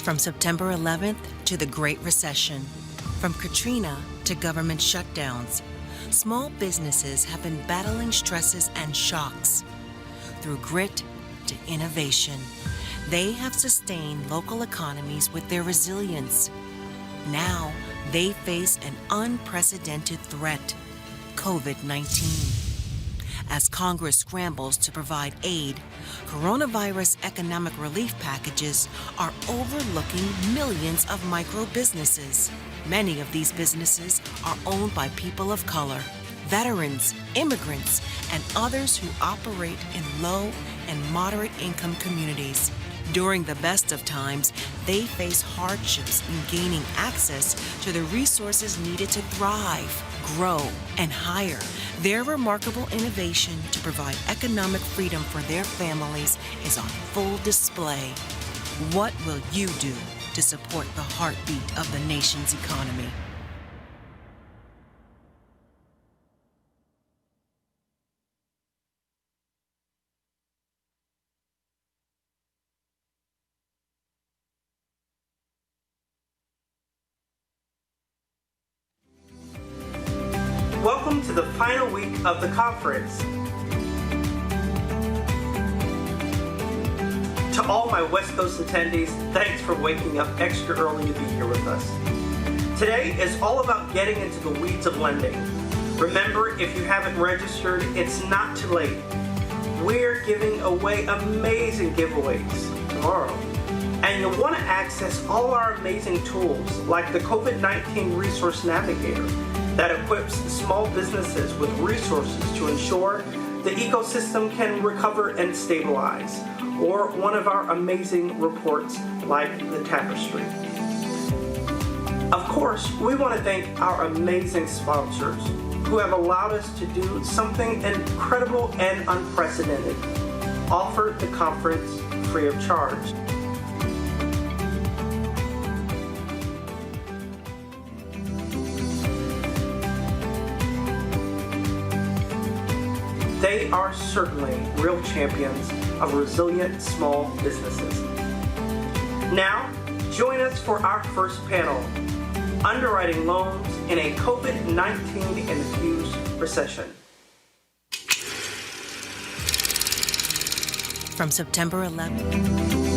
From September 11th to the Great Recession, from Katrina to government shutdowns, small businesses have been battling stresses and shocks. Through grit to innovation, they have sustained local economies with their resilience. Now, they face an unprecedented threat, COVID-19. As Congress scrambles to provide aid, coronavirus economic relief packages are overlooking millions of micro-businesses. Many of these businesses are owned by people of color, veterans, immigrants, and others who operate in low and moderate income communities. During the best of times, they face hardships in gaining access to the resources needed to thrive, grow, and hire. Their remarkable innovation to provide economic freedom for their families is on full display. What will you do to support the heartbeat of the nation's economy? Welcome to the final week of the conference. To all my West Coast attendees, thanks for waking up extra early to be here with us. Today is all about getting into the weeds of lending. Remember, if you haven't registered, it's not too late. We're giving away amazing giveaways tomorrow. And you'll want to access all our amazing tools like the COVID-19 Resource Navigator that equips small businesses with resources to ensure the ecosystem can recover and stabilize, or one of our amazing reports like the Tapestry. Of course, we want to thank our amazing sponsors who have allowed us to do something incredible and unprecedented, offer the conference free of charge. They are certainly real champions of resilient small businesses. Now, join us for our first panel, Underwriting Loans in a COVID-19 infused recession. From September 11th.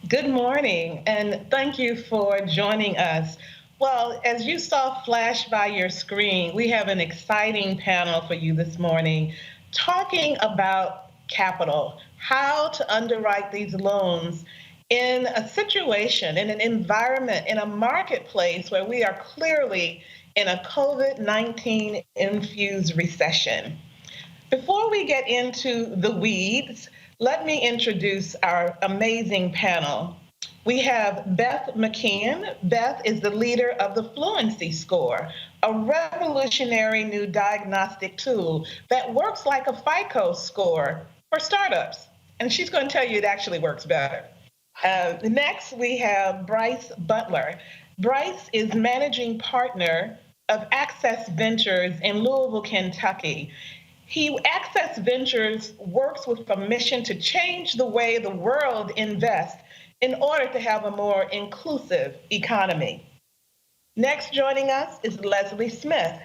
Good morning, and thank you for joining us. Well, as you saw flash by your screen, we have an exciting panel for you this morning talking about capital, how to underwrite these loans in a situation, in an environment, in a marketplace where we are clearly in a COVID-19 infused recession. Before we get into the weeds, let me introduce our amazing panel. We have Beth McKeon. Beth is the leader of the Fluency score, a revolutionary new diagnostic tool that works like a FICO score for startups. And she's going to tell you it actually works better. Next, we have Bryce Butler. Bryce is managing partner of Access Ventures in Louisville, Kentucky. Access Ventures works with a mission to change the way the world invests in order to have a more inclusive economy. Next joining us is Leslie Smith.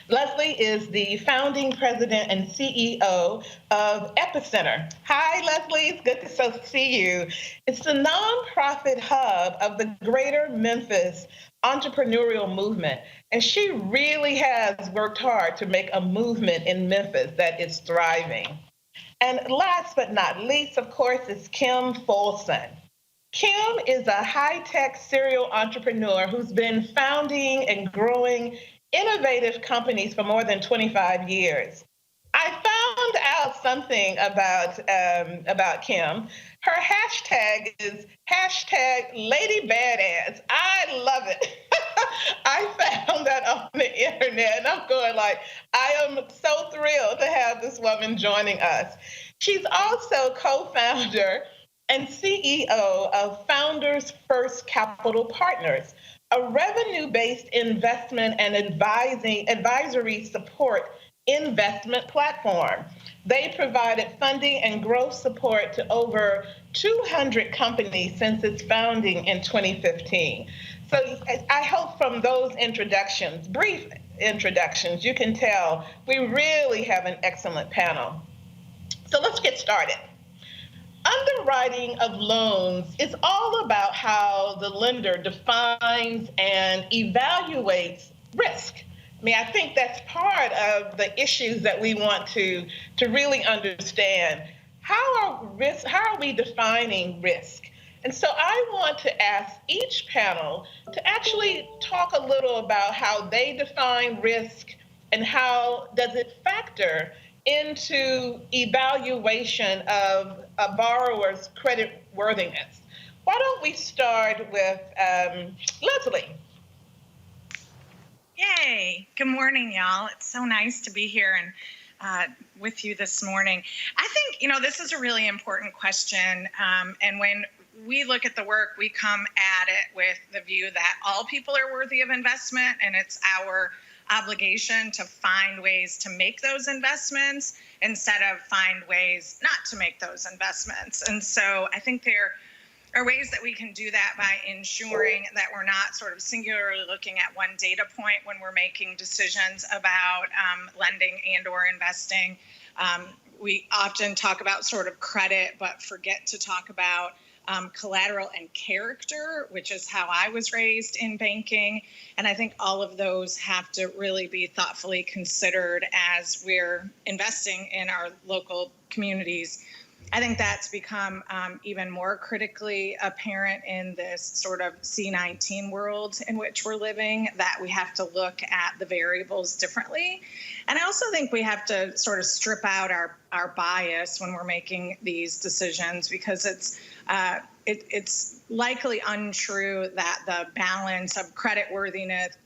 Leslie is the founding president and CEO of Epicenter. Hi, Leslie, it's good to see you. It's the nonprofit hub of the greater Memphis entrepreneurial movement. And she really has worked hard to make a movement in Memphis that is thriving. And last but not least, of course, is Kim Folson. Kim is a high-tech serial entrepreneur who's been founding and growing innovative companies for more than 25 years. I found out something about Kim. Her hashtag is #LadyBadass. I love it. I found that on the internet, and I'm going like, I am so thrilled to have this woman joining us. She's also co-founder and CEO of Founders First Capital Partners, a revenue-based investment and advisory support investment platform. They provided funding and growth support to over 200 companies since its founding in 2015. So I hope from those introductions, brief introductions, you can tell we really have an excellent panel. So let's get started. Underwriting of loans is all about how the lender defines and evaluates risk. I mean, I think that's part of the issues that we want to really understand. How are we defining risk? And so I want to ask each panel to actually talk a little about how they define risk and how does it factor into evaluation of a borrower's credit worthiness. Why don't we start with Leslie? Yay. Good morning, y'all. It's so nice to be here and with you this morning. I think, this is a really important question. And when we look at the work, we come at it with the view that all people are worthy of investment, and it's our obligation to find ways to make those investments instead of find ways not to make those investments. And so I think there are ways that we can do that by ensuring that we're not sort of singularly looking at one data point when we're making decisions about lending and or investing. We often talk about sort of credit, but forget to talk about collateral and character, which is how I was raised in banking. And I think all of those have to really be thoughtfully considered as we're investing in our local communities. I think that's become even more critically apparent in this sort of C-19 world in which we're living, that we have to look at the variables differently. And I also think we have to sort of strip out our bias when we're making these decisions, because it's likely untrue that the balance of credit worthiness,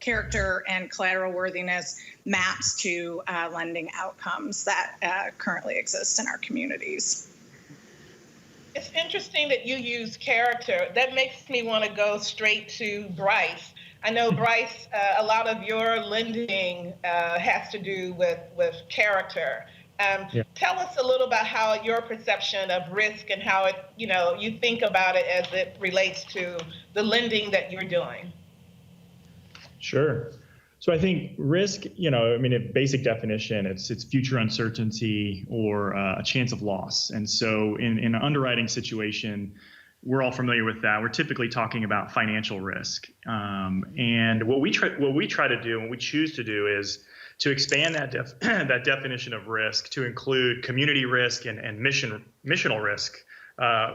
character, and collateral worthiness maps to lending outcomes that currently exist in our communities. It's interesting that you use character. That makes me want to go straight to Bryce. I know, Bryce, a lot of your lending has to do with character. Tell us a little about how your perception of risk and how it, you think about it as it relates to the lending that you're doing. Sure. So I think risk, a basic definition, it's future uncertainty or a chance of loss. And so in an underwriting situation, we're all familiar with that. We're typically talking about financial risk. And what we try to do, and what we choose to do, is to expand that that definition of risk to include community risk and missional risk,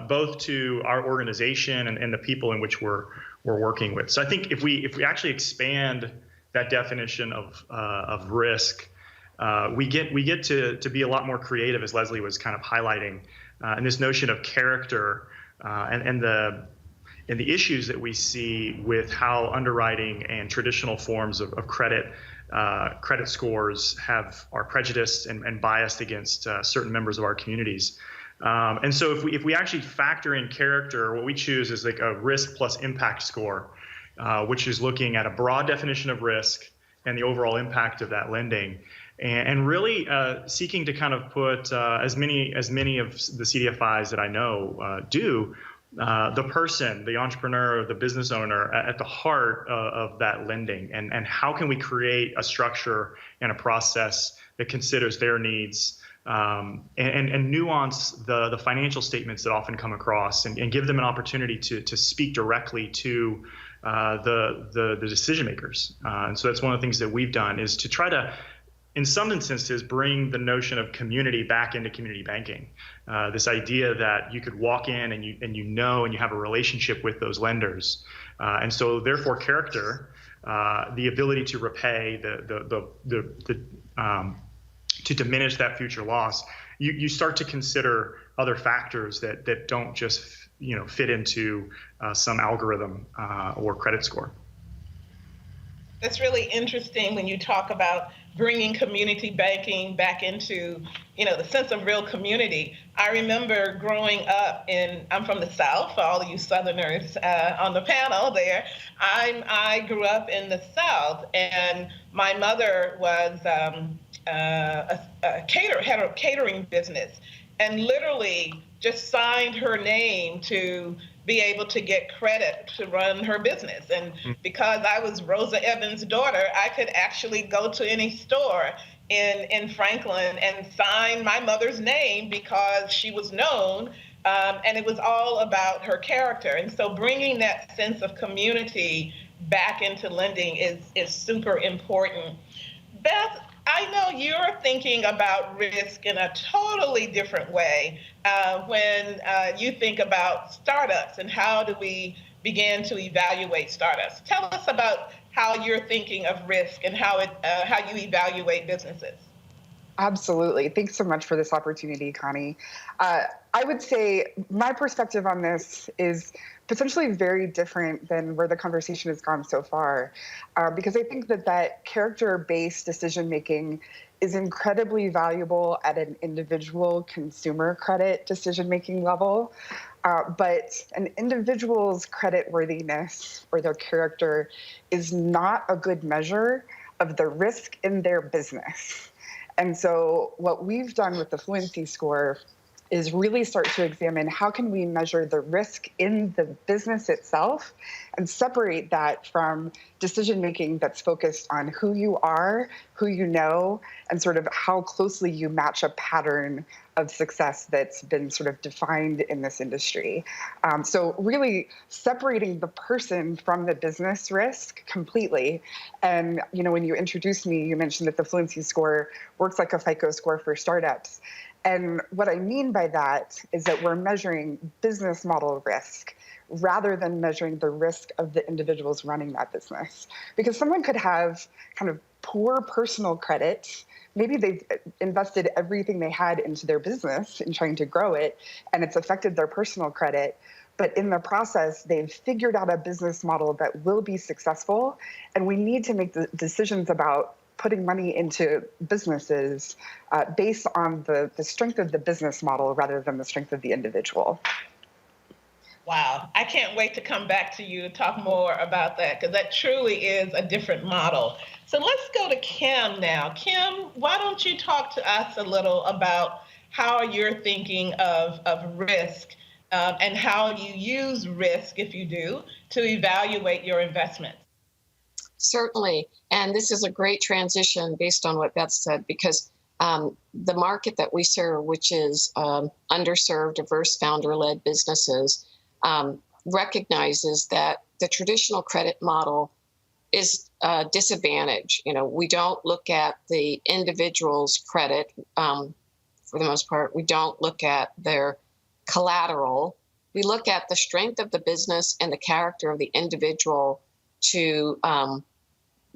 both to our organization and the people in which we're working with. So I think if we actually expand that definition of risk, we get to be a lot more creative, as Leslie was kind of highlighting, and this notion of character and the issues that we see with how underwriting and traditional forms of credit scores are prejudiced and biased against certain members of our communities. And so if we actually factor in character, what we choose is like a risk plus impact score, which is looking at a broad definition of risk and the overall impact of that lending, and really seeking to kind of put as many of the CDFIs that I know do the person, the entrepreneur, the business owner at the heart of that lending, and how can we create a structure and a process that considers their needs, and nuance the financial statements that often come across, and give them an opportunity to speak directly to the decision makers. And so that's one of the things that we've done, is to try to, in some instances, bring the notion of community back into community banking. This idea that you could walk in and you have a relationship with those lenders, and so therefore character, the ability to repay, to diminish that future loss. You start to consider other factors that don't just fit into some algorithm or credit score. That's really interesting when you talk about bringing community banking back into, the sense of real community. I remember growing up I'm from the South, for all of you Southerners on the panel there. I grew up in the South, and my mother was had a catering business, and literally just signed her name to be able to get credit to run her business. And because I was Rosa Evans' daughter, I could actually go to any store in Franklin and sign my mother's name because she was known, and it was all about her character. And so bringing that sense of community back into lending is super important. Beth, I know you're thinking about risk in a totally different way when you think about startups and how do we begin to evaluate startups. Tell us about how you're thinking of risk and how you evaluate businesses. Absolutely. Thanks so much for this opportunity, Connie. I would say my perspective on this is potentially very different than where the conversation has gone so far, because I think that character-based decision-making is incredibly valuable at an individual consumer credit decision-making level. But an individual's creditworthiness or their character is not a good measure of the risk in their business. And so what we've done with the Fluency score is really start to examine how can we measure the risk in the business itself and separate that from decision-making that's focused on who you are, who you know, and sort of how closely you match a pattern of success that's been sort of defined in this industry. So really separating the person from the business risk completely. And, when you introduced me, you mentioned that the Fluency score works like a FICO score for startups. And what I mean by that is that we're measuring business model risk rather than measuring the risk of the individuals running that business. Because someone could have kind of poor personal credit. Maybe they've invested everything they had into their business in trying to grow it, and it's affected their personal credit. But in the process, they've figured out a business model that will be successful. And we need to make the decisions about putting money into businesses based on the strength of the business model rather than the strength of the individual. Wow. I can't wait to come back to you to talk more about that, because that truly is a different model. So let's go to Kim now. Kim, why don't you talk to us a little about how you're thinking of risk and how you use risk, if you do, to evaluate your investments? Certainly. And this is a great transition based on what Beth said, because the market that we serve, which is underserved, diverse, founder-led businesses, recognizes that the traditional credit model is a disadvantage. We don't look at the individual's credit for the most part. We don't look at their collateral. We look at the strength of the business and the character of the individual to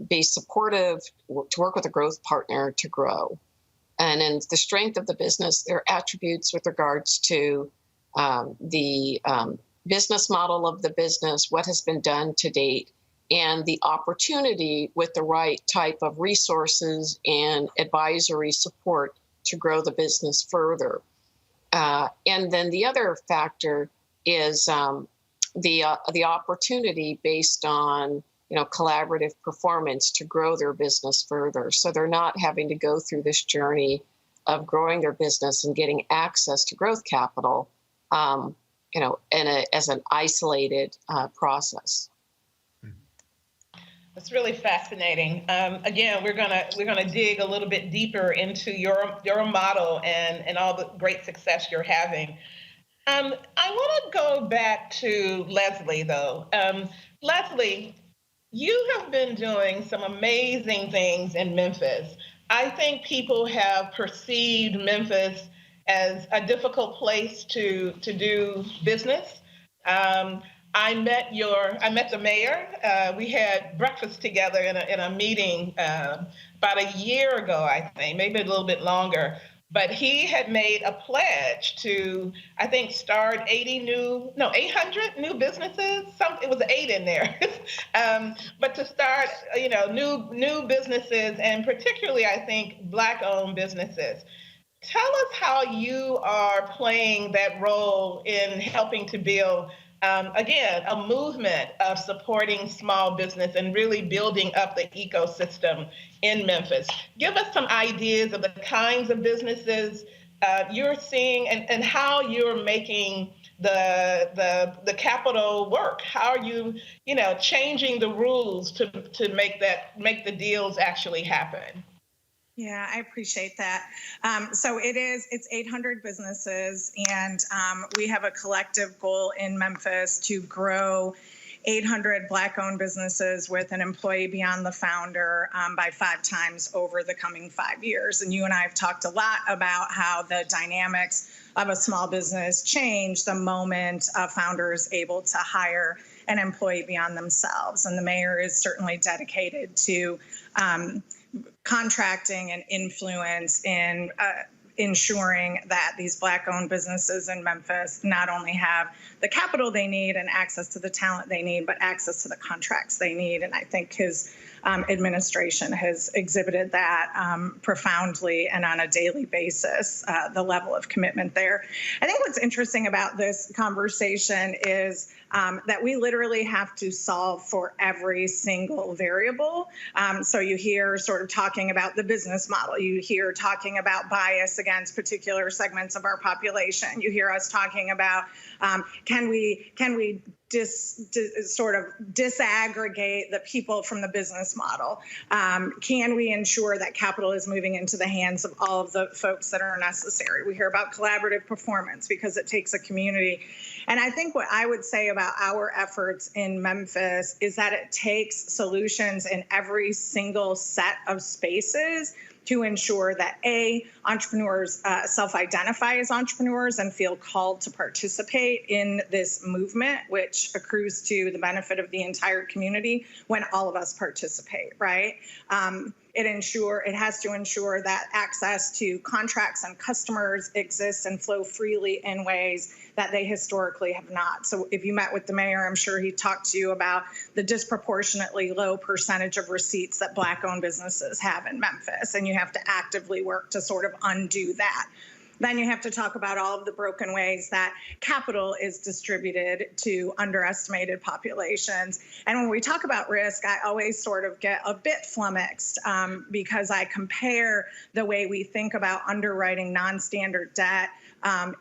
be supportive, to work with a growth partner to grow. And in the strength of the business, there are attributes with regards to the business model of the business, what has been done to date, and the opportunity with the right type of resources and advisory support to grow the business further. And then the other factor is the opportunity based on collaborative performance to grow their business further. So they're not having to go through this journey of growing their business and getting access to growth capital, as an isolated process. It's really fascinating. Again, we're gonna dig a little bit deeper into your model and all the great success you're having. I want to go back to Leslie, though. Leslie, you have been doing some amazing things in Memphis. I think people have perceived Memphis as a difficult place to do business. I met the mayor. We had breakfast together in a meeting about a year ago, I think, maybe a little bit longer. But he had made a pledge to, I think, start 800 new businesses. It was 8 in there. But to start, new businesses, and particularly, I think, Black-owned businesses. Tell us how you are playing that role in helping to build, again, a movement of supporting small business and really building up the ecosystem in Memphis. Give us some ideas of the kinds of businesses you're seeing and how you're making the capital work. How are you, changing the rules to make the deals actually happen? Yeah, I appreciate that. So it's 800 businesses, and we have a collective goal in Memphis to grow 800 Black-owned businesses with an employee beyond the founder by 5 times over the coming 5 years. And you and I have talked a lot about how the dynamics of a small business change the moment a founder is able to hire an employee beyond themselves. And the mayor is certainly dedicated to contracting and influence in ensuring that these Black-owned businesses in Memphis not only have the capital they need and access to the talent they need, but access to the contracts they need. And I think his administration has exhibited that profoundly and on a daily basis, the level of commitment there. I think what's interesting about this conversation is that we literally have to solve for every single variable. So you hear sort of talking about the business model. You hear talking about bias against particular segments of our population. You hear us talking about can we sort of disaggregate the people from the business model? Can we ensure that capital is moving into the hands of all of the folks that are necessary? We hear about collaborative performance because it takes a community. And I think what I would say about our efforts in Memphis is that it takes solutions in every single set of spaces to ensure that entrepreneurs self-identify as entrepreneurs and feel called to participate in this movement, which accrues to the benefit of the entire community when all of us participate, right? It has to ensure that access to contracts and customers exists and flow freely in ways that they historically have not. So if you met with the mayor, I'm sure he talked to you about the disproportionately low percentage of receipts that Black-owned businesses have in Memphis, and you have to actively work to sort of undo that. Then you have to talk about all of the broken ways that capital is distributed to underestimated populations. And when we talk about risk, I always sort of get a bit flummoxed because I compare the way we think about underwriting non-standard debt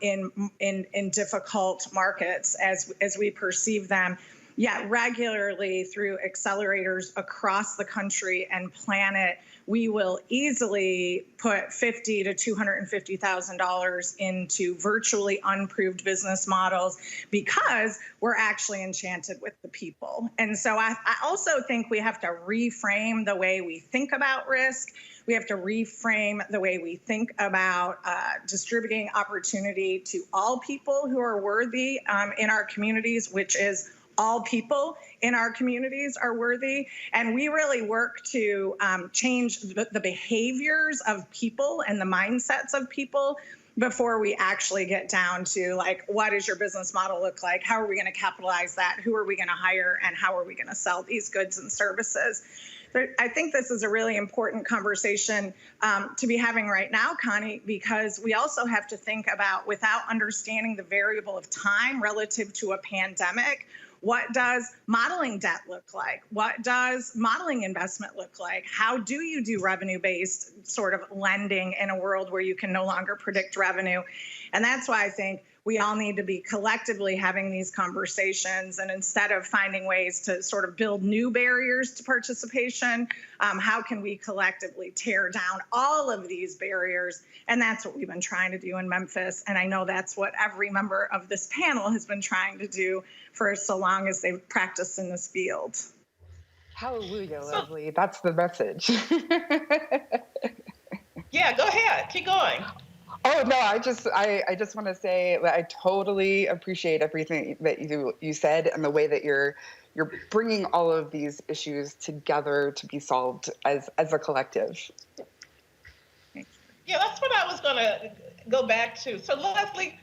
in difficult markets as we perceive them Yet regularly through accelerators across the country and planet, we will easily put $50,000 to $250,000 into virtually unproved business models because we're actually enchanted with the people. And so I also think we have to reframe the way we think about risk. We have to reframe the way we think about distributing opportunity to all people who are worthy in our communities, which is all people in our communities are worthy. And we really work to change the behaviors of people and the mindsets of people before we actually get down to, like, what does your business model look like? How are we going to capitalize that? Who are we going to hire? And how are we going to sell these goods and services? I think this is a really important conversation to be having right now, Connie, because we also have to think about, without understanding the variable of time relative to a pandemic, what does modeling debt look like? What does modeling investment look like? How do you do revenue-based sort of lending in a world where you can no longer predict revenue? And that's why I think we all need to be collectively having these conversations. And instead of finding ways to sort of build new barriers to participation, how can we collectively tear down all of these barriers? And that's what we've been trying to do in Memphis. And I know that's what every member of this panel has been trying to do for so long as they've practiced in this field. Hallelujah, Leslie. That's the message. Yeah, go ahead. Keep going. Oh no, I just want to say that I totally appreciate everything that you said and the way that you're bringing all of these issues together to be solved as a collective. Yeah, that's what I was going to go back to. So Leslie,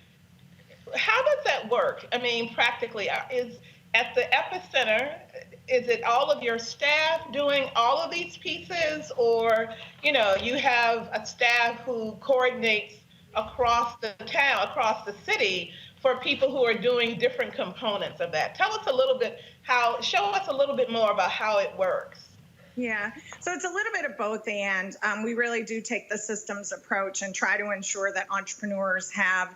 how does that work? I mean, practically, is at the epicenter, is it all of your staff doing all of these pieces, or you have a staff who coordinates across the town, across the city, for people who are doing different components of that? Tell us a little bit show us a little bit more about how it works. Yeah, so it's a little bit of both, and we really do take the systems approach and try to ensure that entrepreneurs have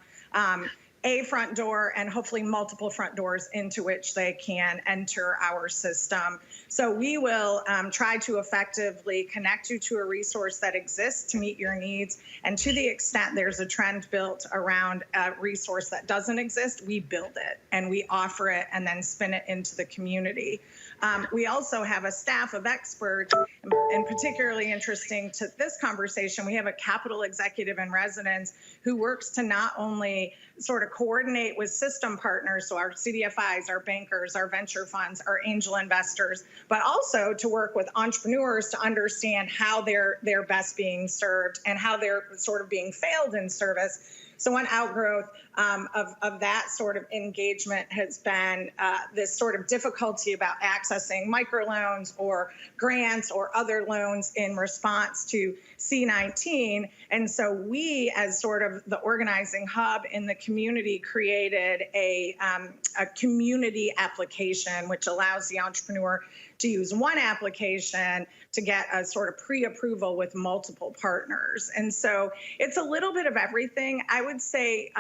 a front door and hopefully multiple front doors into which they can enter our system. So we will try to effectively connect you to a resource that exists to meet your needs. And to the extent there's a trend built around a resource that doesn't exist, we build it and we offer it and then spin it into the community. We also have a staff of experts, and particularly interesting to this conversation, we have a capital executive in residence who works to not only sort of coordinate with system partners, so our CDFIs, our bankers, our venture funds, our angel investors, but also to work with entrepreneurs to understand how they're best being served and how they're sort of being failed in service. So one outgrowth of that sort of engagement has been this sort of difficulty about accessing microloans or grants or other loans in response to C-19. And so we, as sort of the organizing hub in the community, created a community application, which allows the entrepreneur to use one application to get a sort of pre-approval with multiple partners. And so it's a little bit of everything. I would say,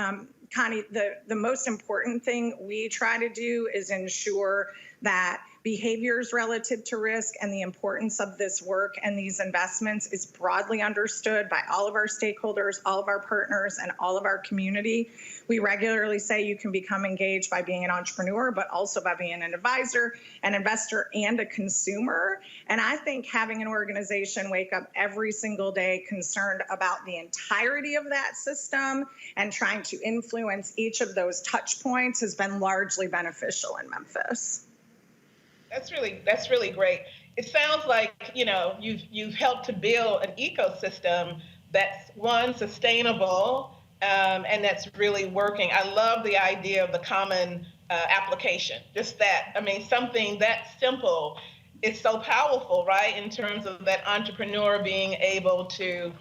Connie, the most important thing we try to do is ensure that behaviors relative to risk and the importance of this work and these investments is broadly understood by all of our stakeholders, all of our partners, and all of our community. We regularly say you can become engaged by being an entrepreneur, but also by being an advisor, an investor, and a consumer. And I think having an organization wake up every single day concerned about the entirety of that system and trying to influence each of those touch points has been largely beneficial in Memphis. That's really great. It sounds like you've helped to build an ecosystem that's sustainable and that's really working. I love the idea of the common application. Just that, something that simple is so powerful, right? In terms of that entrepreneur being able to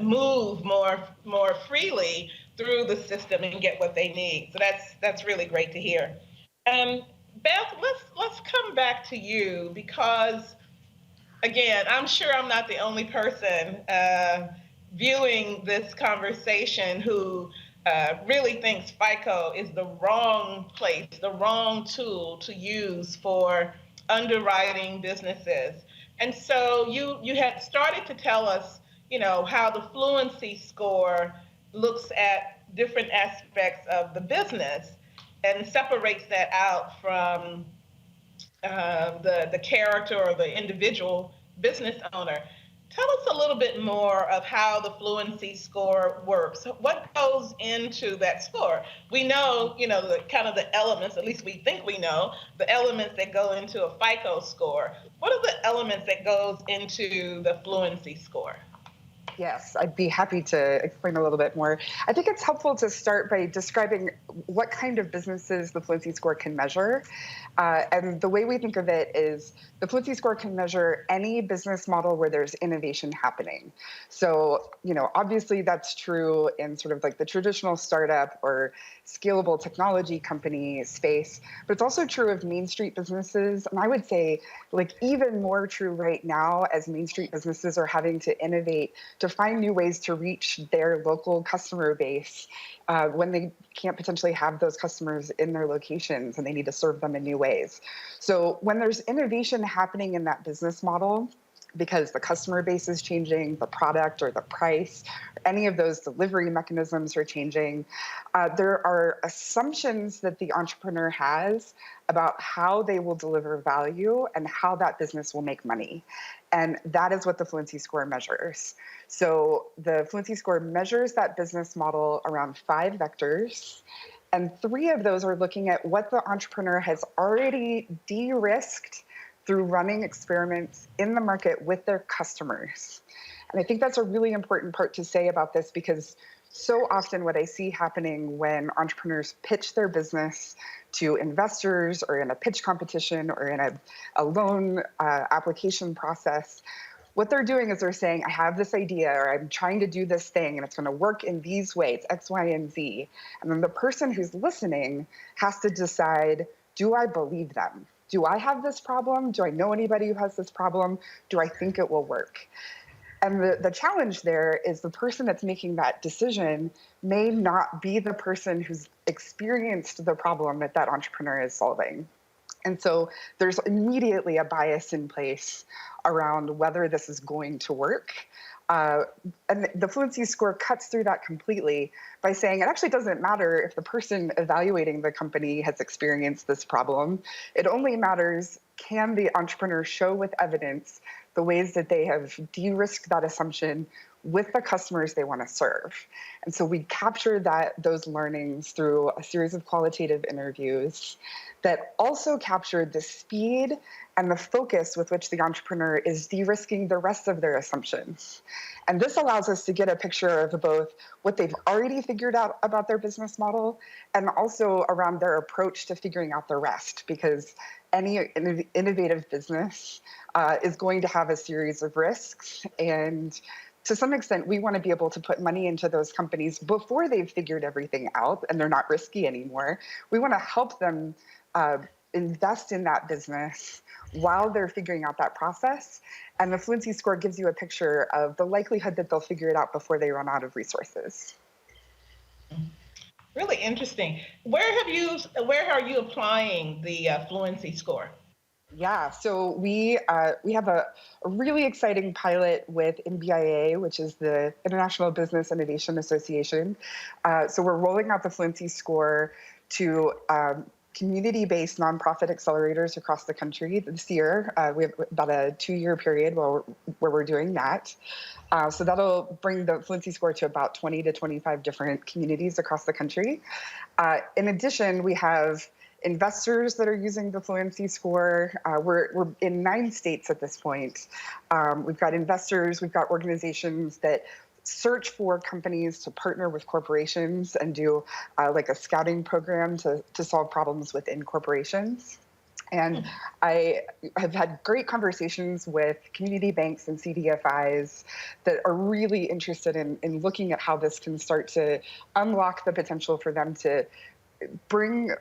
move more freely through the system and get what they need. So that's really great to hear. Beth, let's come back to you because, again, I'm sure I'm not the only person viewing this conversation who really thinks FICO is the wrong place, the wrong tool to use for underwriting businesses. And so you had started to tell us, how the Fluency score looks at different aspects of the business and separates that out from the character or the individual business owner. Tell us a little bit more of how the Fluency score works. What goes into that score? We know, the kind of the elements, at least we think we know, the elements that go into a FICO score. What are the elements that goes into the Fluency score? Yes, I'd be happy to explain a little bit more. I think it's helpful to start by describing what kind of businesses the Fluency score can measure. And the way we think of it is the Fluency score can measure any business model where there's innovation happening. So, obviously that's true in sort of like the traditional startup or scalable technology company space, but it's also true of Main Street businesses. And I would say like even more true right now as Main Street businesses are having to innovate to find new ways to reach their local customer base when they can't potentially have those customers in their locations and they need to serve them in new ways. So when there's innovation happening in that business model, because the customer base is changing, the product or the price, any of those delivery mechanisms are changing, there are assumptions that the entrepreneur has about how they will deliver value and how that business will make money. And that is what the Fluency score measures. So the Fluency score measures that business model around 5 vectors. And 3 of those are looking at what the entrepreneur has already de-risked through running experiments in the market with their customers. And I think that's a really important part to say about this because so often what I see happening when entrepreneurs pitch their business to investors or in a pitch competition or in a loan application process, what they're doing is they're saying, I have this idea or I'm trying to do this thing and it's going to work in these ways, X, Y, and Z. And then the person who's listening has to decide, do I believe them? Do I have this problem? Do I know anybody who has this problem? Do I think it will work? And the challenge there is the person that's making that decision may not be the person who's experienced the problem that that entrepreneur is solving. And so there's immediately a bias in place around whether this is going to work. And the Fluency score cuts through that completely by saying it actually doesn't matter if the person evaluating the company has experienced this problem. It only matters, can the entrepreneur show with evidence the ways that they have de-risked that assumption with the customers they want to serve. And so we capture those learnings through a series of qualitative interviews that also captured the speed and the focus with which the entrepreneur is de-risking the rest of their assumptions. And this allows us to get a picture of both what they've already figured out about their business model and also around their approach to figuring out the rest, because any innovative business is going to have a series of risks. And to some extent, we want to be able to put money into those companies before they've figured everything out and they're not risky anymore. We want to help them invest in that business while they're figuring out that process. And the Fluency score gives you a picture of the likelihood that they'll figure it out before they run out of resources. Really interesting. Where are you applying the Fluency score? Yeah, so we have a really exciting pilot with NBIA, which is the International Business Innovation Association. So we're rolling out the Fluency score to community-based nonprofit accelerators across the country this year. We have about a 2-year period where we're doing that. So that'll bring the Fluency score to about 20 to 25 different communities across the country. In addition, we have investors that are using the Fluency score. We're in 9 states at this point. We've got investors, we've got organizations that search for companies to partner with corporations and do like a scouting program to solve problems within corporations. And I have had great conversations with community banks and CDFIs that are really interested in looking at how this can start to unlock the potential for them to bring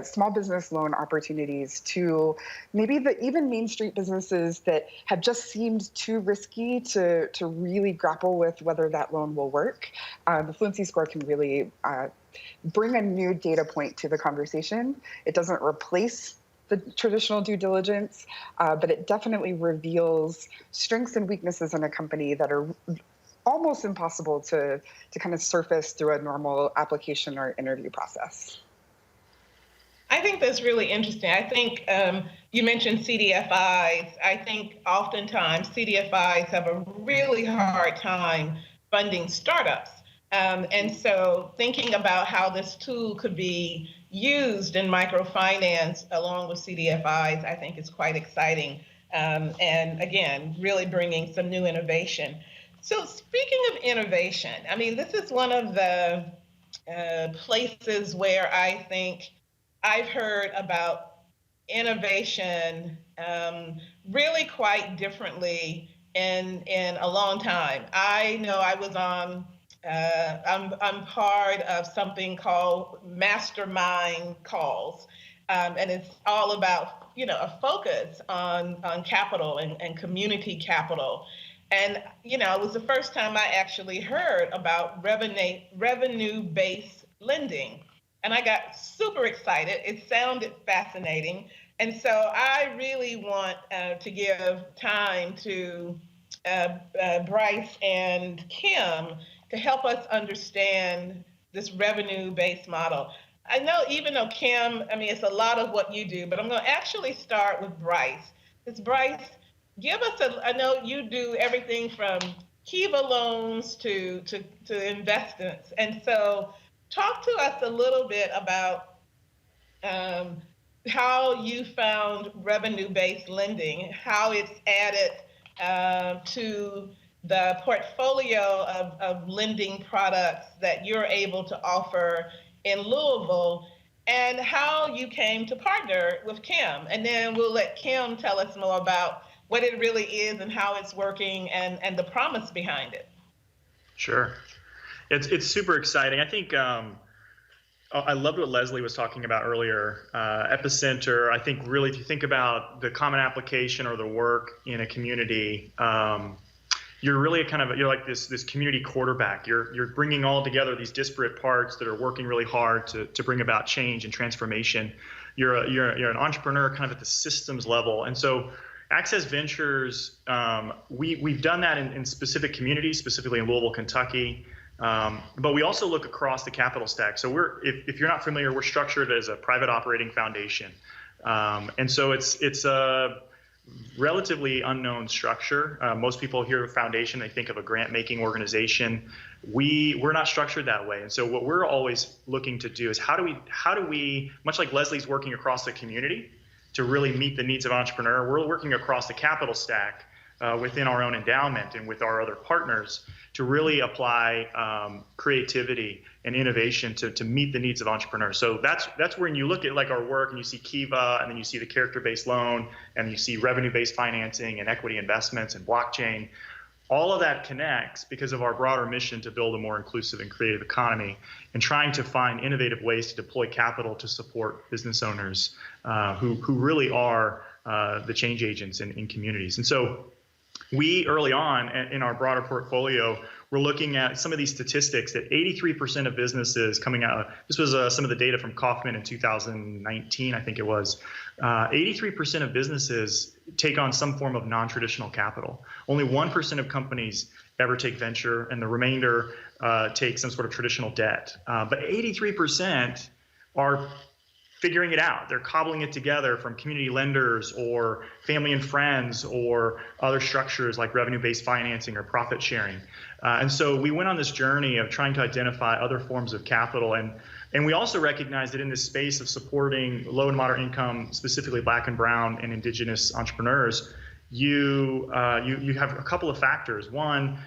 small business loan opportunities to maybe even Main Street businesses that have just seemed too risky to really grapple with whether that loan will work. The Fluency score can really bring a new data point to the conversation. It doesn't replace the traditional due diligence, but it definitely reveals strengths and weaknesses in a company that are almost impossible to kind of surface through a normal application or interview process. I think that's really interesting. I think you mentioned CDFIs. I think oftentimes CDFIs have a really hard time funding startups. And so thinking about how this tool could be used in microfinance along with CDFIs, I think is quite exciting. And again, really bringing some new innovation. So speaking of innovation, I mean, this is one of the places where I think I've heard about innovation really quite differently in a long time. I know I was on, I'm part of something called mastermind calls, and it's all about, a focus on capital and community capital. And, it was the first time I actually heard about revenue-based lending. And I got super excited. It sounded fascinating. And so I really want to give time to Bryce and Kim to help us understand this revenue-based model. I know even though Kim, it's a lot of what you do, but I'm going to actually start with Bryce. Because Bryce, give us I know you do everything from Kiva loans to investments. And so talk to us a little bit about how you found revenue-based lending, how it's added to the portfolio of lending products that you're able to offer in Louisville, and how you came to partner with Kim. And then we'll let Kim tell us more about what it really is and how it's working and the promise behind it. Sure. It's super exciting. I think I loved what Leslie was talking about earlier. Epicenter, I think really if you think about the common application or the work in a community, you're really you're like this community quarterback. You're bringing all together these disparate parts that are working really hard to bring about change and transformation. You're an entrepreneur kind of at the systems level. And so Access Ventures, we've done that in specific communities, specifically in Louisville, Kentucky. But we also look across the capital stack. So if you're not familiar, we're structured as a private operating foundation. And so it's a relatively unknown structure. Most people hear of foundation, they think of a grant-making organization. We're not structured that way. And so what we're always looking to do is how do we, much like Leslie's working across the community to really meet the needs of entrepreneur, we're working across the capital stack within our own endowment and with our other partners to really apply creativity and innovation to meet the needs of entrepreneurs. So that's when you look at like our work and you see Kiva, and then you see the character-based loan, and you see revenue-based financing and equity investments and blockchain. All of that connects because of our broader mission to build a more inclusive and creative economy, and trying to find innovative ways to deploy capital to support business owners who really are the change agents in communities. And so we early on in our broader portfolio, we're looking at some of these statistics that 83% of businesses coming out, this was some of the data from Kaufman in 2019, I think it was, 83% of businesses take on some form of non-traditional capital. Only 1% of companies ever take venture, and the remainder take some sort of traditional debt. But 83% are figuring it out. They're cobbling it together from community lenders or family and friends or other structures like revenue-based financing or profit sharing. And so we went on this journey of trying to identify other forms of capital. And we also recognized that in this space of supporting low and moderate income, specifically Black and Brown and Indigenous entrepreneurs, you have a couple of factors. One,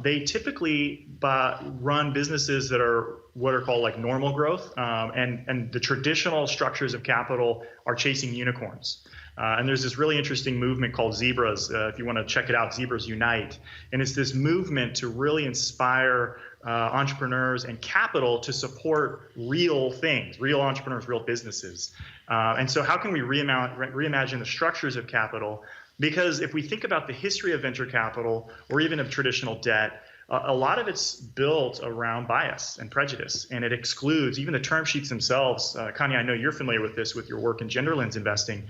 they typically run businesses that are what are called like normal growth, and the traditional structures of capital are chasing unicorns. And there's this really interesting movement called Zebras. If you want to check it out, Zebras Unite. And it's this movement to really inspire entrepreneurs and capital to support real things, real entrepreneurs, real businesses. And so how can we reimagine the structures of capital? Because if we think about the history of venture capital or even of traditional debt, a lot of it's built around bias and prejudice, and it excludes even the term sheets themselves. Connie, I know you're familiar with this with your work in gender lens investing.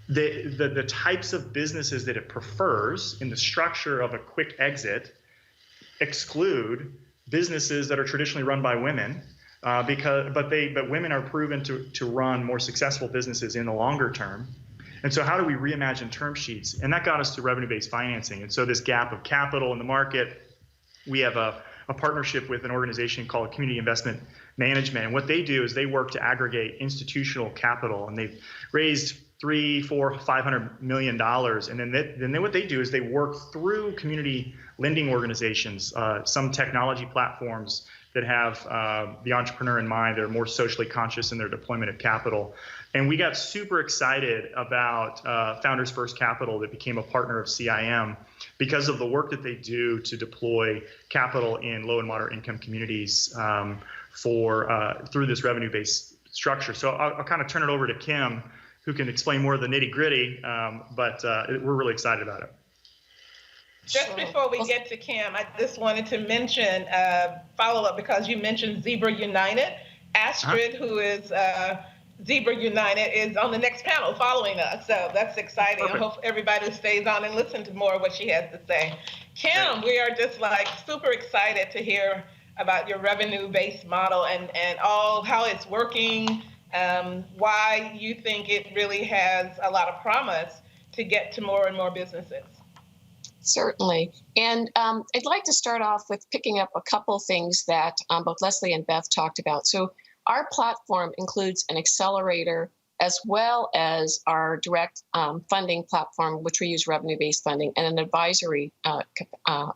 The types of businesses that it prefers in the structure of a quick exit exclude businesses that are traditionally run by women, but women are proven to run more successful businesses in the longer term. And so how do we reimagine term sheets? And that got us to revenue-based financing. And so this gap of capital in the market, we have a partnership with an organization called Community Investment Management. And what they do is they work to aggregate institutional capital, and they've raised $300, $400, $500 million. And then what they do is they work through community lending organizations, some technology platforms that have the entrepreneur in mind. They're more socially conscious in their deployment of capital. And we got super excited about Founders First Capital that became a partner of CIM because of the work that they do to deploy capital in low and moderate income communities through this revenue-based structure. So I'll kind of turn it over to Kim, who can explain more of the nitty-gritty, but we're really excited about it. Just before we get to Kim, I just wanted to mention follow-up because you mentioned Zebra United. Astrid, who is Zebra United, is on the next panel following us. So that's exciting. Perfect. I hope everybody stays on and listen to more of what she has to say. Kim, we are just like super excited to hear about your revenue-based model and all how it's working, why you think it really has a lot of promise to get to more and more businesses. Certainly. And I'd like to start off with picking up a couple things that both Leslie and Beth talked about. So our platform includes an accelerator as well as our direct funding platform, which we use revenue-based funding, and an advisory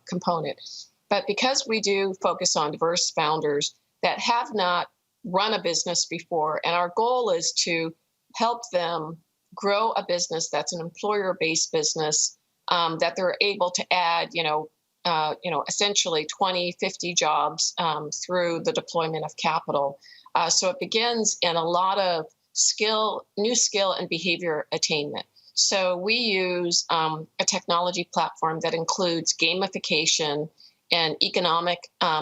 component. But because we do focus on diverse founders that have not run a business before, and our goal is to help them grow a business that's an employer-based business, that they're able to add, essentially 20, 50 jobs through the deployment of capital. So it begins in a lot of new skill and behavior attainment. So we use a technology platform that includes gamification and economic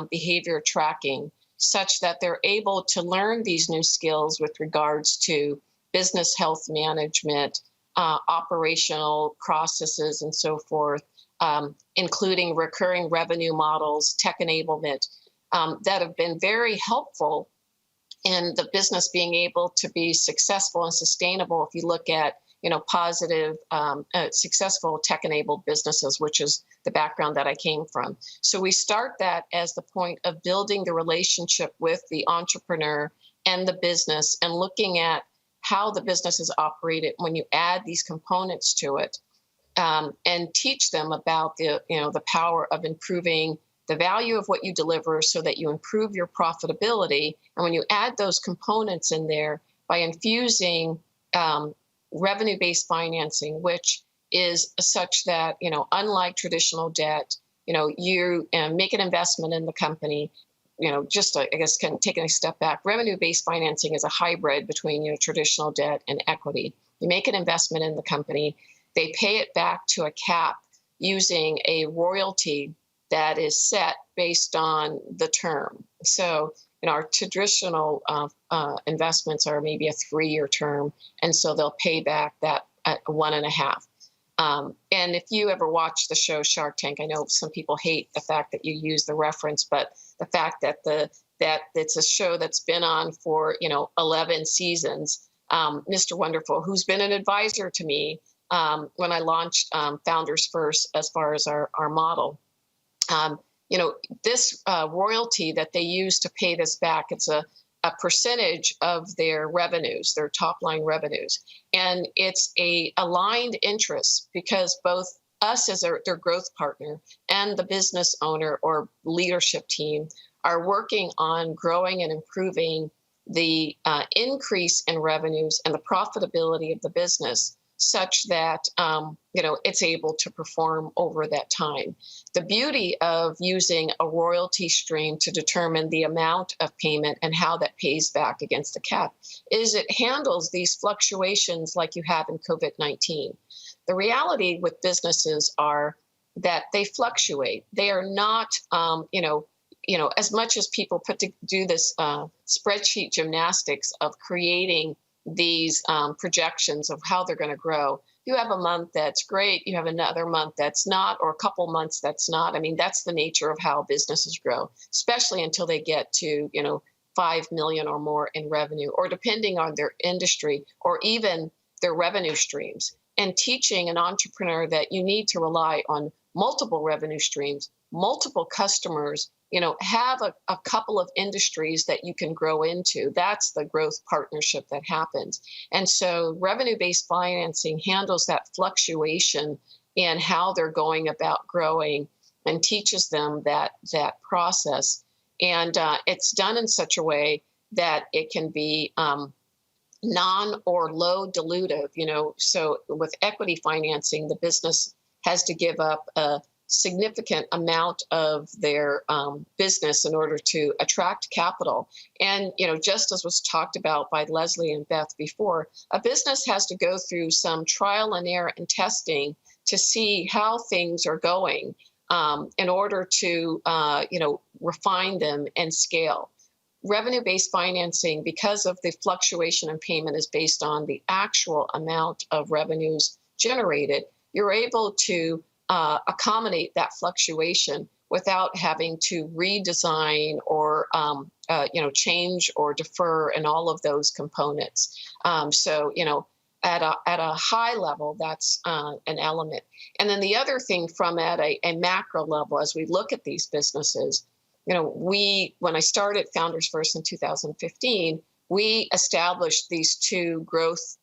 behavior tracking, such that they're able to learn these new skills with regards to business health management, operational processes, and so forth, including recurring revenue models, tech enablement, that have been very helpful in the business being able to be successful and sustainable. If you look at, positive, successful tech-enabled businesses, which is the background that I came from. So we start that as the point of building the relationship with the entrepreneur and the business, and looking at how the business is operated when you add these components to it, and teach them about the power of improving the value of what you deliver so that you improve your profitability. And when you add those components in there by infusing revenue-based financing, which is such that, unlike traditional debt, you make an investment in the company, taking a step back, revenue-based financing is a hybrid between, traditional debt and equity. You make an investment in the company, they pay it back to a cap using a royalty that is set based on the term. So, our traditional investments are maybe a 3-year term, and so they'll pay back that at 1.5. And if you ever watch the show Shark Tank, I know some people hate the fact that you use the reference, but the fact that that it's a show that's been on for 11 seasons. Mr. Wonderful, who's been an advisor to me when I launched Founders First as far as our model. This royalty that they use to pay this back, it's a percentage of their revenues, their top line revenues. And it's a aligned interest because both us as their growth partner and the business owner or leadership team are working on growing and improving the increase in revenues and the profitability of the business such that it's able to perform over that time. The beauty of using a royalty stream to determine the amount of payment and how that pays back against the cap is it handles these fluctuations like you have in COVID-19. The reality with businesses are that they fluctuate. They are not, as much as people do this spreadsheet gymnastics of creating these projections of how they're going to grow. You have a month that's great, you have another month that's not, or a couple months that's not. I mean, that's the nature of how businesses grow, especially until they get to, 5 million or more in revenue, or depending on their industry or even their revenue streams. And teaching an entrepreneur that you need to rely on multiple revenue streams, multiple customers, have a couple of industries that you can grow into. That's the growth partnership that happens. And so revenue-based financing handles that fluctuation in how they're going about growing and teaches them that process. And it's done in such a way that it can be non or low dilutive, so with equity financing, the business has to give up a significant amount of their business in order to attract capital. And, just as was talked about by Leslie and Beth before, a business has to go through some trial and error and testing to see how things are going in order to, refine them and scale. Revenue-based financing, because of the fluctuation in payment, is based on the actual amount of revenues generated. You're able to accommodate that fluctuation without having to redesign or change or defer and all of those components. At a high level, that's an element. And then the other thing from at a macro level, as we look at these businesses, when I started Founders First in 2015, we established these two growth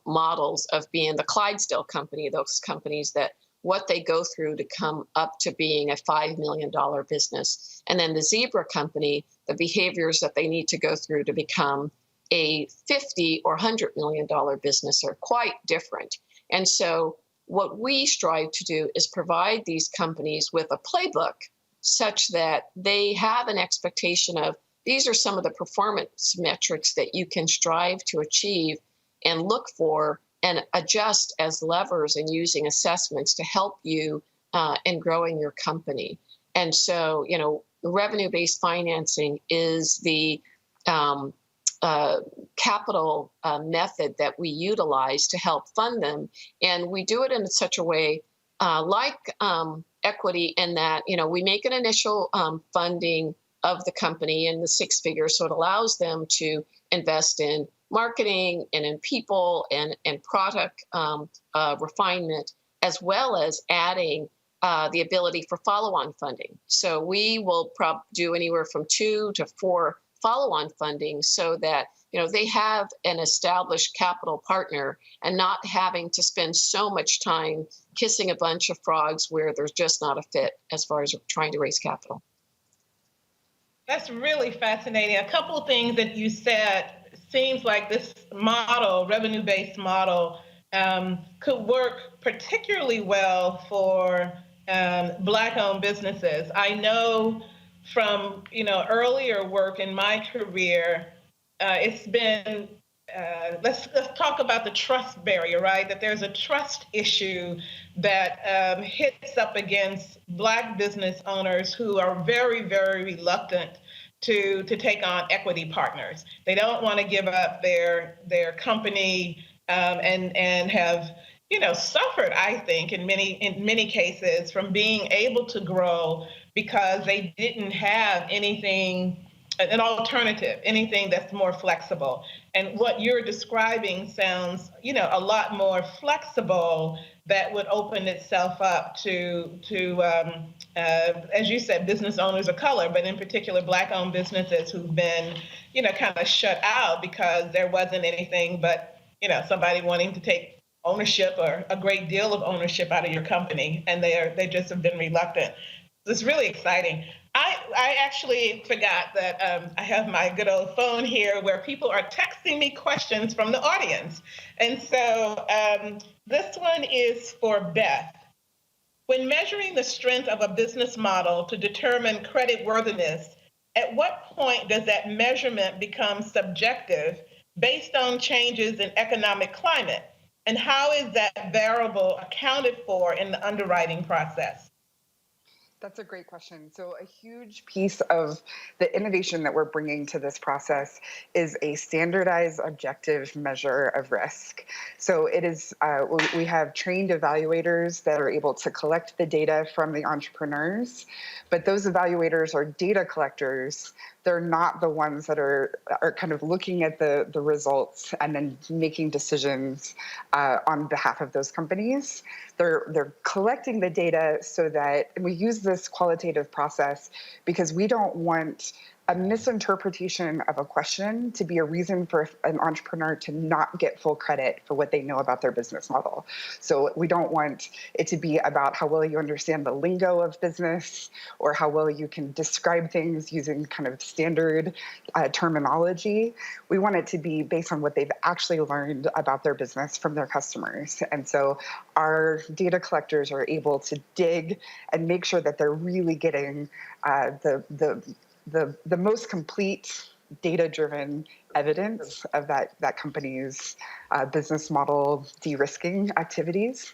models of being the Clydesdale company, those companies that what they go through to come up to being a $5 million business. And then the Zebra company, the behaviors that they need to go through to become a $50 or $100 million business are quite different. And so what we strive to do is provide these companies with a playbook such that they have an expectation of these are some of the performance metrics that you can strive to achieve and look for and adjust as levers and using assessments to help you in growing your company. And so, revenue-based financing is the capital method that we utilize to help fund them. And we do it in such a way like equity in that, we make an initial funding of the company in the six figures. So it allows them to invest in marketing and in people and product refinement, as well as adding the ability for follow-on funding. So we will do anywhere from 2 to 4 follow-on funding so that they have an established capital partner and not having to spend so much time kissing a bunch of frogs where there's just not a fit as far as trying to raise capital. That's really fascinating. A couple of things that you said. Seems like this model, revenue-based model, could work particularly well for Black-owned businesses. I know from earlier work in my career, it's been let's talk about the trust barrier, right? That there's a trust issue that hits up against Black business owners who are very, very reluctant to take on equity partners. They don't want to give up their company and have suffered, I think, in many cases from being able to grow because they didn't have an alternative, anything that's more flexible. And what you're describing sounds, a lot more flexible, that would open itself up to as you said, business owners of color, but in particular Black-owned businesses who've been, kind of shut out because there wasn't anything but, somebody wanting to take ownership or a great deal of ownership out of your company, and they just have been reluctant. It's really exciting. I actually forgot that I have my good old phone here where people are texting me questions from the audience. And so this one is for Beth. When measuring the strength of a business model to determine credit worthiness, at what point does that measurement become subjective based on changes in economic climate? And how is that variable accounted for in the underwriting process? That's a great question. So a huge piece of the innovation that we're bringing to this process is a standardized objective measure of risk. So it is, we have trained evaluators that are able to collect the data from the entrepreneurs, but those evaluators are data collectors. They're not the ones that are kind of looking at the results and then making decisions on behalf of those companies. They're collecting the data so that, and we use this qualitative process because we don't want a misinterpretation of a question to be a reason for an entrepreneur to not get full credit for what they know about their business model. So we don't want it to be about how well you understand the lingo of business or how well you can describe things using kind of standard terminology. We want it to be based on what they've actually learned about their business from their customers. And so our data collectors are able to dig and make sure that they're really getting the most complete data-driven evidence of that company's business model de-risking activities.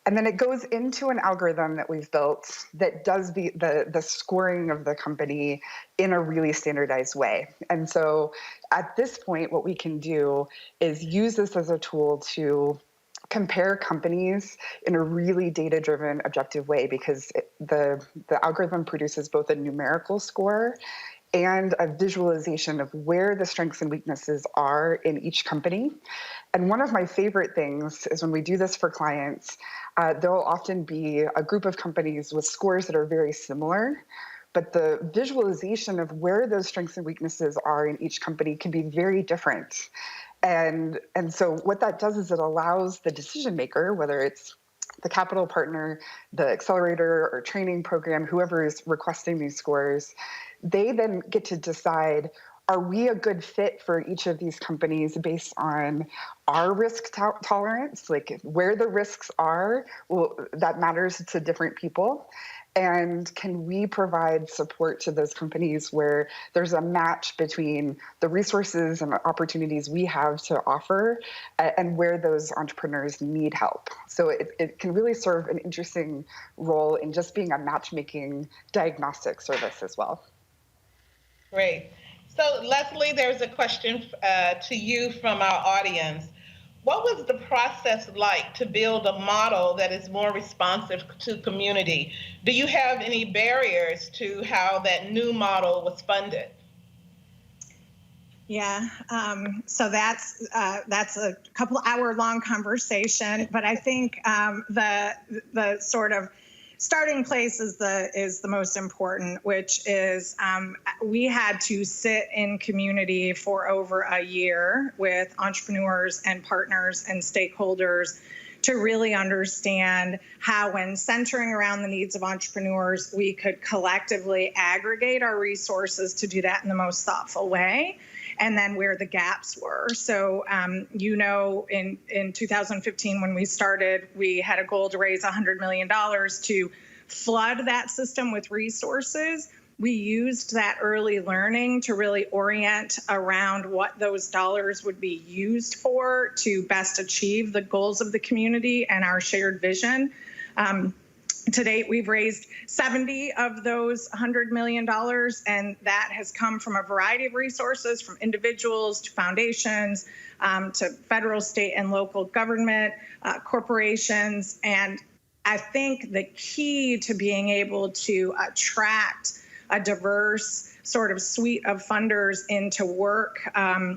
And then it goes into an algorithm that we've built that does the scoring of the company in a really standardized way. And so at this point, what we can do is use this as a tool to compare companies in a really data-driven, objective way, because the algorithm produces both a numerical score and a visualization of where the strengths and weaknesses are in each company. And one of my favorite things is when we do this for clients, there will often be a group of companies with scores that are very similar, but the visualization of where those strengths and weaknesses are in each company can be very different. And so what that does is it allows the decision maker, whether it's the capital partner, the accelerator or training program, whoever is requesting these scores, they then get to decide, are we a good fit for each of these companies based on our risk tolerance, like where the risks are? Well, that matters to different people. And can we provide support to those companies where there's a match between the resources and the opportunities we have to offer and where those entrepreneurs need help? So it can really serve an interesting role in just being a matchmaking diagnostic service as well. Great. So Leslie, there's a question to you from our audience. What was the process like to build a model that is more responsive to community? Do you have any barriers to how that new model was funded? Yeah, so that's a couple hour long conversation, but I think the sort of starting place is the most important, which is we had to sit in community for over a year with entrepreneurs and partners and stakeholders to really understand how, when centering around the needs of entrepreneurs, we could collectively aggregate our resources to do that in the most thoughtful way, and then where the gaps were. So, in 2015, when we started, we had a goal to raise $100 million to flood that system with resources. We used that early learning to really orient around what those dollars would be used for to best achieve the goals of the community and our shared vision. To date, we've raised 70 of those $100 million, and that has come from a variety of resources, from individuals to foundations, to federal, state, and local government, corporations. And I think the key to being able to attract a diverse sort of suite of funders into work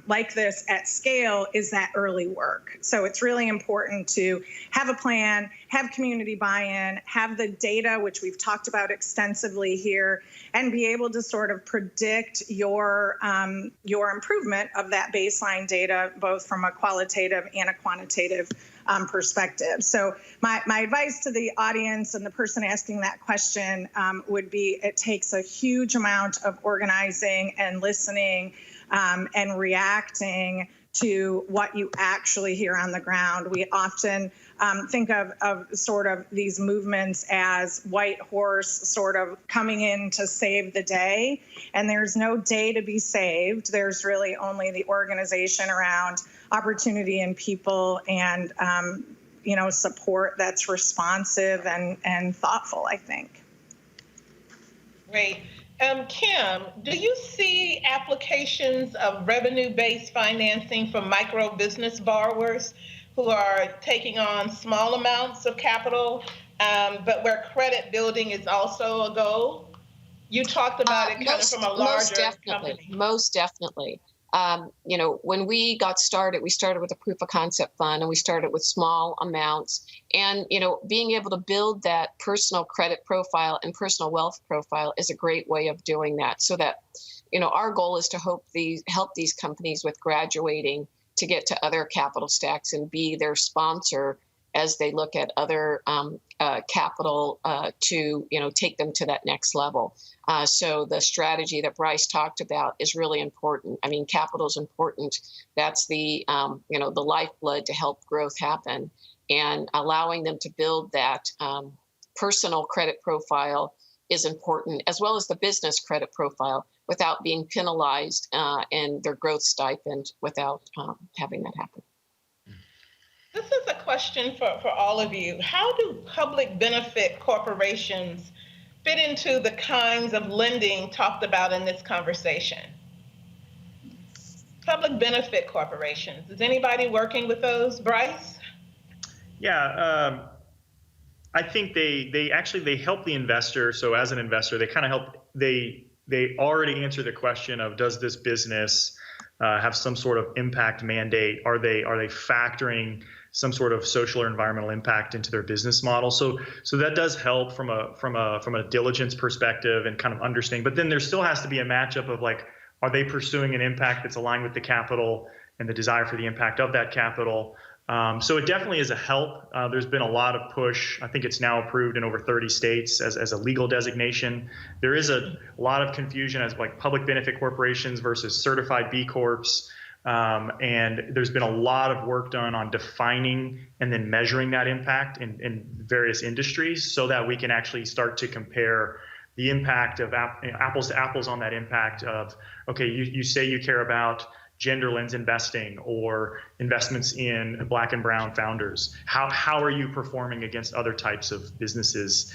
like this at scale is that early work. So it's really important to have a plan, have community buy-in, have the data, which we've talked about extensively here, and be able to sort of predict your improvement of that baseline data, both from a qualitative and a quantitative perspective. So my advice to the audience and the person asking that question would be, it takes a huge amount of organizing and listening and reacting to what you actually hear on the ground. We often think of sort of these movements as white horse sort of coming in to save the day, and there's no day to be saved. There's really only the organization around opportunity and people and support that's responsive and thoughtful, I think. Great. Kim, do you see applications of revenue-based financing for micro business borrowers who are taking on small amounts of capital, but where credit building is also a goal? You talked about it kind of from a larger company. Most definitely. When we got started, we started with a proof of concept fund, and we started with small amounts. And, being able to build that personal credit profile and personal wealth profile is a great way of doing that. So that, our goal is to help these companies with graduating to get to other capital stacks and be their sponsor as they look at other capital to, take them to that next level. So the strategy that Bryce talked about is really important. I mean, capital is important. That's the, the lifeblood to help growth happen, and allowing them to build that personal credit profile is important, as well as the business credit profile, without being penalized in their growth stipend without having that happen. This is a question for all of you. How do public benefit corporations fit into the kinds of lending talked about in this conversation? Public benefit corporations. Is anybody working with those? Bryce? Yeah, I think they actually help the investor. So as an investor, they kind of help. They already answer the question of, does this business have some sort of impact mandate? Are they factoring some sort of social or environmental impact into their business model? So that does help from a diligence perspective and kind of understanding. But then there still has to be a matchup of, like, are they pursuing an impact that's aligned with the capital and the desire for the impact of that capital? So it definitely is a help. There's been a lot of push. I think it's now approved in over 30 states as a legal designation. There is a lot of confusion as, like, public benefit corporations versus certified B Corps. And there's been a lot of work done on defining and then measuring that impact in various industries, so that we can actually start to compare the impact of apples to apples on that impact of, okay, you say you care about gender lens investing or investments in Black and brown founders. How are you performing against other types of businesses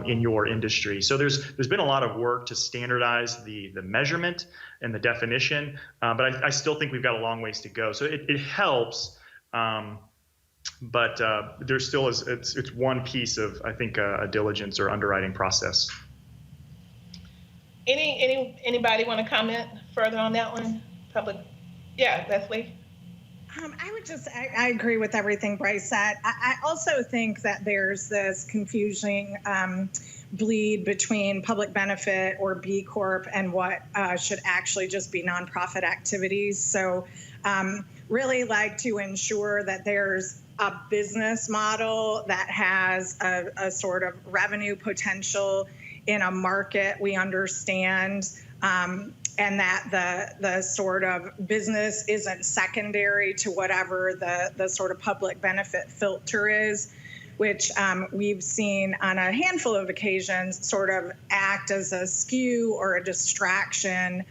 in your industry? So there's been a lot of work to standardize the measurement and the definition, but I still think we've got a long ways to go. So it helps, but there still is. It's one piece of, I think, a diligence or underwriting process. Anybody want to comment further on that one? Public. Yeah, Leslie. I agree with everything Bryce said. I also think that there's this confusing bleed between public benefit or B Corp and what should actually just be nonprofit activities. So really like to ensure that there's a business model that has a sort of revenue potential in a market we understand, and that the sort of business isn't secondary to whatever the sort of public benefit filter is, which we've seen on a handful of occasions sort of act as a skew or a distraction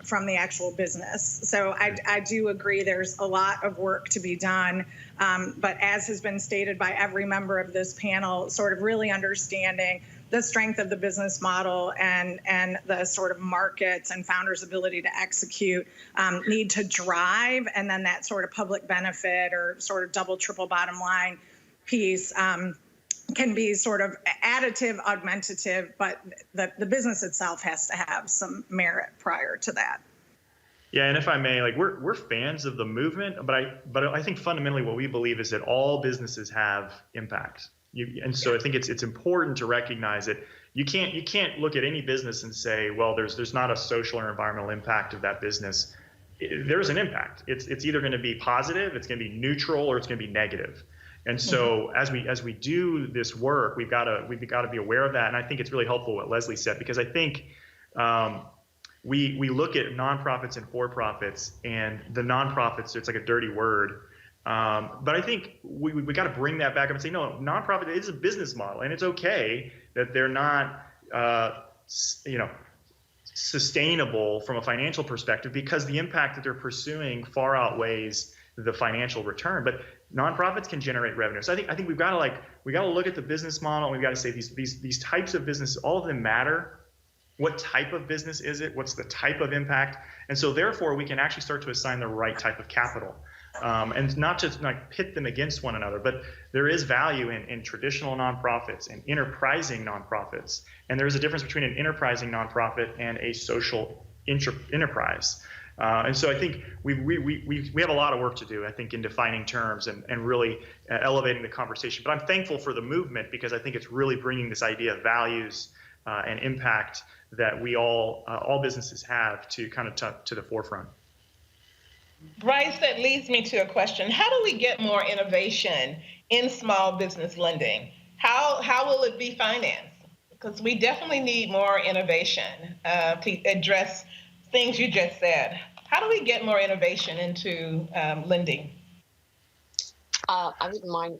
from the actual business. So I do agree there's a lot of work to be done, but as has been stated by every member of this panel, sort of really understanding the strength of the business model and the sort of markets and founders' ability to execute need to drive, and then that sort of public benefit or sort of double, triple bottom line piece can be sort of additive, augmentative, but the business itself has to have some merit prior to that. Yeah, and if I may, like, we're fans of the movement, but I think fundamentally what we believe is that all businesses have impact. So I think it's important to recognize that you can't look at any business and say, well, there's not a social or environmental impact of that business. there's an impact. It's either going to be positive, it's going to be neutral, or it's going to be negative. And so as we do this work, we've got to be aware of that. And I think it's really helpful what Leslie said, because I think we look at nonprofits and for-profits, and the nonprofits, it's like a dirty word. But I think we got to bring that back up and say, no, nonprofit is a business model, and it's okay that they're not sustainable from a financial perspective, because the impact that they're pursuing far outweighs the financial return. But nonprofits can generate revenue. So I think we got to look at the business model, and we've got to say these types of business, all of them matter. What type of business is it? What's the type of impact? And so therefore we can actually start to assign the right type of capital. And not just like pit them against one another, but there is value in traditional nonprofits and enterprising nonprofits. And there is a difference between an enterprising nonprofit and a social enterprise. And so I think we have a lot of work to do, I think, in defining terms and really elevating the conversation. But I'm thankful for the movement, because I think it's really bringing this idea of values and impact that we all businesses have to kind of to the forefront. Bryce, that leads me to a question. How do we get more innovation in small business lending? How will it be financed? Because we definitely need more innovation to address things you just said. How do we get more innovation into lending? I wouldn't mind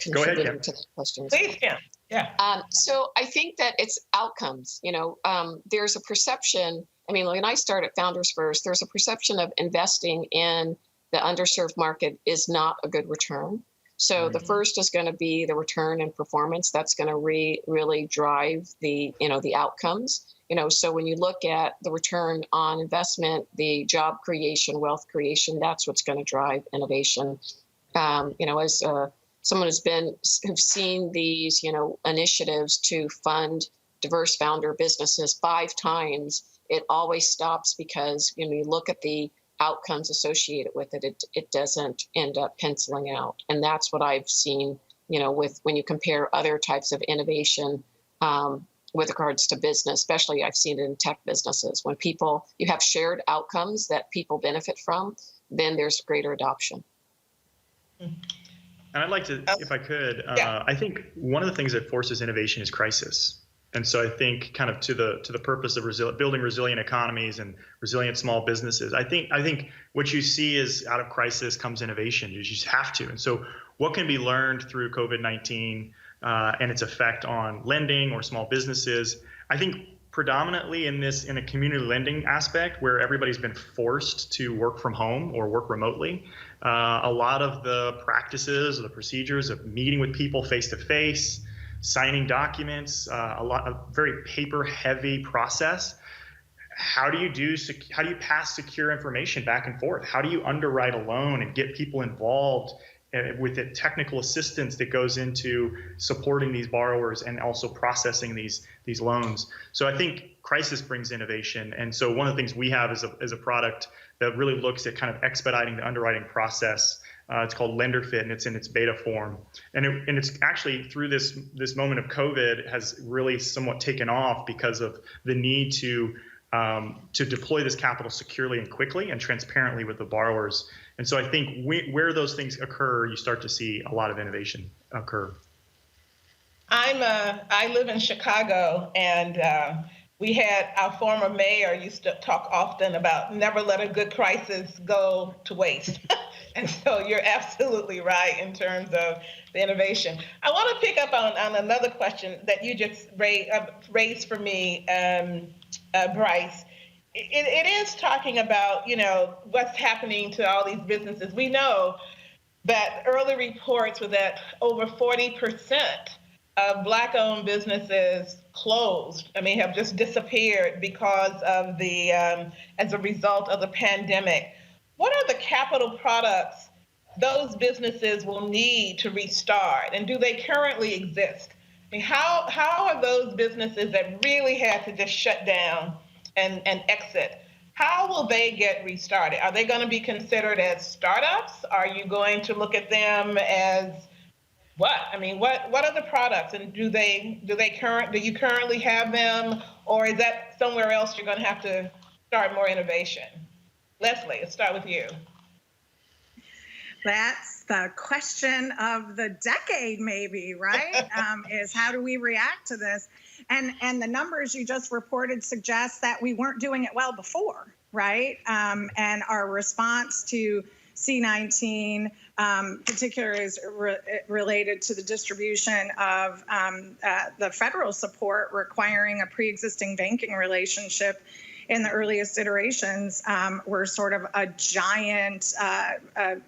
contributing to that question. Please, Kim. Yeah. So I think that it's outcomes. There's a perception. I mean, when I started Founders First, there's a perception of investing in the underserved market is not a good return. So the first is going to be the return and performance. That's going to really drive the outcomes. So when you look at the return on investment, the job creation, wealth creation, that's what's going to drive innovation. As someone who's seen these, initiatives to fund diverse founder businesses 5 times, it always stops because you look at the outcomes associated with it, it doesn't end up penciling out. And that's what I've seen, with when you compare other types of innovation with regards to business, especially I've seen it in tech businesses. When you have shared outcomes that people benefit from, then there's greater adoption. And I'd like to, if I could, I think one of the things that forces innovation is crisis. And so I think kind of to the purpose of building resilient economies and resilient small businesses, I think what you see is out of crisis comes innovation. You just have to. And so what can be learned through COVID-19 and its effect on lending or small businesses? I think predominantly in a community lending aspect where everybody's been forced to work from home or work remotely, a lot of the practices or the procedures of meeting with people face to face, signing documents, a very paper-heavy process. How do you pass secure information back and forth? How do you underwrite a loan and get people involved with the technical assistance that goes into supporting these borrowers and also processing these loans? So I think crisis brings innovation, and so one of the things we have is a product that really looks at kind of expediting the underwriting process. It's called LenderFit, and it's in its beta form. And it's actually through this moment of COVID has really somewhat taken off because of the need to deploy this capital securely and quickly and transparently with the borrowers. And so I think where those things occur, you start to see a lot of innovation occur. I live in Chicago, and we had our former mayor used to talk often about never let a good crisis go to waste. And so you're absolutely right in terms of the innovation. I want to pick up on another question that you just raised for me, Bryce. It is talking about, what's happening to all these businesses. We know that early reports were that over 40% of Black-owned businesses closed. Have just disappeared because of as a result of the pandemic. What are the capital products those businesses will need to restart, and do they currently exist? How are those businesses that really had to just shut down and exit, how will they get restarted? Are they going to be considered as startups? Are you going to look at them as what? What are the products, and do you currently have them, or is that somewhere else you're going to have to start more innovation? Leslie, let's start with you. That's the question of the decade, maybe, right? Is how do we react to this? And the numbers you just reported suggest that we weren't doing it well before, right? And our response to C-19, particularly is related to the distribution of the federal support requiring a pre-existing banking relationship in the earliest iterations, were sort of a giant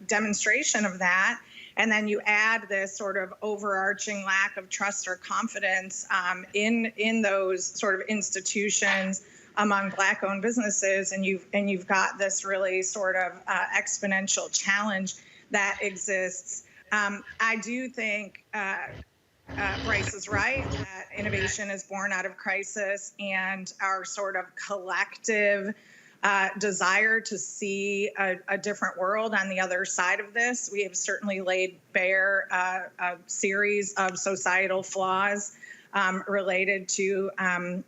demonstration of that. And then you add this sort of overarching lack of trust or confidence in those sort of institutions among Black-owned businesses, and you've got this really sort of exponential challenge that exists. I do think Bryce is right that innovation is born out of crisis, and our sort of collective desire to see a different world on the other side of this. We have certainly laid bare a series of societal flaws related to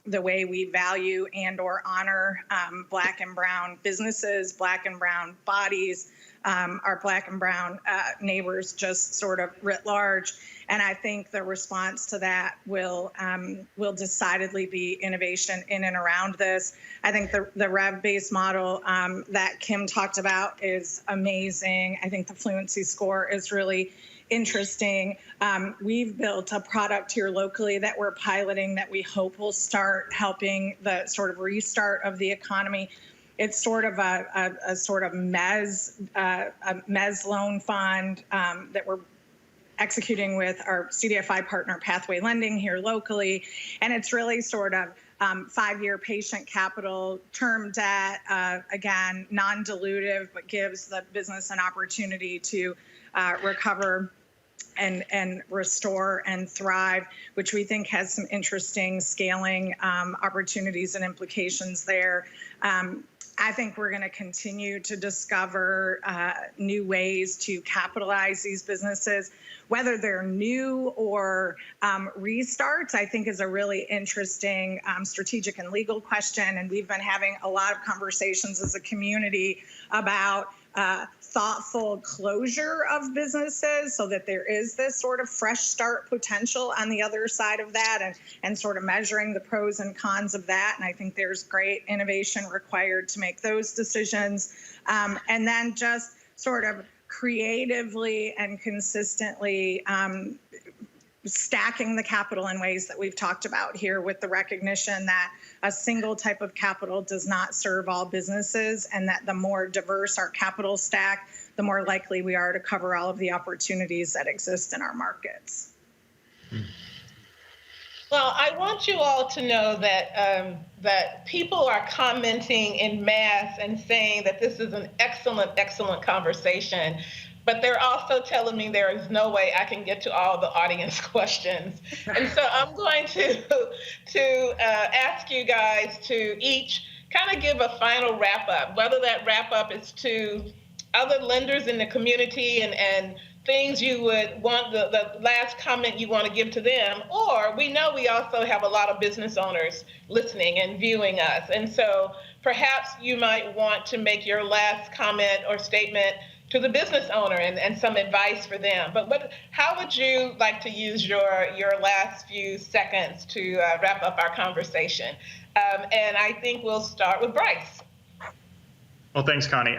the way we value and or honor Black and brown businesses, Black and brown bodies, our Black and brown neighbors, just sort of writ large. And I think the response to that will decidedly be innovation in and around this. I think the rev-based model that Kim talked about is amazing. I think the Fluency score is really interesting. We've built a product here locally that we're piloting that we hope will start helping the sort of restart of the economy. It's sort of a sort of mezz loan fund that we're executing with our CDFI partner Pathway Lending here locally. And it's really sort of 5-year patient capital, term debt, again, non-dilutive, but gives the business an opportunity to recover and restore and thrive, which we think has some interesting scaling opportunities and implications there. I think we're going to continue to discover new ways to capitalize these businesses, whether they're new or restarts. I think is a really interesting strategic and legal question. And we've been having a lot of conversations as a community about thoughtful closure of businesses so that there is this sort of fresh start potential on the other side of that, and sort of measuring the pros and cons of that. And I think there's great innovation required to make those decisions. And then just sort of creatively and consistently stacking the capital in ways that we've talked about here, with the recognition that a single type of capital does not serve all businesses, and that the more diverse our capital stack, the more likely we are to cover all of the opportunities that exist in our markets. Well, I want you all to know that that people are commenting in mass and saying that this is an excellent conversation. But they're also telling me there is no way I can get to all the audience questions. And so I'm going to ask you guys to each kind of give a final wrap up, whether that wrap up is to other lenders in the community and things you would want, the last comment you want to give to them, or we know we also have a lot of business owners listening and viewing us. And so perhaps you might want to make your last comment or statement to the business owner and some advice for them. But how would you like to use your last few seconds to wrap up our conversation? And I think we'll start with Bryce. Well, thanks, Connie.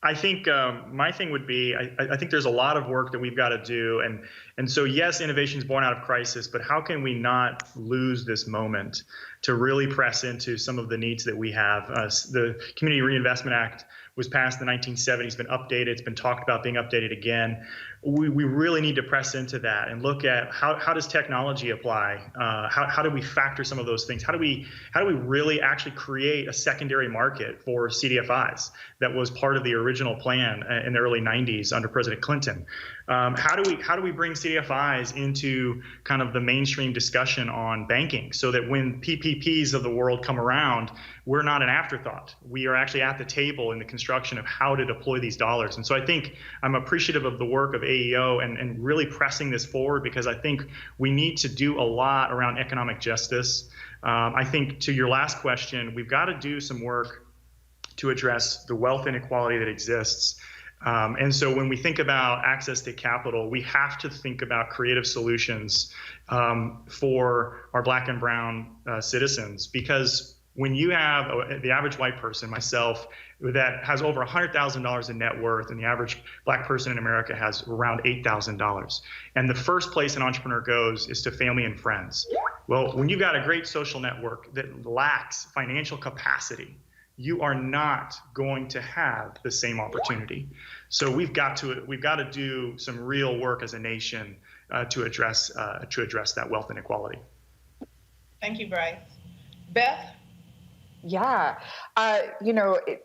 I think my thing would be, I think there's a lot of work that we've got to do. And so, yes, innovation is born out of crisis, but how can we not lose this moment to really press into some of the needs that we have? The Community Reinvestment Act was passed in the 1970s, been updated, it's been talked about being updated again. We really need to press into that and look at how does technology apply? How do we factor some of those things? How do we really actually create a secondary market for CDFIs that was part of the original plan in the early 90s under President Clinton? How do we bring CDFIs into kind of the mainstream discussion on banking so that when PPPs of the world come around, we're not an afterthought. We are actually at the table in the construction of how to deploy these dollars. And so I think I'm appreciative of the work of AEO and really pressing this forward, because I think we need to do a lot around economic justice. I think to your last question, we've got to do some work to address the wealth inequality that exists. And so when we think about access to capital, we have to think about creative solutions for our Black and brown citizens, because when you have the average white person, myself, that has over $100,000 in net worth, and the average Black person in America has around $8,000, and the first place an entrepreneur goes is to family and friends. Well, when you've got a great social network that lacks financial capacity, you are not going to have the same opportunity. So we've got to do some real work as a nation to address that wealth inequality. Thank you, Bryce. Beth? Yeah,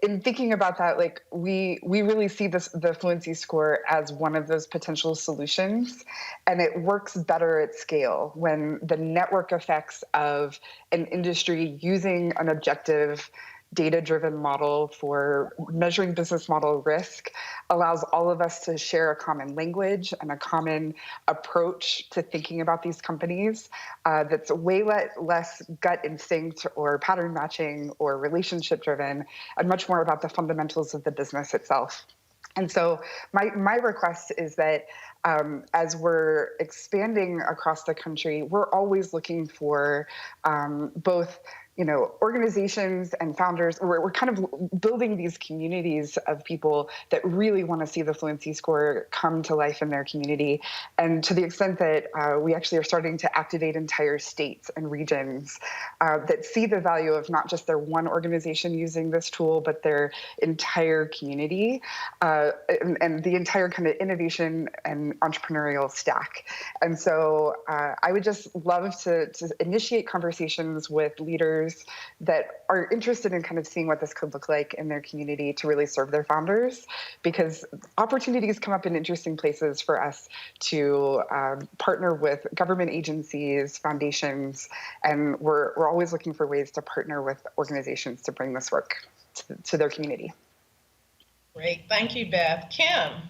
in thinking about that, like we really see the Fluency score as one of those potential solutions, and it works better at scale when the network effects of an industry using an objective, data-driven model for measuring business model risk allows all of us to share a common language and a common approach to thinking about these companies that's way less gut instinct or pattern matching or relationship-driven, and much more about the fundamentals of the business itself. And so my request is that as we're expanding across the country, we're always looking for both organizations and founders. We're kind of building these communities of people that really want to see the Fluency score come to life in their community. And to the extent that we actually are starting to activate entire states and regions that see the value of not just their one organization using this tool, but their entire community and the entire kind of innovation and entrepreneurial stack. And so I would just love to initiate conversations with leaders that are interested in kind of seeing what this could look like in their community to really serve their founders, because opportunities come up in interesting places for us to partner with government agencies, foundations, and we're always looking for ways to partner with organizations to bring this work to their community. Great. Thank you, Beth. Kim?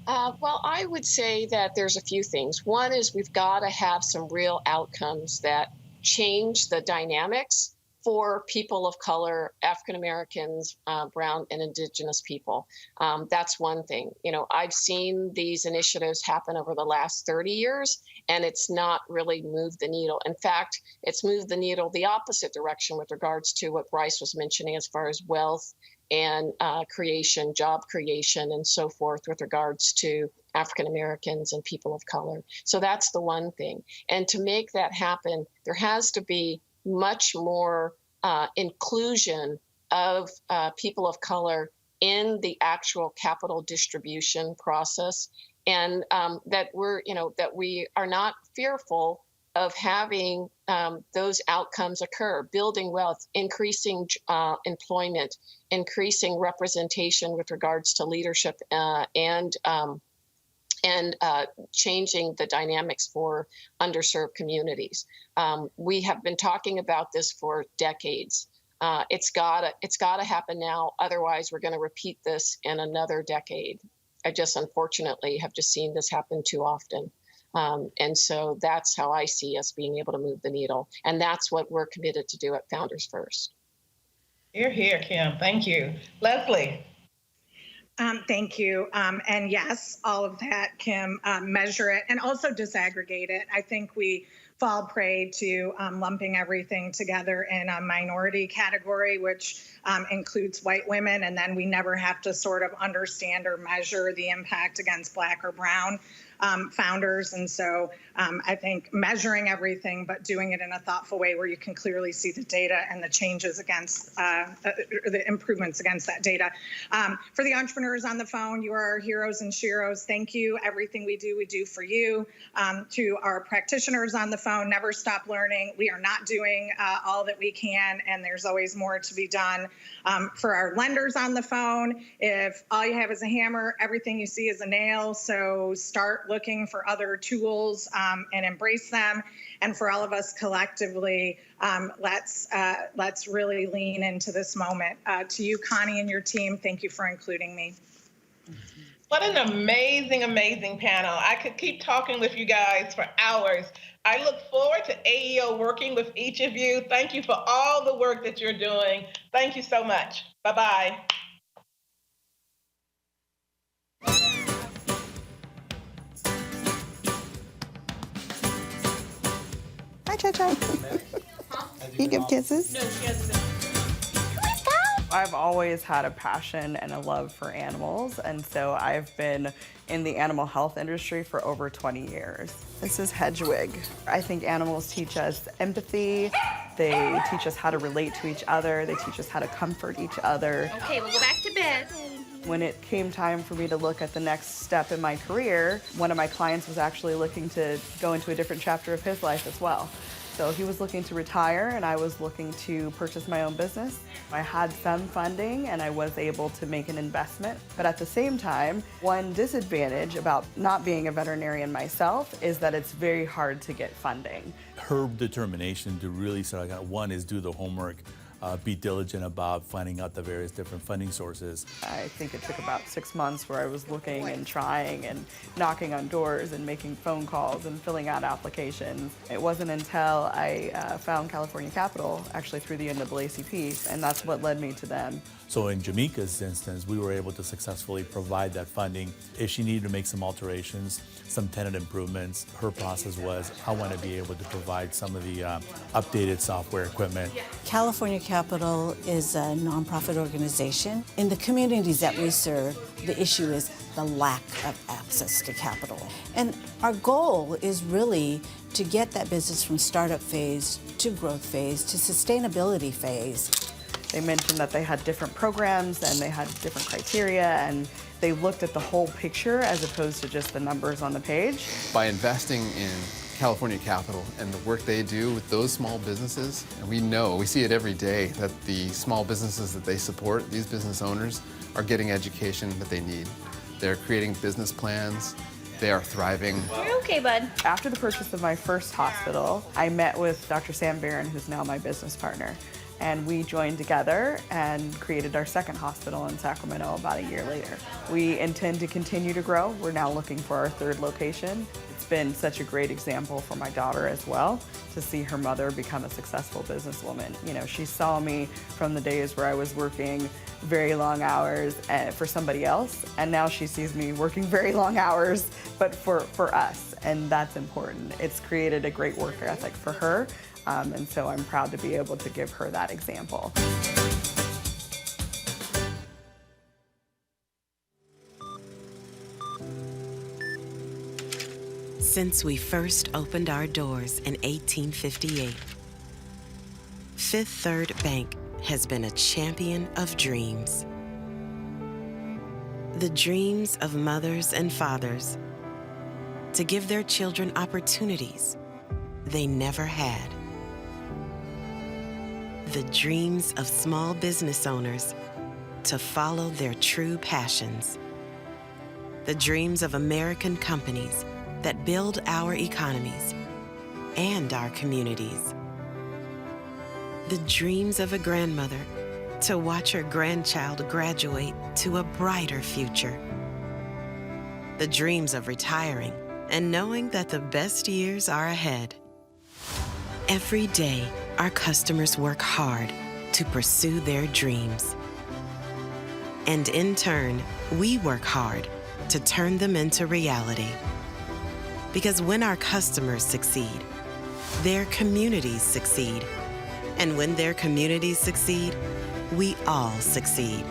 Well, I would say that there's a few things. One is we've got to have some real outcomes that change the dynamics for people of color, African Americans, brown and indigenous people. That's one thing. I've seen these initiatives happen over the last 30 years, and it's not really moved the needle. In fact, it's moved the needle the opposite direction with regards to what Bryce was mentioning as far as wealth and creation, job creation, and so forth with regards to African Americans and people of color. So that's the one thing. And to make that happen, there has to be much more inclusion of people of color in the actual capital distribution process, and that we are not fearful of having those outcomes occur, building wealth, increasing employment, increasing representation with regards to leadership, and changing the dynamics for underserved communities. We have been talking about this for decades. It's gotta happen now. Otherwise, we're going to repeat this in another decade. I just unfortunately have just seen this happen too often. And so that's how I see us being able to move the needle. And that's what we're committed to do at Founders First. You're here, Kim. Thank you. Leslie. Thank you. And yes, all of that, Kim, measure it and also disaggregate it. I think we fall prey to lumping everything together in a minority category, which includes white women, and then we never have to sort of understand or measure the impact against Black or brown founders. And so I think measuring everything, but doing it in a thoughtful way where you can clearly see the data and the changes against the improvements against that data. For the entrepreneurs on the phone, you are our heroes and sheroes. Thank you. Everything we do for you. To our practitioners on the phone, never stop learning. We are not doing all that we can, and there's always more to be done. For our lenders on the phone, if all you have is a hammer, everything you see is a nail. So start looking for other tools and embrace them. And for all of us collectively, let's really lean into this moment. To you, Connie, and your team, thank you for including me. What an amazing, amazing panel. I could keep talking with you guys for hours. I look forward to AEO working with each of you. Thank you for all the work that you're doing. Thank you so much. Bye-bye. Hi, Cha-Cha. You give kisses? No, she hasn't. I've always had a passion and a love for animals, and so I've been in the animal health industry for over 20 years. This is Hedwig. I think animals teach us empathy. They teach us how to relate to each other. They teach us how to comfort each other. Okay, we'll go back to bed. When it came time for me to look at the next step in my career, one of my clients was actually looking to go into a different chapter of his life as well. So he was looking to retire and I was looking to purchase my own business. I had some funding and I was able to make an investment. But at the same time, one disadvantage about not being a veterinarian myself is that it's very hard to get funding. Her determination to really sort of, one is do the homework, be diligent about finding out the various different funding sources. I think it took about 6 months where I was looking and trying and knocking on doors and making phone calls and filling out applications. It wasn't until I found California Capital, actually through the NAACP, and that's what led me to them. So in Jamaica's instance, we were able to successfully provide that funding. If she needed to make some alterations, some tenant improvements, her process was, I want to be able to provide some of the updated software equipment. California Capital is a nonprofit organization. In the communities that we serve, the issue is the lack of access to capital. And our goal is really to get that business from startup phase to growth phase to sustainability phase. They mentioned that they had different programs and they had different criteria, and they looked at the whole picture as opposed to just the numbers on the page. By investing in California Capital and the work they do with those small businesses, and we see it every day, that the small businesses that they support, these business owners, are getting education that they need. They're creating business plans. They are thriving. You're okay, bud. After the purchase of my first hospital, I met with Dr. Sam Barron, who's now my business partner. And we joined together and created our second hospital in Sacramento about a year later. We intend to continue to grow. We're now looking for our third location. It's been such a great example for my daughter as well, to see her mother become a successful businesswoman. You know, she saw me from the days where I was working very long hours for somebody else, and now she sees me working very long hours, but for us, and that's important. It's created a great work ethic for her. And so I'm proud to be able to give her that example. Since we first opened our doors in 1858, Fifth Third Bank has been a champion of dreams. The dreams of mothers and fathers to give their children opportunities they never had. The dreams of small business owners to follow their true passions. The dreams of American companies that build our economies and our communities. The dreams of a grandmother to watch her grandchild graduate to a brighter future. The dreams of retiring and knowing that the best years are ahead. Every day, our customers work hard to pursue their dreams. And in turn, we work hard to turn them into reality. Because when our customers succeed, their communities succeed. And when their communities succeed, we all succeed.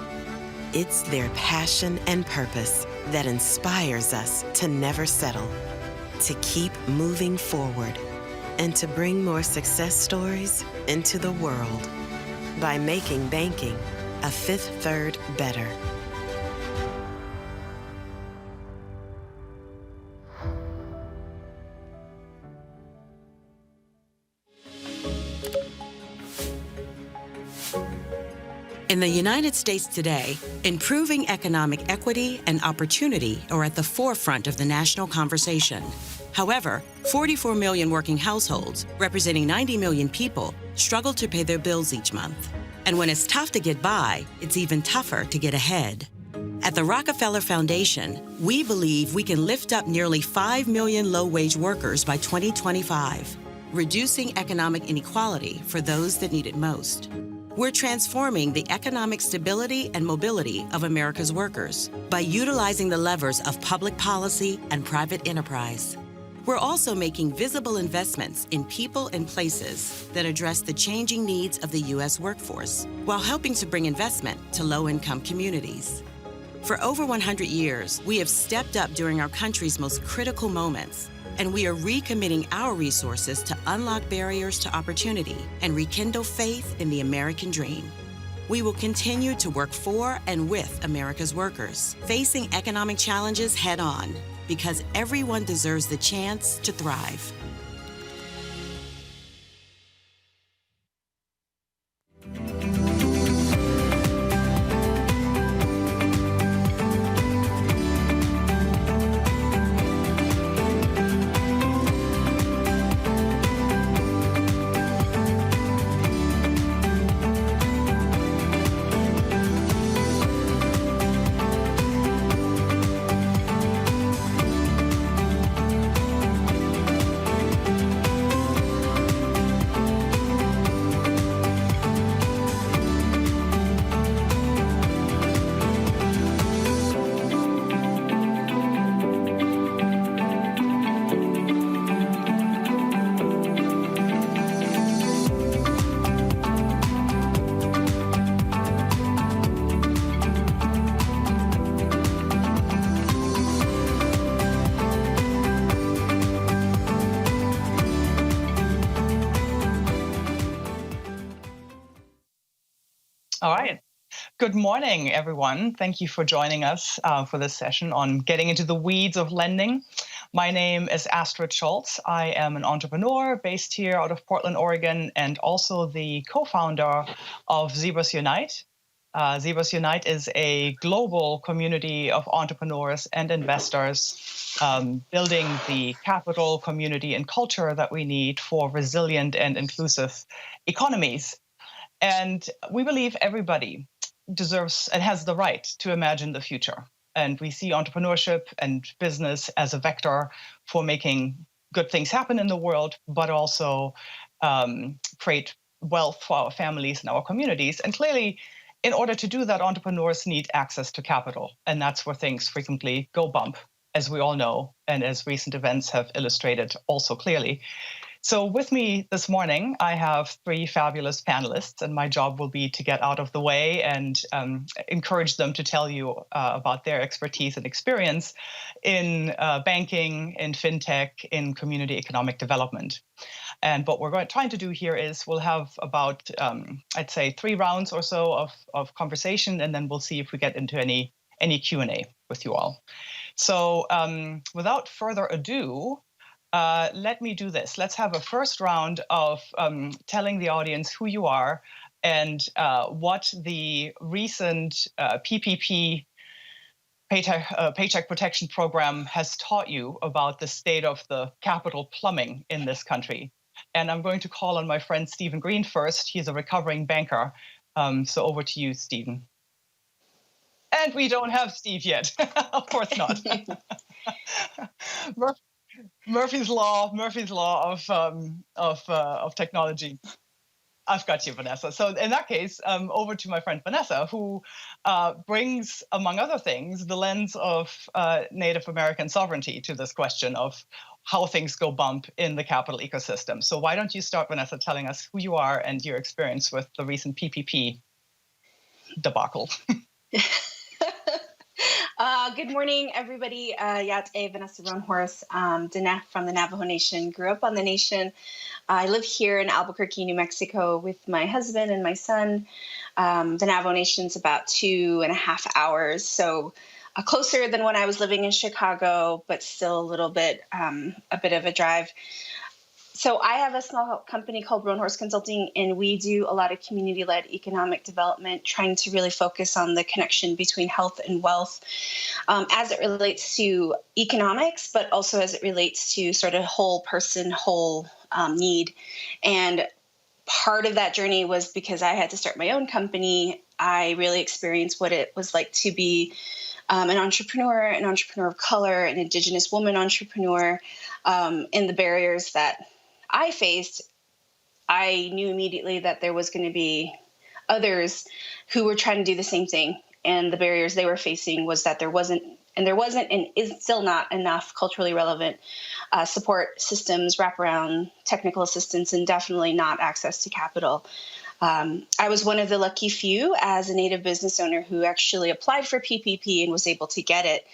It's their passion and purpose that inspires us to never settle, to keep moving forward, and to bring more success stories into the world by making banking a Fifth Third better. In the United States today, improving economic equity and opportunity are at the forefront of the national conversation. However, 44 million working households, representing 90 million people, struggle to pay their bills each month. And when it's tough to get by, it's even tougher to get ahead. At the Rockefeller Foundation, we believe we can lift up nearly 5 million low-wage workers by 2025, reducing economic inequality for those that need it most. We're transforming the economic stability and mobility of America's workers by utilizing the levers of public policy and private enterprise. We're also making visible investments in people and places that address the changing needs of the U.S. workforce, while helping to bring investment to low-income communities. For over 100 years, we have stepped up during our country's most critical moments, and we are recommitting our resources to unlock barriers to opportunity and rekindle faith in the American dream. We will continue to work for and with America's workers, facing economic challenges head-on, because everyone deserves the chance to thrive. All right. Good morning, everyone. Thank you for joining us for this session on getting into the weeds of lending. My name is Astrid Schultz. I am an entrepreneur based here out of Portland, Oregon, and also the co-founder of Zebras Unite. Zebras Unite is a global community of entrepreneurs and investors building the capital, community, and culture that we need for resilient and inclusive economies. And we believe everybody deserves and has the right to imagine the future. And we see entrepreneurship and business as a vector for making good things happen in the world, but also create wealth for our families and our communities. And clearly, in order to do that, entrepreneurs need access to capital. And that's where things frequently go bump, as we all know, and as recent events have illustrated also clearly. So with me this morning, I have three fabulous panelists, and my job will be to get out of the way and encourage them to tell you about their expertise and experience in banking, in fintech, in community economic development. And what we're trying to do here is we'll have about, I'd say, 3 rounds or so of conversation, and then we'll see if we get into any Q&A with you all. So without further ado, let me do this. Let's have a first round of telling the audience who you are and what the recent PPP Paycheck Protection Program has taught you about the state of the capital plumbing in this country. And I'm going to call on my friend Stephen Green first. He's a recovering banker. So over to you, Stephen. And we don't have Steve yet. Of course not. Murphy's law of technology. I've got you, Vanessa. So in that case, over to my friend Vanessa, who brings, among other things, the lens of Native American sovereignty to this question of how things go bump in the capital ecosystem. So why don't you start, Vanessa, telling us who you are and your experience with the recent PPP debacle? Good morning, everybody. Yate Vanessa Roanhorse, from the Navajo Nation. Grew up on the nation. I live here in Albuquerque, New Mexico with my husband and my son. The Navajo Nation's about 2.5 hours, so closer than when I was living in Chicago, but still a bit of a drive. So I have a small company called Roanhorse Consulting, and we do a lot of community-led economic development, trying to really focus on the connection between health and wealth as it relates to economics, but also as it relates to sort of whole person, whole need. And part of that journey was because I had to start my own company. I really experienced what it was like to be an entrepreneur of color, an Indigenous woman entrepreneur, and the barriers that I faced, I knew immediately that there was going to be others who were trying to do the same thing. And the barriers they were facing was that there wasn't and is still not enough culturally relevant support systems, wraparound technical assistance, and definitely not access to capital. I was one of the lucky few as a Native business owner who actually applied for PPP and was able to get it.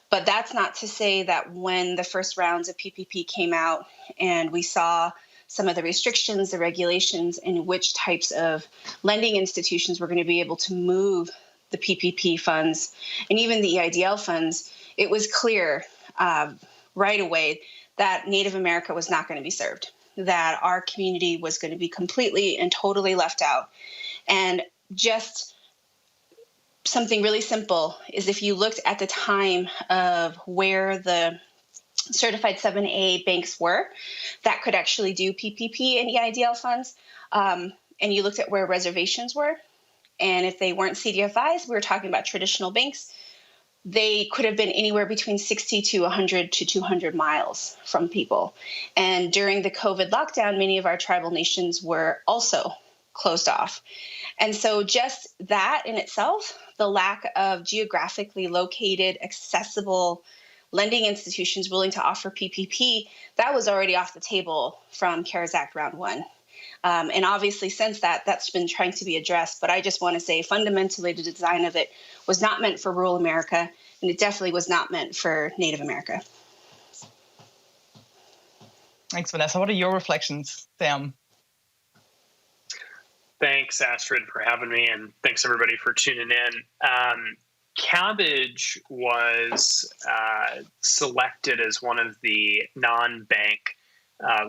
But that's not to say that when the first rounds of PPP came out and we saw some of the restrictions, the regulations, and which types of lending institutions were going to be able to move the PPP funds and even the EIDL funds, it was clear right away that Native America was not going to be served, that our community was going to be completely and totally left out. And just something really simple is if you looked at the time of where the certified 7A banks were that could actually do PPP and EIDL funds, and you looked at where reservations were, and if they weren't CDFIs, we were talking about traditional banks, they could have been anywhere between 60 to 100 to 200 miles from people. And during the COVID lockdown, many of our tribal nations were also closed off. And so just that in itself, the lack of geographically located, accessible lending institutions willing to offer PPP, that was already off the table from CARES Act Round 1. And obviously since that's been trying to be addressed. But I just want to say fundamentally the design of it was not meant for rural America, and it definitely was not meant for Native America. Thanks, Vanessa. What are your reflections, Sam? Thanks, Astrid, for having me, and thanks everybody for tuning in. Kabbage was selected as one of the non-bank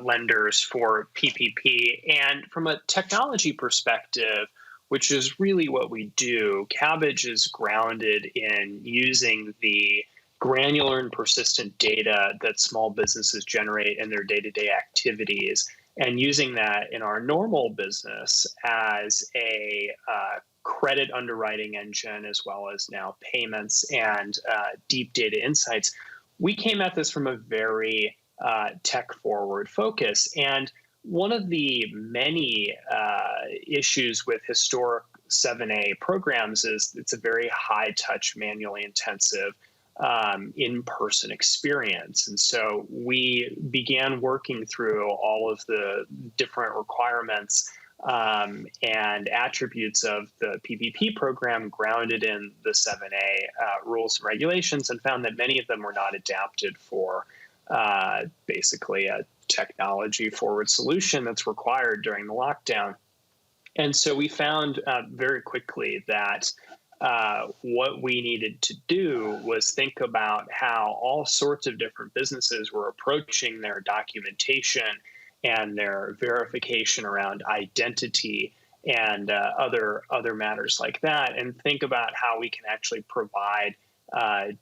lenders for PPP. And from a technology perspective, which is really what we do, Kabbage is grounded in using the granular and persistent data that small businesses generate in their day-to-day activities and using that in our normal business as a credit underwriting engine, as well as now payments and deep data insights. We came at this from a very tech-forward focus. And one of the many issues with historic 7A programs is it's a very high-touch, manually intensive in-person experience. And so we began working through all of the different requirements and attributes of the PPP program grounded in the 7A rules and regulations, and found that many of them were not adapted for basically a technology forward solution that's required during the lockdown. And so we found very quickly that what we needed to do was think about how all sorts of different businesses were approaching their documentation and their verification around identity and other matters like that, and think about how we can actually provide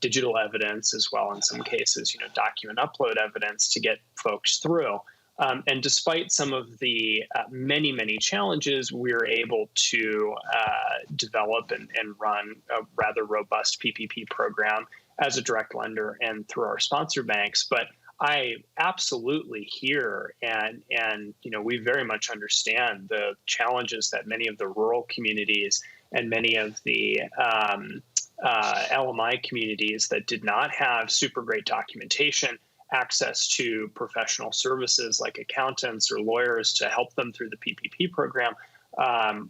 digital evidence as well, in some cases, document upload evidence to get folks through. And despite some of the many, many challenges, we were able to develop and run a rather robust PPP program as a direct lender and through our sponsor banks. But I absolutely hear and we very much understand the challenges that many of the rural communities and many of the LMI communities that did not have super great documentation, access to professional services like accountants or lawyers to help them through the PPP program,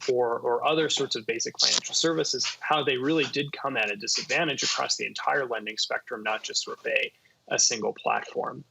or other sorts of basic financial services, how they really did come at a disadvantage across the entire lending spectrum, not just with a single platform.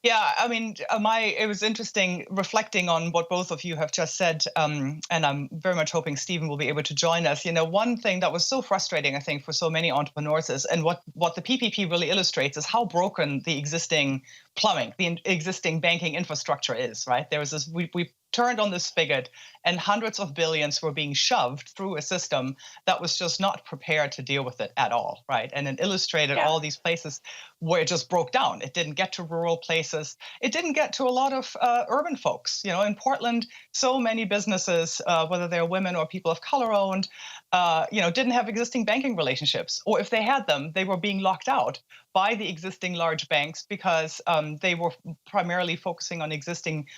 Yeah, I mean, it was interesting reflecting on what both of you have just said, and I'm very much hoping Stephen will be able to join us. One thing that was so frustrating, I think, for so many entrepreneurs is, and what the PPP really illustrates is how broken the existing plumbing the existing banking infrastructure is, right? There was this, we turned on this spigot and hundreds of billions were being shoved through a system that was just not prepared to deal with it at all, right? And it illustrated all these places where it just broke down. It didn't get to rural places. It didn't get to a lot of urban folks. You know, in Portland, so many businesses, whether they're women or people of color owned, didn't have existing banking relationships. Or if they had them, they were being locked out by the existing large banks because they were primarily focusing on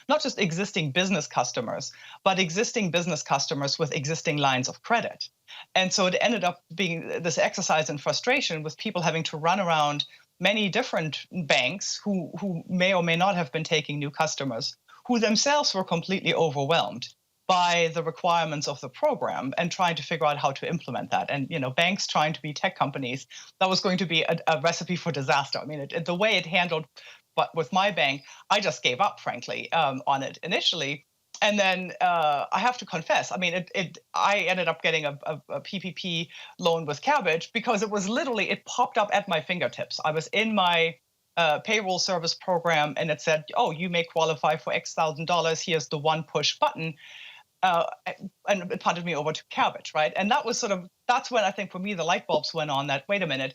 not just existing business customers, but existing business customers with existing lines of credit. And so it ended up being this exercise in frustration with people having to run around many different banks who may or may not have been taking new customers, who themselves were completely overwhelmed by the requirements of the program and trying to figure out how to implement that. And, banks trying to be tech companies, that was going to be a recipe for disaster. I mean, the way it handled, but with my bank, I just gave up, frankly, on it initially. And then I have to confess, I mean, I ended up getting a PPP loan with Cabbage because it popped up at my fingertips. I was in my payroll service program and it said, oh, you may qualify for X $1,000. Here's the one push button. And it punted me over to Cabbage, right? And that's when I think for me the light bulbs went on that, wait a minute,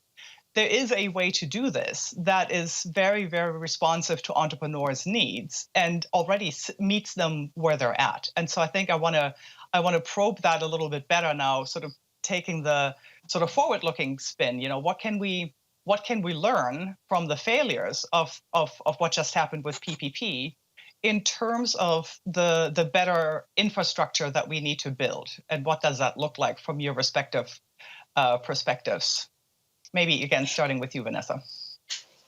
there is a way to do this that is very, very responsive to entrepreneurs' needs and already meets them where they're at. And so I think I want to probe that a little bit better now, sort of taking the sort of forward-looking spin. What can we learn from the failures of what just happened with PPP in terms of the better infrastructure that we need to build, and what does that look like from your respective perspectives? Maybe, again, starting with you, Vanessa.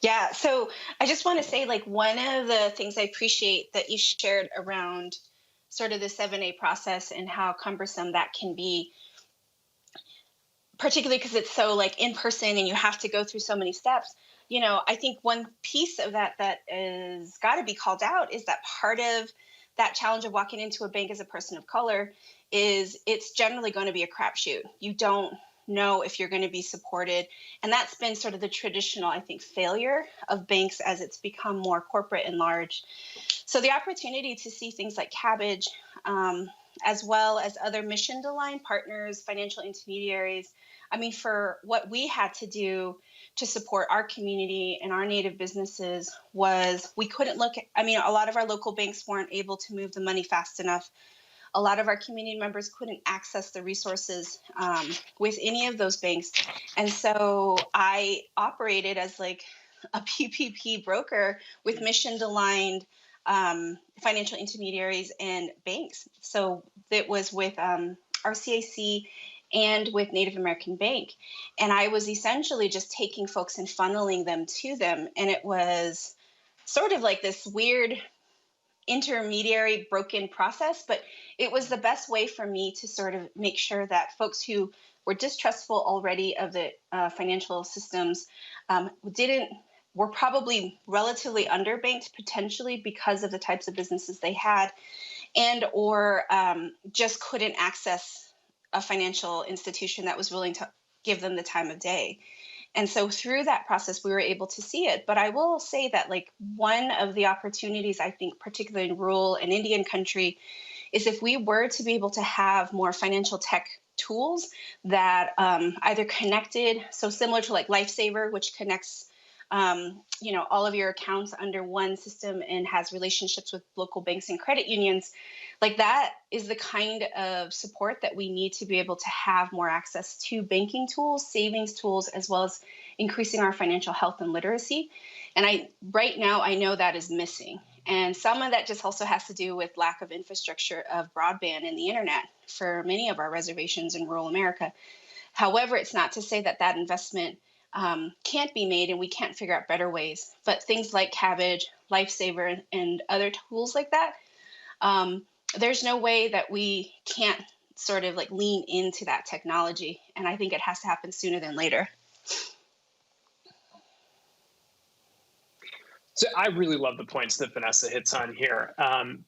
Yeah, so I just want to say, one of the things I appreciate that you shared around sort of the 7A process and how cumbersome that can be, particularly because it's so in person and you have to go through so many steps. I think one piece of that is got to be called out is that part of that challenge of walking into a bank as a person of color is it's generally going to be a crapshoot. You don't know if you're going to be supported. And that's been sort of the traditional, I think, failure of banks as it's become more corporate and large. So the opportunity to see things like Cabbage, as well as other mission-aligned partners, financial intermediaries, I mean, for what we had to do to support our community and our native businesses was we couldn't a lot of our local banks weren't able to move the money fast enough. A lot of our community members couldn't access the resources with any of those banks. And so I operated as a PPP broker with mission-aligned financial intermediaries and banks. So it was with RCAC and with Native American Bank. And I was essentially just taking folks and funneling them to them. And it was sort of like this weird intermediary broken process, but it was the best way for me to sort of make sure that folks who were distrustful already of the financial systems were probably relatively underbanked potentially because of the types of businesses they had and or just couldn't access a financial institution that was willing to give them the time of day. And so through that process, we were able to see it. But I will say that one of the opportunities, I think, particularly in rural and Indian country, is if we were to be able to have more financial tech tools that either connected, so similar to Lifesaver, which connects all of your accounts under one system and has relationships with local banks and credit unions, that is the kind of support that we need to be able to have more access to banking tools, savings tools, as well as increasing our financial health and literacy. And right now, I know that is missing. And some of that just also has to do with lack of infrastructure of broadband and the internet for many of our reservations in rural America. However, it's not to say that that investment can't be made and we can't figure out better ways. But things like Cabbage, Lifesaver, and other tools like that, there's no way that we can't sort of lean into that technology. And I think it has to happen sooner than later. So I really love the points that Vanessa hits on here.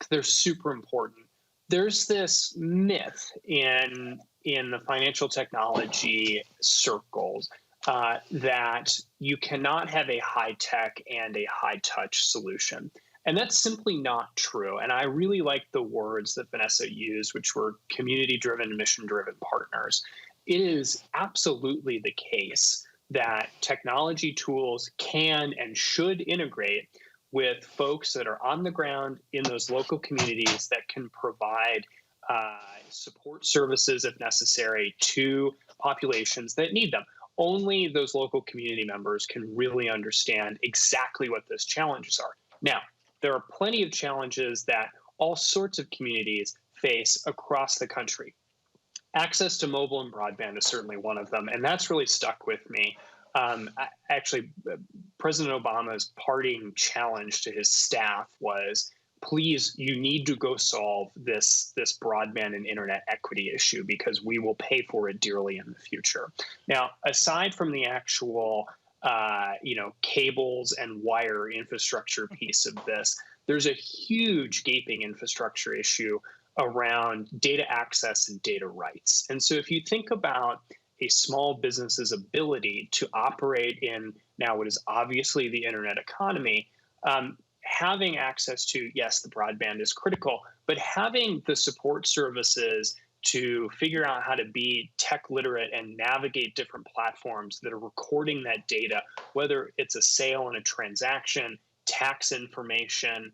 They're super important. There's this myth in the financial technology circles that you cannot have a high-tech and a high-touch solution. And that's simply not true. And I really like the words that Vanessa used, which were community-driven, mission-driven partners. It is absolutely the case that technology tools can and should integrate with folks that are on the ground in those local communities that can provide support services, if necessary, to populations that need them. Only those local community members can really understand exactly what those challenges are. Now, there are plenty of challenges that all sorts of communities face across the country. Access to mobile and broadband is certainly one of them, and that's really stuck with me. Actually, President Obama's parting challenge to his staff was, please, you need to go solve this broadband and internet equity issue because we will pay for it dearly in the future. Now, aside from the actual cables and wire infrastructure piece of this, there's a huge gaping infrastructure issue around data access and data rights. And so if you think about a small business's ability to operate in now what is obviously the internet economy, having access to, yes, the broadband is critical, but having the support services to figure out how to be tech literate and navigate different platforms that are recording that data, whether it's a sale and a transaction, tax information,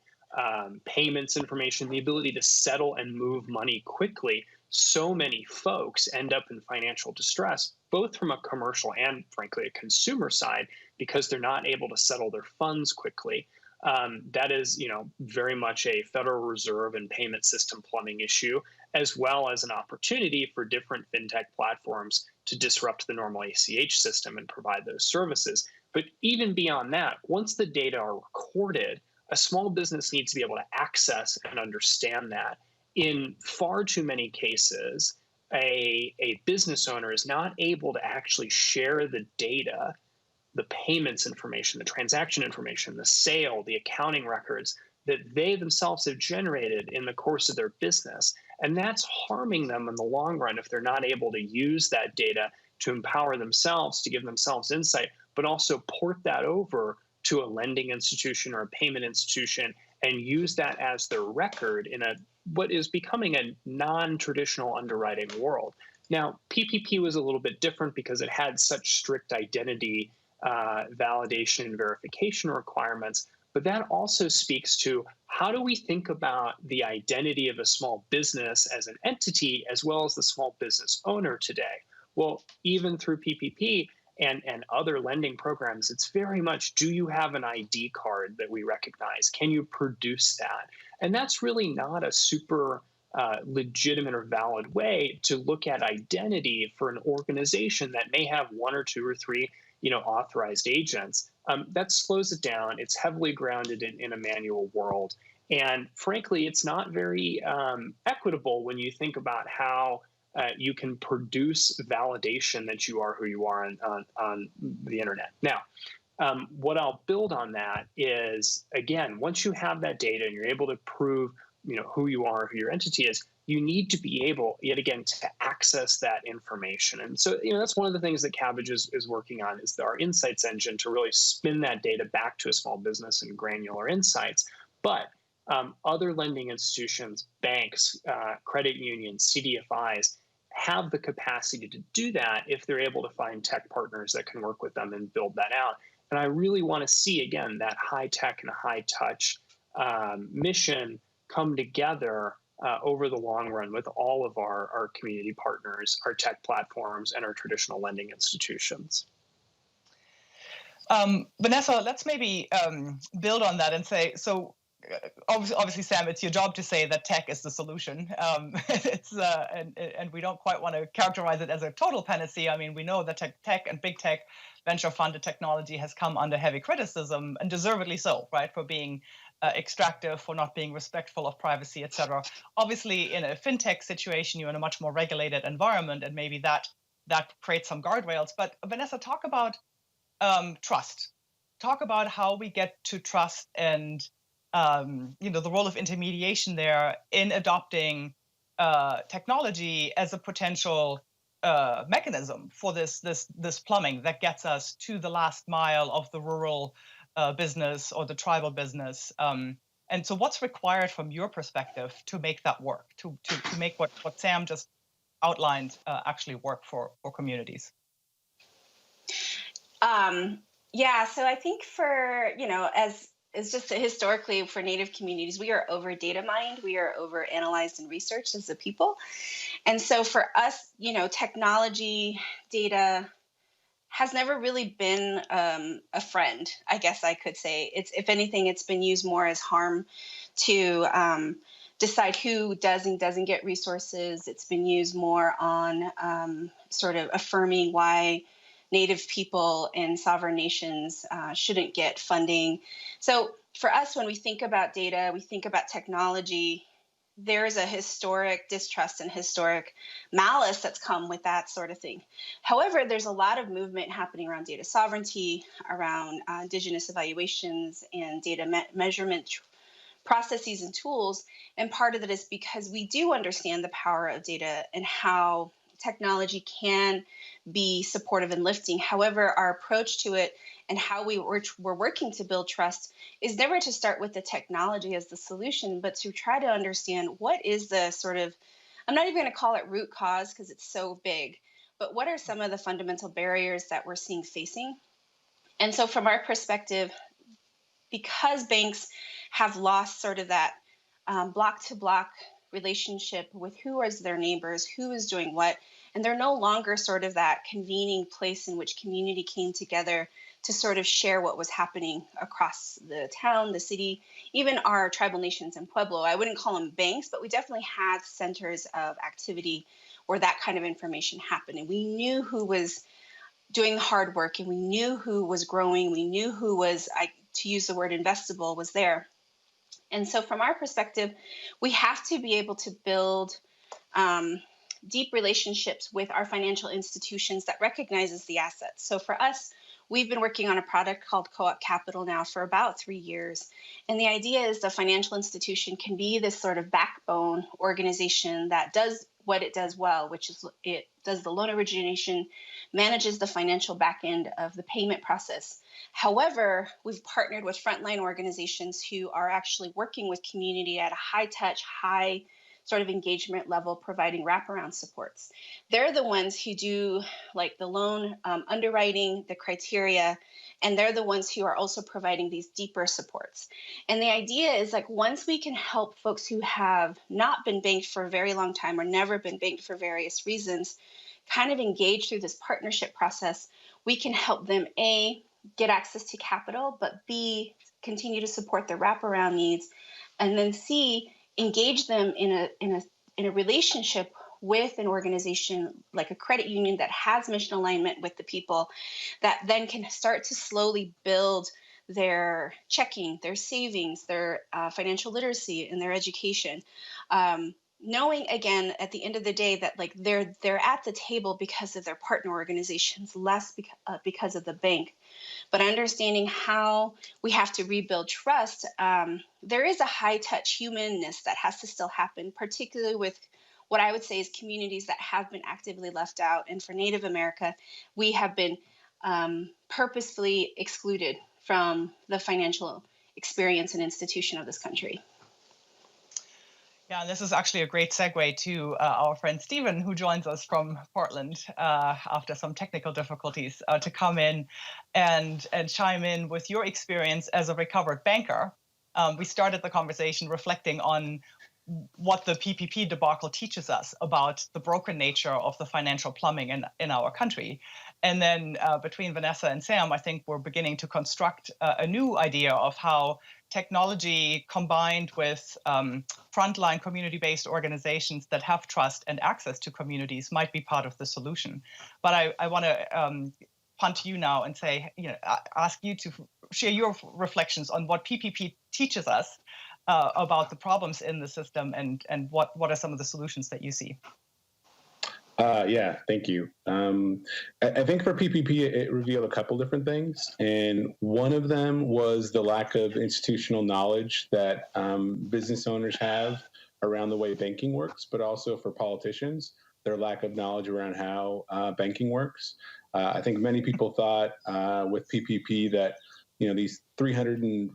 payments information, the ability to settle and move money quickly. So many folks end up in financial distress, both from a commercial and, frankly, a consumer side, because they're not able to settle their funds quickly. That is, very much a Federal Reserve and payment system plumbing issue, as well as an opportunity for different fintech platforms to disrupt the normal ACH system and provide those services. But even beyond that, once the data are recorded, a small business needs to be able to access and understand that. In far too many cases, a business owner is not able to actually share the data, the payments information, the transaction information, the sale, the accounting records that they themselves have generated in the course of their business. And that's harming them in the long run if they're not able to use that data to empower themselves, to give themselves insight, but also port that over to a lending institution or a payment institution and use that as their record in what is becoming a non-traditional underwriting world. Now, PPP was a little bit different because it had such strict identity validation and verification requirements, but that also speaks to how do we think about the identity of a small business as an entity as well as the small business owner today? Well, even through PPP and other lending programs, it's very much, do you have an ID card that we recognize? Can you produce that? And that's really not a super legitimate or valid way to look at identity for an organization that may have one or two or three authorized agents. That slows it down. It's heavily grounded in a manual world. And frankly, it's not very equitable when you think about how you can produce validation that you are who you are on the internet. Now, what I'll build on that is, again, once you have that data and you're able to prove who you are, who your entity is, you need to be able, yet again, to access that information. And so, that's one of the things that Cabbage is working on, is our insights engine to really spin that data back to a small business and granular insights. But other lending institutions, banks, credit unions, CDFIs have the capacity to do that if they're able to find tech partners that can work with them and build that out. And I really want to see, again, that high tech and high touch mission come together over the long run with all of our community partners, our tech platforms, and our traditional lending institutions. Vanessa, let's maybe build on that and say, so obviously, Sam, it's your job to say that tech is the solution. And we don't quite want to characterize it as a total panacea. I mean, we know that tech and big tech venture-funded technology has come under heavy criticism, and deservedly so, right, for being extractive, for not being respectful of privacy, et cetera. Obviously, in a fintech situation, you're in a much more regulated environment, and maybe that creates some guardrails. But Vanessa, talk about trust. Talk about how we get to trust and the role of intermediation there in adopting technology as a potential mechanism for this plumbing that gets us to the last mile of the rural business or the tribal business. And so what's required from your perspective to make that work, to make what Sam just outlined actually work for communities? Yeah, so I think for, as just historically for Native communities, we are over data mined, we are over analyzed and researched as a people. And so for us, technology, data has never really been a friend, I guess I could say. If anything, it's been used more as harm to decide who does and doesn't get resources. It's been used more on sort of affirming why Native people and sovereign nations shouldn't get funding. So for us, when we think about data, we think about technology, there's a historic distrust and historic malice that's come with that sort of thing. However, there's a lot of movement happening around data sovereignty, around indigenous evaluations and data measurement processes and tools. And part of it is because we do understand the power of data and how technology can be supportive and lifting. However, our approach to it and how we're working to build trust is never to start with the technology as the solution, but to try to understand what is the sort of, I'm not even going to call it root cause because it's so big, but what are some of the fundamental barriers that we're seeing facing? And so from our perspective, because banks have lost sort of that block-to-block relationship with who is their neighbors, who is doing what, and they're no longer sort of that convening place in which community came together to sort of share what was happening across the town, the city, even our tribal nations in Pueblo. I wouldn't call them banks, but we definitely had centers of activity where that kind of information happened. And we knew who was doing the hard work, and we knew who was growing. We knew who was, to use the word investable, was there. And so from our perspective, we have to be able to build deep relationships with our financial institutions that recognizes the assets. So for us, we've been working on a product called Co-op Capital now for about 3 years. And the idea is the financial institution can be this sort of backbone organization that does what it does well, which is it does the loan origination, manages the financial back end of the payment process. However, we've partnered with frontline organizations who are actually working with community at a high touch, high sort of engagement level, providing wraparound supports. They're the ones who do like the loan underwriting, the criteria, and they're the ones who are also providing these deeper supports. And the idea is like once we can help folks who have not been banked for a very long time or never been banked for various reasons, kind of engage through this partnership process, we can help them A, get access to capital, but B, continue to support their wraparound needs, and then C, engage them in a relationship with an organization like a credit union that has mission alignment with the people, that then can start to slowly build their checking, their savings, their financial literacy, and their education. Knowing again at the end of the day that like they're at the table because of their partner organizations, less because of the bank. But understanding how we have to rebuild trust, there is a high touch humanness that has to still happen, particularly with what I would say is communities that have been actively left out. And for Native America, we have been purposefully excluded from the financial experience and institution of this country. Yeah, and this is actually a great segue to our friend Stephen, who joins us from Portland after some technical difficulties, to come in and chime in with your experience as a recovered banker. We started the conversation reflecting on what the PPP debacle teaches us about the broken nature of the financial plumbing in our country. And then between Vanessa and Sam, I think we're beginning to construct a new idea of how technology combined with frontline community-based organizations that have trust and access to communities might be part of the solution. But I want to punt to you now and say, ask you to share your reflections on what PPP teaches us about the problems in the system and what are some of the solutions that you see? Yeah, thank you. I think for PPP, it revealed a couple different things. And one of them was the lack of institutional knowledge that business owners have around the way banking works, but also for politicians their lack of knowledge around how banking works. I think many people thought with PPP that these $350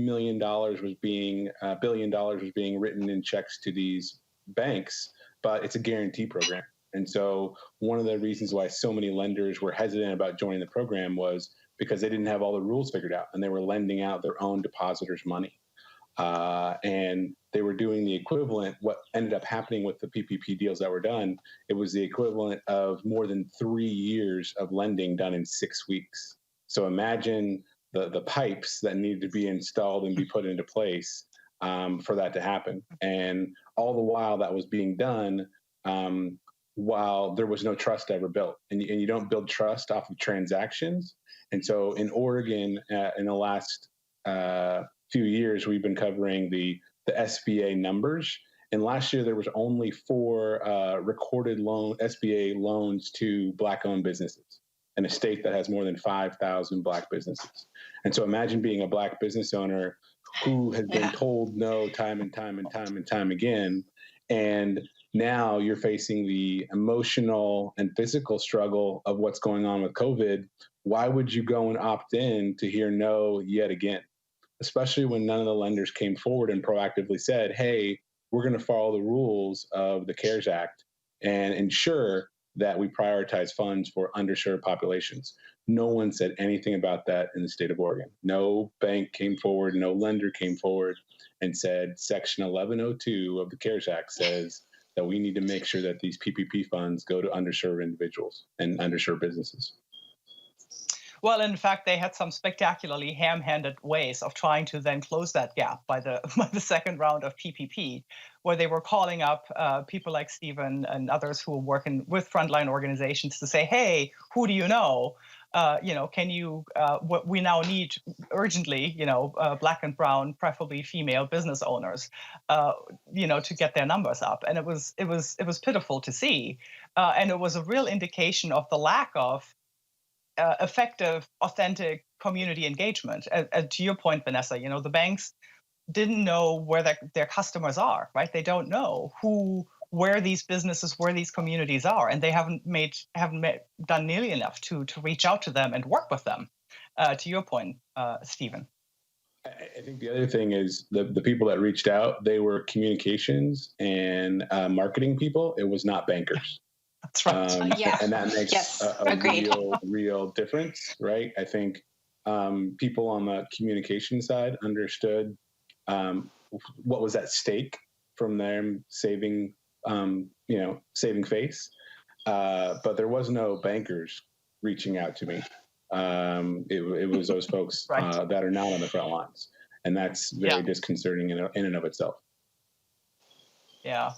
million billion dollars was being written in checks to these banks, but it's a guarantee program. And so one of the reasons why so many lenders were hesitant about joining the program was because they didn't have all the rules figured out, and they were lending out their own depositors' money. And they were doing the equivalent. What ended up happening with the PPP deals that were done, it was the equivalent of more than 3 years of lending done in 6 weeks. So imagine the pipes that needed to be installed and be put into place for that to happen. And all the while that was being done, while there was no trust ever built. And you don't build trust off of transactions. And so in Oregon, in the last few years, we've been covering the SBA numbers. And last year, there was only 4 recorded SBA loans to Black-owned businesses in a state that has more than 5,000 Black businesses. And so imagine being a Black business owner who has been told no time and time and time and time again. And now you're facing the emotional and physical struggle of what's going on with COVID. Why would you go and opt in to hear no yet again? Especially when none of the lenders came forward and proactively said, hey, we're going to follow the rules of the CARES Act and ensure that we prioritize funds for underserved populations. No one said anything about that in the state of Oregon. No bank came forward, no lender came forward and said Section 1102 of the CARES Act says that we need to make sure that these PPP funds go to underserved individuals and underserved businesses. Well, in fact, they had some spectacularly ham-handed ways of trying to then close that gap by the second round of PPP, where they were calling up people like Stephen and others who were working with frontline organizations to say, hey, who do you know? Can you, what we now need urgently, Black and brown, preferably female business owners, to get their numbers up. And it was pitiful to see. And it was a real indication of the lack of effective, authentic community engagement. To your point, Vanessa, the banks didn't know where their customers are, right? They don't know where these businesses, where these communities are, and they haven't done nearly enough to reach out to them and work with them. To your point, Stephen. I think the other thing is the people that reached out, they were communications and marketing people. It was not bankers. That's right. And that makes a real difference, right? I think people on the communication side understood what was at stake from them saving face. But there was no bankers reaching out to me. It was those folks that are not on the front lines. And that's very disconcerting in and of itself. Yeah.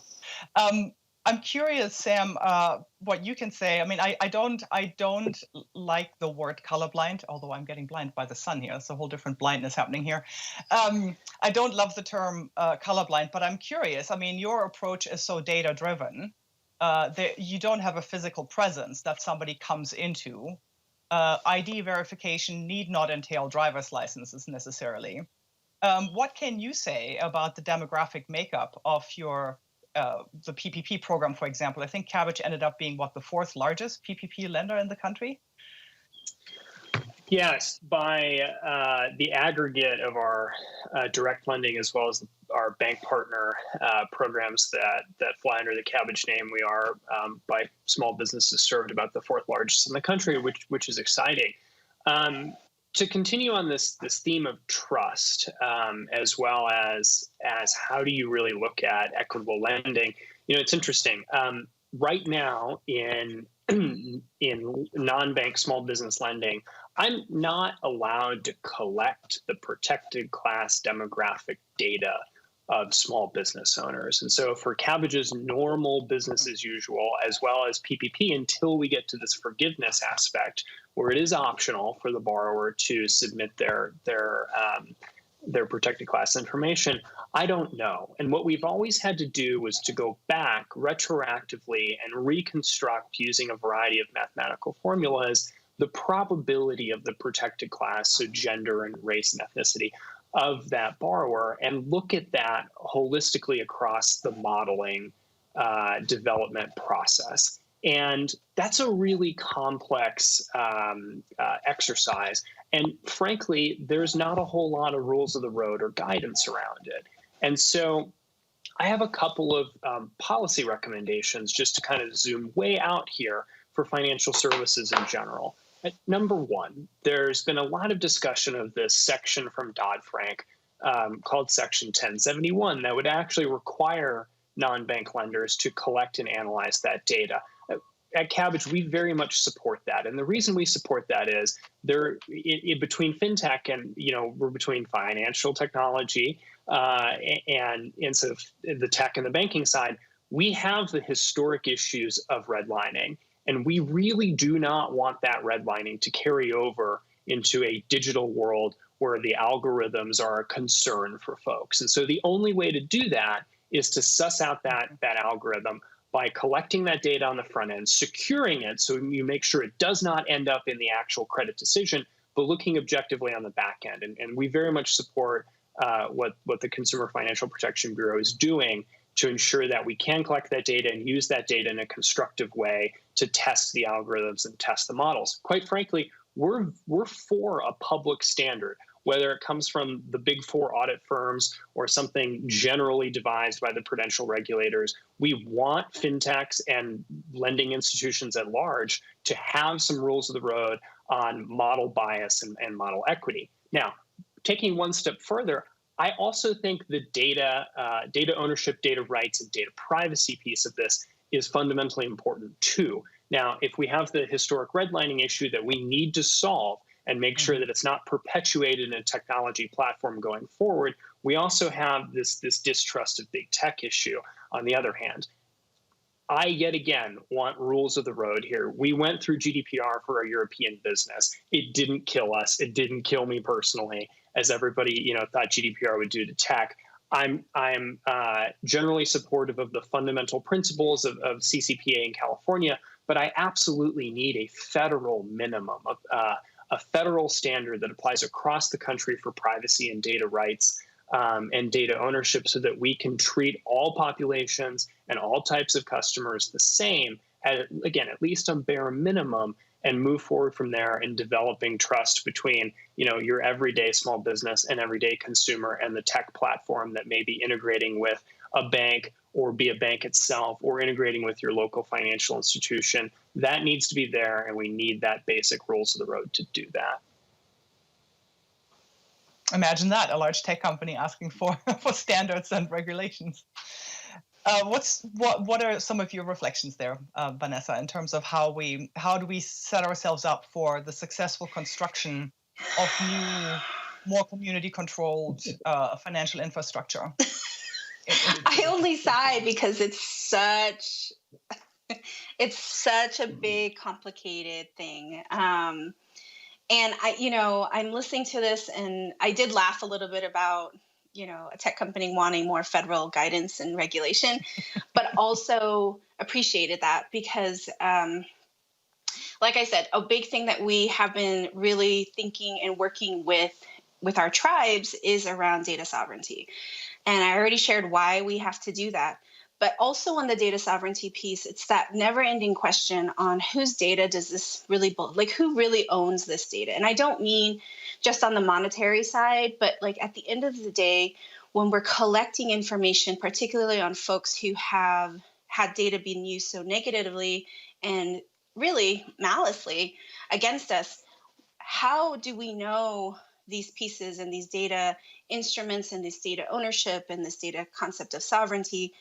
I'm curious, Sam, what you can say. I mean, I don't like the word colorblind, although I'm getting blind by the sun here. It's a whole different blindness happening here. I don't love the term colorblind, but I'm curious. I mean, your approach is so data-driven. You don't have a physical presence that somebody comes into. ID verification need not entail driver's licenses necessarily. What can you say about the demographic makeup of the PPP program, for example? I think Cabbage ended up being the 4th largest PPP lender in the country. Yes, by the aggregate of our direct lending as well as our bank partner programs that fly under the Cabbage name, we are by small businesses served about the 4th largest in the country, which is exciting. To continue on this theme of trust, as well as how do you really look at equitable lending, it's interesting. Right now in non-bank small business lending, I'm not allowed to collect the protected class demographic data of small business owners. And so for Cabbage's normal business as usual, as well as PPP, until we get to this forgiveness aspect, where it is optional for the borrower to submit their protected class information, I don't know. And what we've always had to do was to go back retroactively and reconstruct using a variety of mathematical formulas the probability of the protected class, so gender and race and ethnicity, of that borrower, and look at that holistically across the modeling development process. And that's a really complex exercise. And frankly, there's not a whole lot of rules of the road or guidance around it. And so I have a couple of policy recommendations just to kind of zoom way out here for financial services in general. Number one, there's been a lot of discussion of this section from Dodd-Frank called Section 1071 that would actually require non-bank lenders to collect and analyze that data. At Cabbage, we very much support that. And the reason we support that is between fintech and, we're between financial technology and sort of the tech and the banking side, we have the historic issues of redlining. And we really do not want that redlining to carry over into a digital world where the algorithms are a concern for folks. And so the only way to do that is to suss out that algorithm by collecting that data on the front end, securing it so you make sure it does not end up in the actual credit decision, but looking objectively on the back end. And we very much support what the Consumer Financial Protection Bureau is doing to ensure that we can collect that data and use that data in a constructive way to test the algorithms and test the models. Quite frankly, we're for a public standard, whether it comes from the big four audit firms or something generally devised by the prudential regulators. We want fintechs and lending institutions at large to have some rules of the road on model bias and model equity. Now, taking one step further, I also think the data ownership, data rights, and data privacy piece of this is fundamentally important too. Now, if we have the historic redlining issue that we need to solve and make sure that it's not perpetuated in a technology platform going forward, we also have this distrust of big tech issue on the other hand. I, yet again, want rules of the road here. We went through GDPR for our European business. It didn't kill us. It didn't kill me personally, as everybody thought GDPR would do to tech. I'm generally supportive of the fundamental principles of CCPA in California, but I absolutely need a federal minimum, a federal standard that applies across the country for privacy and data rights and data ownership so that we can treat all populations and all types of customers the same, at least on bare minimum, and move forward from there in developing trust between your everyday small business and everyday consumer and the tech platform that may be integrating with a bank or be a bank itself or integrating with your local financial institution. That needs to be there, and we need that basic rules of the road to do that. Imagine that, a large tech company asking for standards and regulations. What are some of your reflections there, Vanessa, in terms of how do we set ourselves up for the successful construction of new, more community-controlled financial infrastructure? I only sigh because it's such a big, complicated thing. And I'm listening to this, and I did laugh a little bit about a tech company wanting more federal guidance and regulation, but also appreciated that because, like I said, a big thing that we have been really thinking and working with our tribes is around data sovereignty. And I already shared why we have to do that. But also on the data sovereignty piece, it's that never-ending question on whose data does this really belong, like who really owns this data? And I don't mean just on the monetary side, but like at the end of the day, when we're collecting information, particularly on folks who have had data being used so negatively and really maliciously against us, how do we know these pieces and these data instruments and this data ownership and this data concept of sovereignty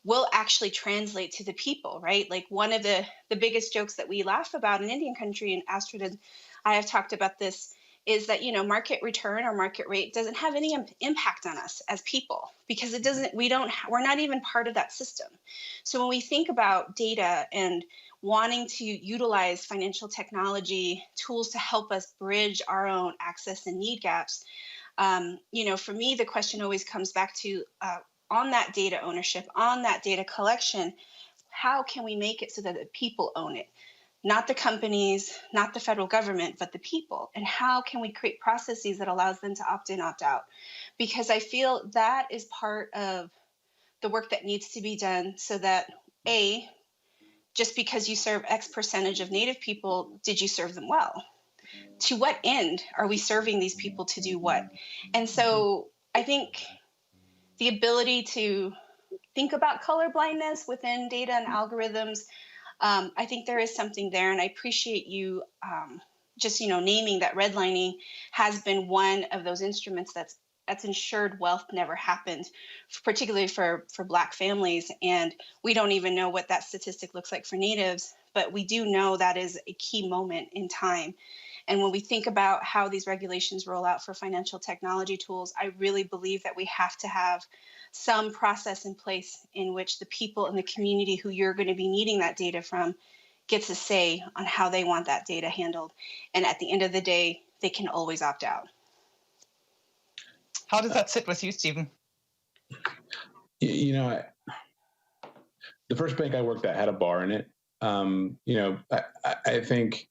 will actually translate to the people, right? Like one of the biggest jokes that we laugh about in Indian country, and Astrid and I have talked about this, is that, market return or market rate doesn't have any impact on us as people because we're not even part of that system. So when we think about data and wanting to utilize financial technology tools to help us bridge our own access and need gaps, for me, the question always comes back to, on that data ownership, on that data collection, how can we make it so that the people own it? Not the companies, not the federal government, but the people. And how can we create processes that allows them to opt in, opt out? Because I feel that is part of the work that needs to be done so that just because you serve X percentage of Native people, did you serve them well? To what end are we serving these people to do what? And so I think the ability to think about color blindness within data and algorithms, I think there is something there. And I appreciate you just, naming that redlining has been one of those instruments that's ensured wealth never happened, particularly for Black families. And we don't even know what that statistic looks like for Natives, but we do know that is a key moment in time. And when we think about how these regulations roll out for financial technology tools, I really believe that we have to have some process in place in which the people in the community who you're going to be needing that data from gets a say on how they want that data handled. And at the end of the day, they can always opt out. How does that sit with you, Stephen? The first bank I worked at had a bar in it. I think,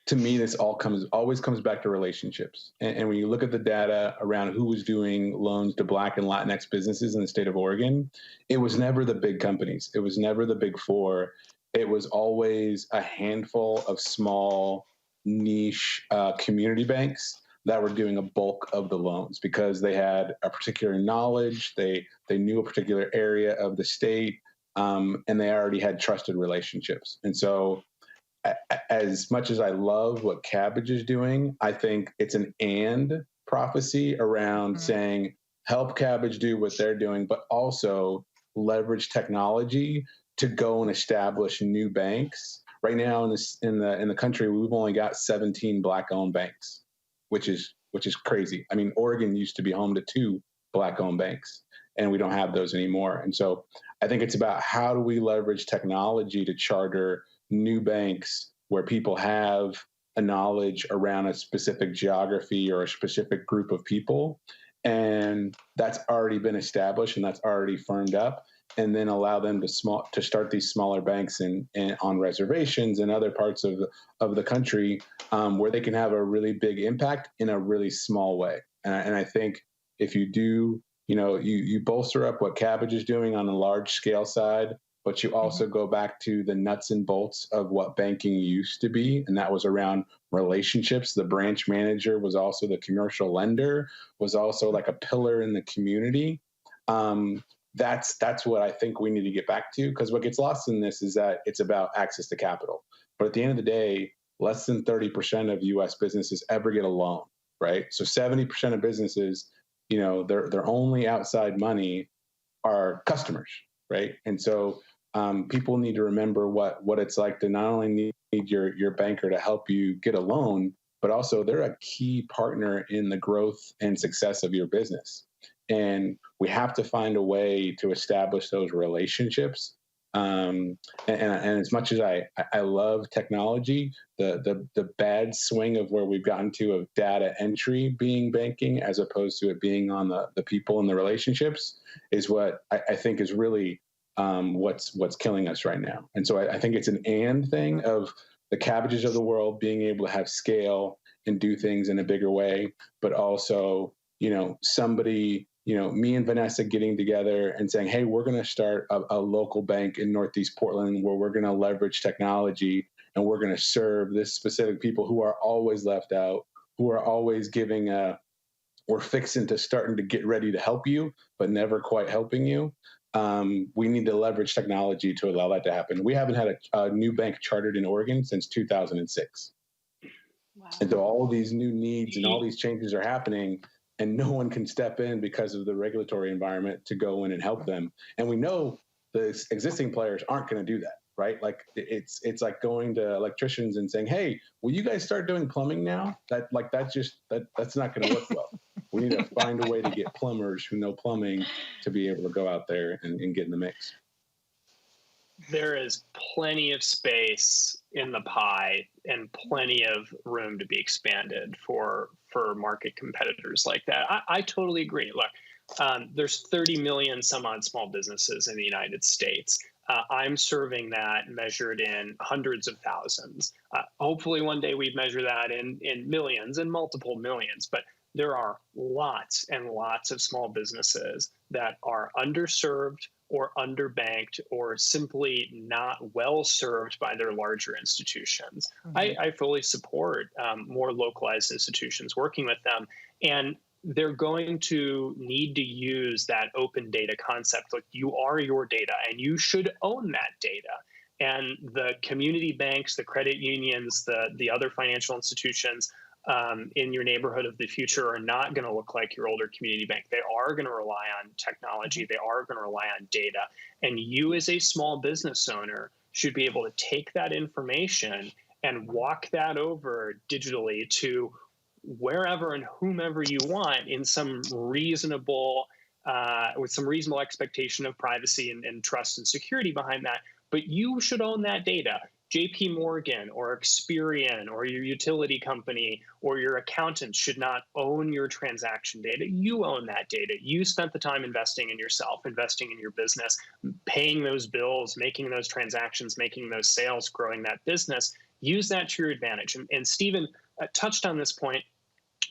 to me, this always comes back to relationships. And when you look at the data around who was doing loans to Black and Latinx businesses in the state of Oregon, it was never the big companies. It was never the big four. It was always a handful of small niche community banks that were doing a bulk of the loans because they had a particular knowledge, they knew a particular area of the state, and they already had trusted relationships. And so as much as I love what Kabbage is doing, I think it's an and prophecy around saying, help Kabbage do what they're doing, but also leverage technology to go and establish new banks. Right now in the country, we've only got 17 Black-owned banks, which is crazy. I mean, Oregon used to be home to 2 Black-owned banks, and we don't have those anymore. And so I think it's about how do we leverage technology to charter new banks where people have a knowledge around a specific geography or a specific group of people. And that's already been established and that's already firmed up. And then allow them to start these smaller banks on reservations and other parts of the country where they can have a really big impact in a really small way. And I think if you do, you bolster up what Kabbage is doing on a large scale side, but you also go back to the nuts and bolts of what banking used to be, and that was around relationships. The branch manager was also the commercial lender, was also like a pillar in the community. That's what I think we need to get back to, because what gets lost in this is that it's about access to capital. But at the end of the day, less than 30% of U.S. businesses ever get a loan, right? So 70% of businesses, their only outside money are customers, right? And so people need to remember what it's like to not only need your banker to help you get a loan, but also they're a key partner in the growth and success of your business. And we have to find a way to establish those relationships. And as much as I love technology, the bad swing of where we've gotten to of data entry being banking as opposed to it being on the people and the relationships is what I think is really what's killing us right now. And so I think it's an and thing of the Cabbages of the world being able to have scale and do things in a bigger way, but also, somebody, me and Vanessa getting together and saying, hey, we're going to start a local bank in Northeast Portland where we're going to leverage technology and we're going to serve this specific people who are always left out, who are always giving we're fixing to starting to get ready to help you, but never quite helping you. We need to leverage technology to allow that to happen. We haven't had a new bank chartered in Oregon since 2006. Wow. And so all of these new needs and all these changes are happening, and no one can step in because of the regulatory environment to go in and help them. And we know the existing players aren't going to do that, right? Like it's like going to electricians and saying, hey, will you guys start doing plumbing now? That's not going to work well. We need to find a way to get plumbers who know plumbing to be able to go out there and get in the mix. There is plenty of space in the pie and plenty of room to be expanded for market competitors like that. I totally agree. Look, there's 30 million some odd small businesses in the United States. I'm serving that measured in hundreds of thousands. Hopefully one day we'd measure that in millions and multiple millions. But there are lots and lots of small businesses that are underserved or underbanked or simply not well served by their larger institutions. I fully support more localized institutions working with them, and they're going to need to use that open data concept. Like, you are your data and you should own that data. And the community banks, the credit unions, the other financial institutions in your neighborhood of the future are not going to look like your older community bank. They are going to rely on technology. They are going to rely on data. And you as a small business owner should be able to take that information and walk that over digitally to wherever and whomever you want in some reasonable, with some reasonable expectation of privacy and trust and security behind that. But you should own that data. JP Morgan or Experian or your utility company or your accountant should not own your transaction data. You own that data. You spent the time investing in yourself, investing in your business, paying those bills, making those transactions, making those sales, growing that business. Use that to your advantage. And Stephen touched on this point,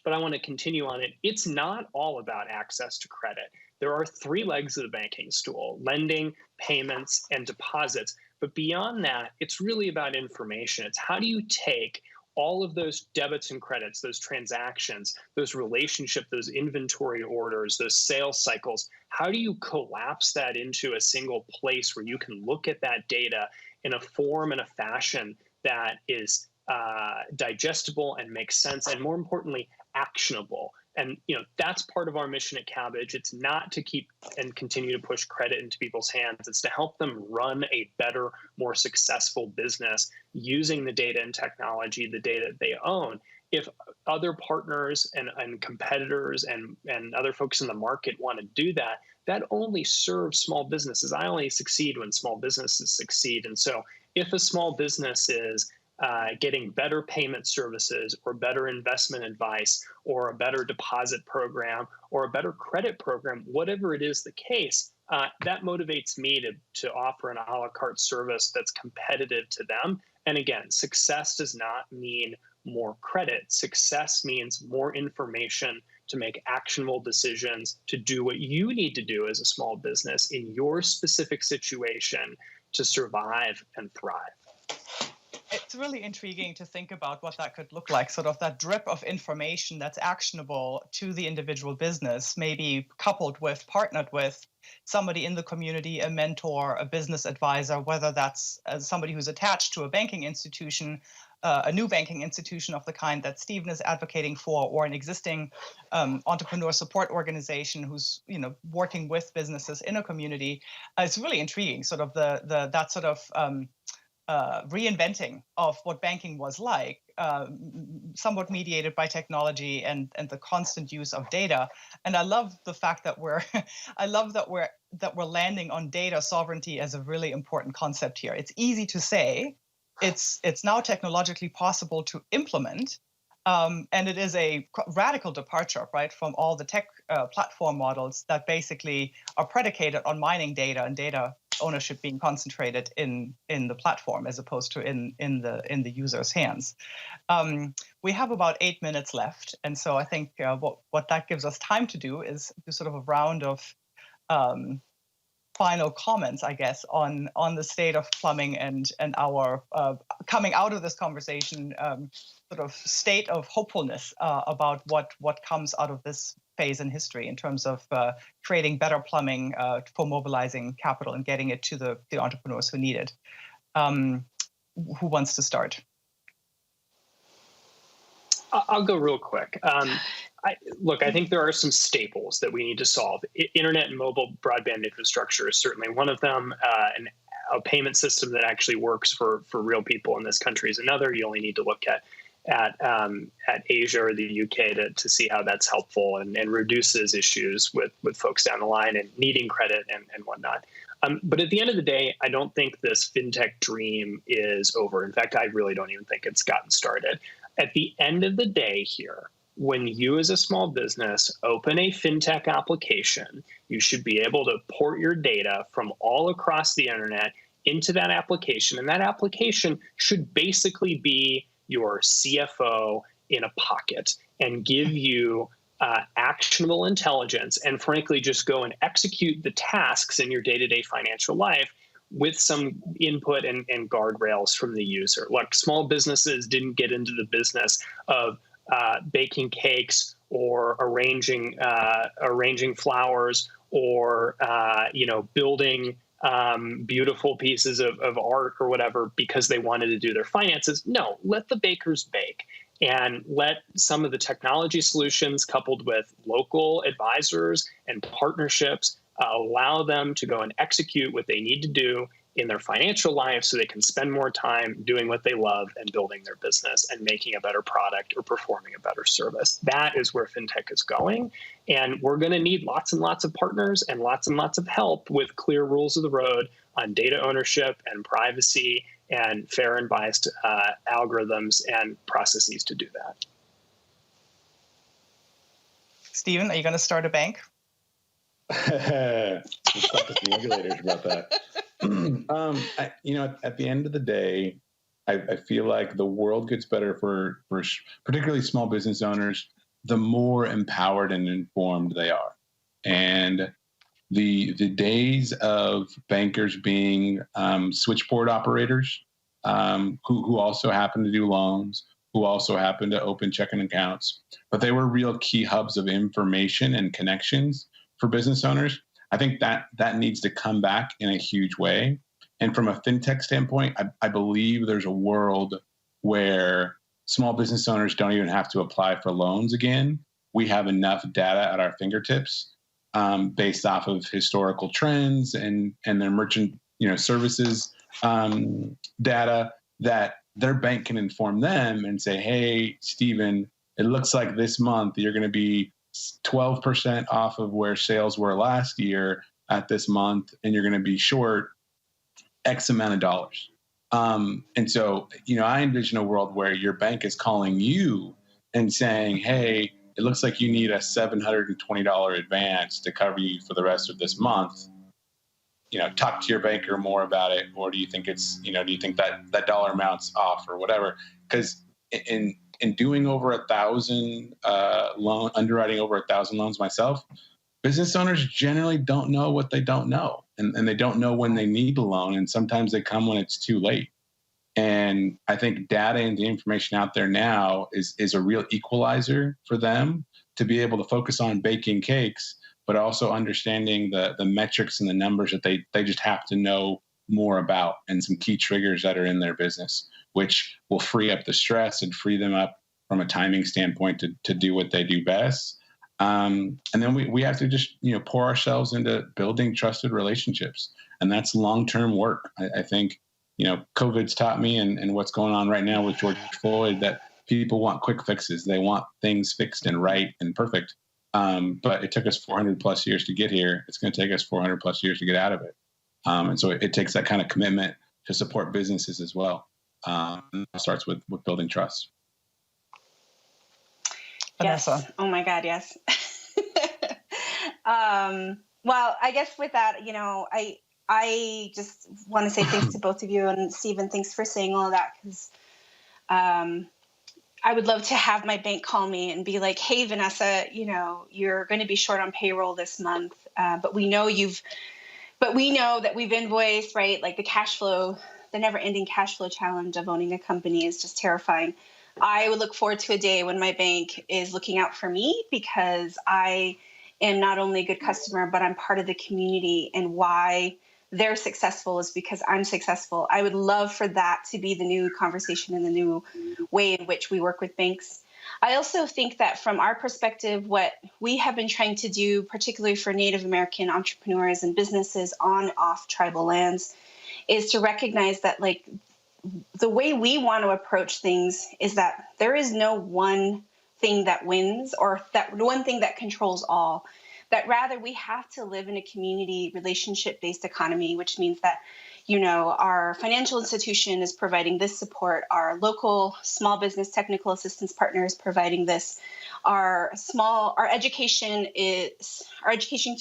but I want to continue on it. It's not all about access to credit. There are three legs of the banking stool: lending, payments, and deposits. But beyond that, it's really about information. It's how do you take all of those debits and credits, those transactions, those relationships, those inventory orders, those sales cycles, how do you collapse that into a single place where you can look at that data in a form and a fashion that is digestible and makes sense, and more importantly, actionable? And that's part of our mission at Kabbage. It's not to keep and continue to push credit into people's hands. It's to help them run a better, more successful business using the data and technology, the data they own. If other partners and competitors and other folks in the market want to do that, that only serves small businesses. I only succeed when small businesses succeed. And so if a small business is getting better payment services or better investment advice or a better deposit program or a better credit program, whatever it is the case, that motivates me to offer an a la carte service that's competitive to them. And again, success does not mean more credit. Success means more information to make actionable decisions, to do what you need to do as a small business in your specific situation to survive and thrive. It's really intriguing to think about what that could look like, sort of that drip of information that's actionable to the individual business, maybe partnered with somebody in the community, a mentor, a business advisor, whether that's somebody who's attached to a banking institution, a new banking institution of the kind that Stephen is advocating for, or an existing entrepreneur support organization who's working with businesses in a community. It's really intriguing, sort of that sort of reinventing of what banking was like, somewhat mediated by technology and the constant use of data. And I love the fact that we're landing on data sovereignty as a really important concept here. It's easy to say, it's now technologically possible to implement, and it is a radical departure, right, from all the tech platform models that basically are predicated on mining data and data ownership being concentrated in the platform as opposed to in the user's hands. We have about 8 minutes left, and so I think what that gives us time to do is do sort of a round of final comments, I guess, on the state of plumbing and our coming out of this conversation, sort of state of hopefulness about what comes out of this phase in history in terms of creating better plumbing for mobilizing capital and getting it to the entrepreneurs who need it. Who wants to start? I'll go real quick. I think there are some staples that we need to solve. Internet and mobile broadband infrastructure is certainly one of them. A payment system that actually works for real people in this country is another. You only need to look at Asia or the UK to see how that's helpful and reduces issues with folks down the line and needing credit and whatnot. But at the end of the day, I don't think this fintech dream is over. In fact, I really don't even think it's gotten started. At the end of the day here, when you as a small business open a fintech application, you should be able to port your data from all across the internet into that application. And that application should basically be your CFO in a pocket and give you actionable intelligence and frankly just go and execute the tasks in your day-to-day financial life with some input and guardrails from the user. Look, small businesses didn't get into the business of baking cakes or arranging flowers or building beautiful pieces of art or whatever because they wanted to do their finances. No, let the bakers bake. And let some of the technology solutions coupled with local advisors and partnerships allow them to go and execute what they need to do in their financial life so they can spend more time doing what they love and building their business and making a better product or performing a better service. That is where fintech is going. And we're going to need lots and lots of partners and lots of help with clear rules of the road on data ownership and privacy and fair and biased algorithms and processes to do that. Stephen, are you going to start a bank? Let's talk to some regulators about that. At the end of the day, I feel like the world gets better for particularly small business owners, the more empowered and informed they are. And the days of bankers being switchboard operators who also happen to do loans, who also happen to open checking accounts, but they were real key hubs of information and connections for business owners. I think that needs to come back in a huge way. And from a fintech standpoint, I believe there's a world where small business owners don't even have to apply for loans again. We have enough data at our fingertips based off of historical trends and their merchant services data that their bank can inform them and say, hey, Stephen, it looks like this month you're going to be 12% off of where sales were last year at this month, and you're going to be short X amount of dollars. And so, I envision a world where your bank is calling you and saying, hey, it looks like you need a $720 advance to cover you for the rest of this month. Talk to your banker more about it. Or do you think do you think that dollar amount's off or whatever? Because in doing over 1,000 underwriting over 1,000 loans myself, business owners generally don't know what they don't know. And they don't know when they need a loan. And sometimes they come when it's too late. And I think data and the information out there now is a real equalizer for them to be able to focus on baking cakes, but also understanding the metrics and the numbers that they just have to know more about and some key triggers that are in their business, which will free up the stress and free them up from a timing standpoint to do what they do best. And then we have to just, pour ourselves into building trusted relationships. And that's long-term work. I think, COVID's taught me and what's going on right now with George Floyd that people want quick fixes. They want things fixed and right and perfect. But it took us 400 plus years to get here. It's going to take us 400 plus years to get out of it. And so it takes that kind of commitment to support businesses as well. It starts with building trust. Yes. Vanessa. Oh my God. Yes. Well, I guess with that, I just want to say thanks to both of you, and Stephen, thanks for saying all of that, because I would love to have my bank call me and be like, hey, Vanessa, you're going to be short on payroll this month, but we know that we've invoiced, right? Like the cash flow, the never ending cash flow challenge of owning a company is just terrifying. I would look forward to a day when my bank is looking out for me, because I am not only a good customer, but I'm part of the community, and why they're successful is because I'm successful. I would love for that to be the new conversation and the new way in which we work with banks. I also think that from our perspective, what we have been trying to do, particularly for Native American entrepreneurs and businesses on off tribal lands, is to recognize that the way we want to approach things is that there is no one thing that wins or that one thing that controls all. That rather we have to live in a community relationship-based economy, which means that, our financial institution is providing this support, our local small business technical assistance partner is providing this, our education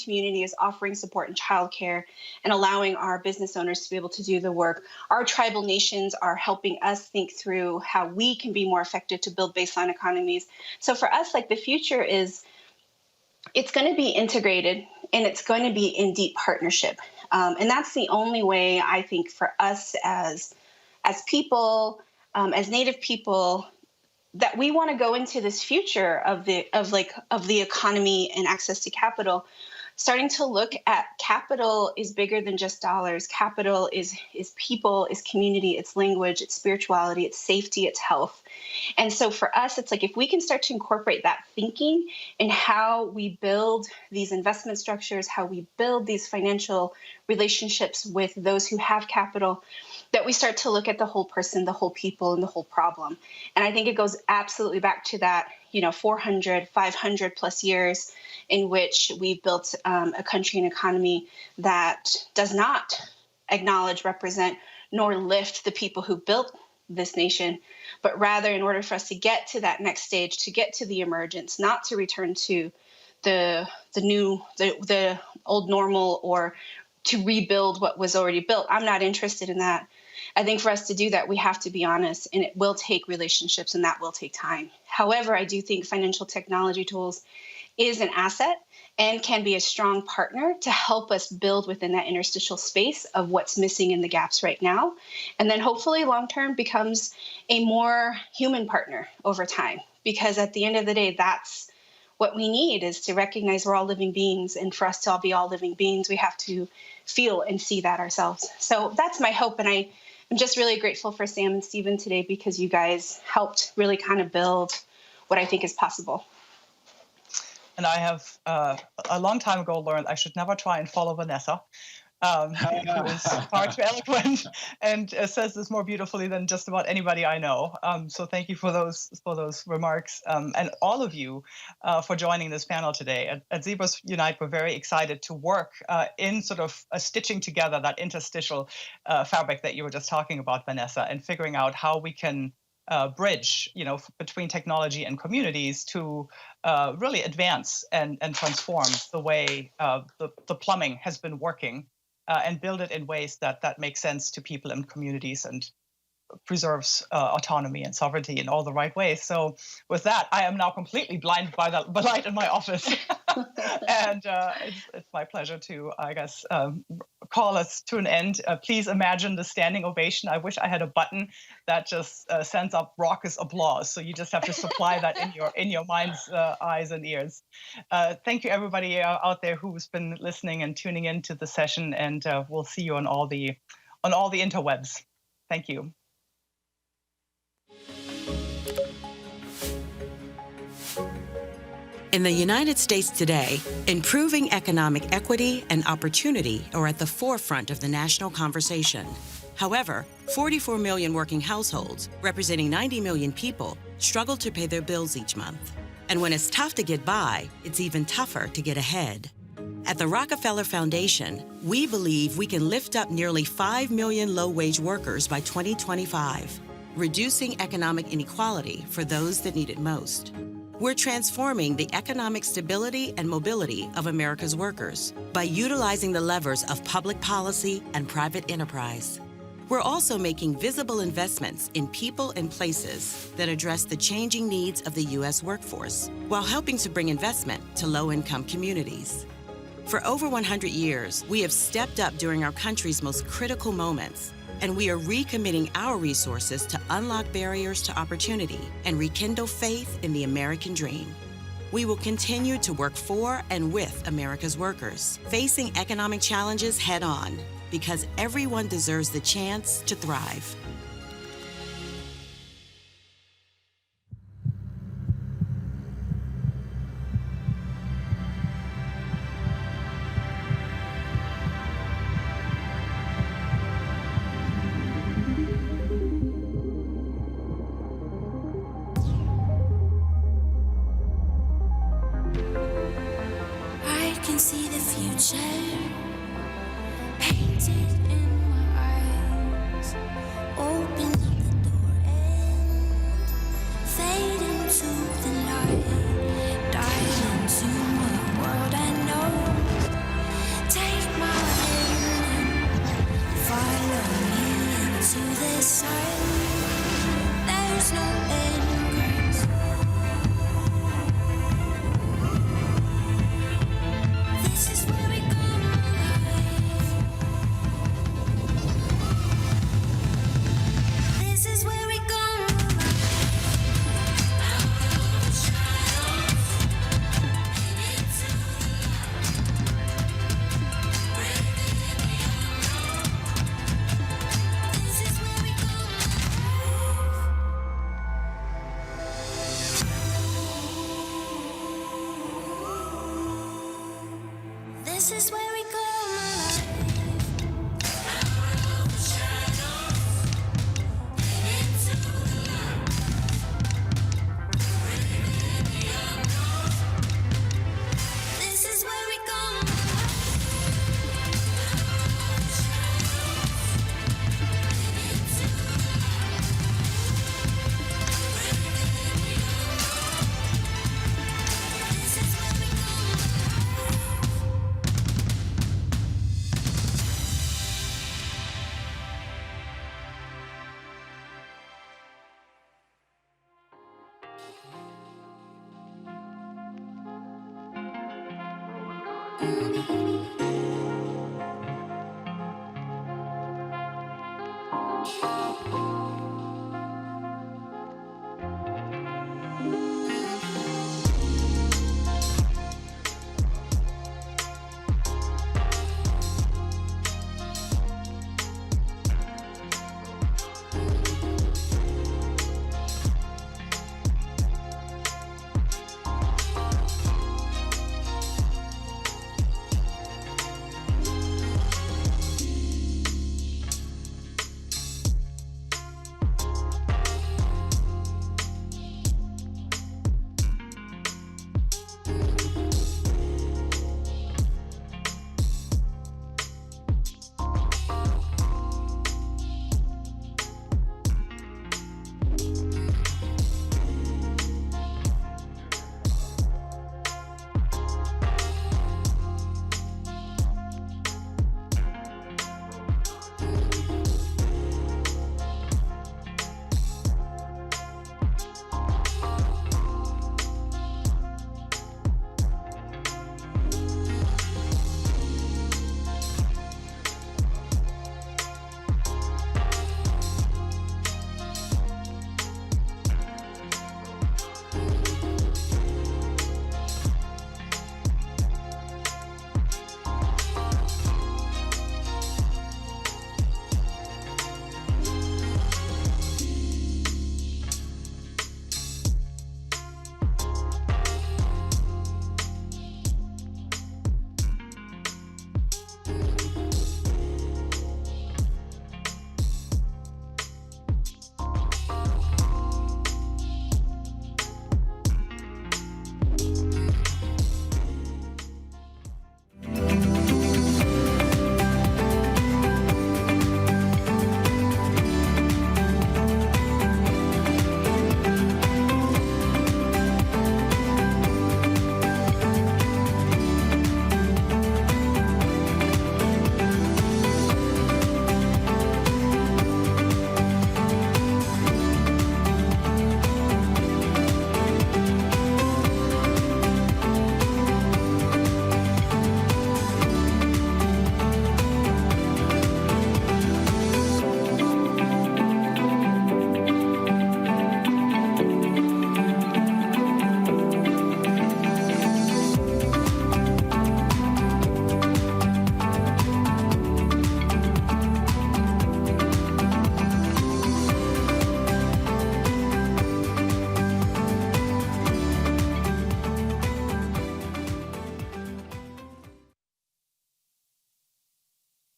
community is offering support in childcare and allowing our business owners to be able to do the work. Our tribal nations are helping us think through how we can be more effective to build baseline economies. So for us, the future is it's going to be integrated and it's going to be in deep partnership. And that's the only way, I think, for us as people, as Native people, that we want to go into this future of the economy and access to capital, starting to look at capital is bigger than just dollars. Capital is people, is community, it's language, it's spirituality, it's safety, it's health. And so for us, it's like if we can start to incorporate that thinking in how we build these investment structures, how we build these financial relationships with those who have capital, that we start to look at the whole person, the whole people, and the whole problem. And I think it goes absolutely back to that, 400, 500 plus years in which we've built a country and economy that does not acknowledge, represent, nor lift the people who built this nation, but rather in order for us to get to that next stage, to get to the emergence, not to return to the old normal or to rebuild what was already built. I'm not interested in that. I think for us to do that, we have to be honest, and it will take relationships and that will take time. However, I do think financial technology tools is an asset and can be a strong partner to help us build within that interstitial space of what's missing in the gaps right now. And then hopefully long-term becomes a more human partner over time, because at the end of the day, that's what we need, is to recognize we're all living beings. And for us to all be all living beings, we have to feel and see that ourselves. So that's my hope. And I'm just really grateful for Sam and Stephen today, because you guys helped really kind of build what I think is possible. And I have a long time ago learned I should never try and follow Vanessa, who is far too eloquent and says this more beautifully than just about anybody I know. So thank you for those remarks, and all of you for joining this panel today. At Zebras Unite, we're very excited to work in sort of stitching together that interstitial fabric that you were just talking about, Vanessa, and figuring out how we can bridge, between technology and communities to really advance and transform the way the plumbing has been working, and build it in ways that make sense to people and communities and preserves autonomy and sovereignty in all the right ways. So with that, I am now completely blinded by the light in my office. And it's my pleasure to, I guess, call us to an end. Please imagine the standing ovation. I wish I had a button that just sends up raucous applause. So you just have to supply that in your mind's eyes and ears. Thank you, everybody out there who's been listening and tuning into the session. And we'll see you on all the interwebs. Thank you. In the United States today, improving economic equity and opportunity are at the forefront of the national conversation. However, 44 million working households, representing 90 million people, struggle to pay their bills each month. And when it's tough to get by, it's even tougher to get ahead. At the Rockefeller Foundation, we believe we can lift up nearly 5 million low-wage workers by 2025, reducing economic inequality for those that need it most. We're transforming the economic stability and mobility of America's workers by utilizing the levers of public policy and private enterprise. We're also making visible investments in people and places that address the changing needs of the U.S. workforce, while helping to bring investment to low-income communities. For over 100 years, we have stepped up during our country's most critical moments, and we are recommitting our resources to unlock barriers to opportunity and rekindle faith in the American dream. We will continue to work for and with America's workers, facing economic challenges head on, because everyone deserves the chance to thrive. See the future painted in my eyes. Open up the door and fade into the light. Dive into a world I know. Take my hand and follow me into the sun. There's no end. This is where we go, my life. This is where we go, my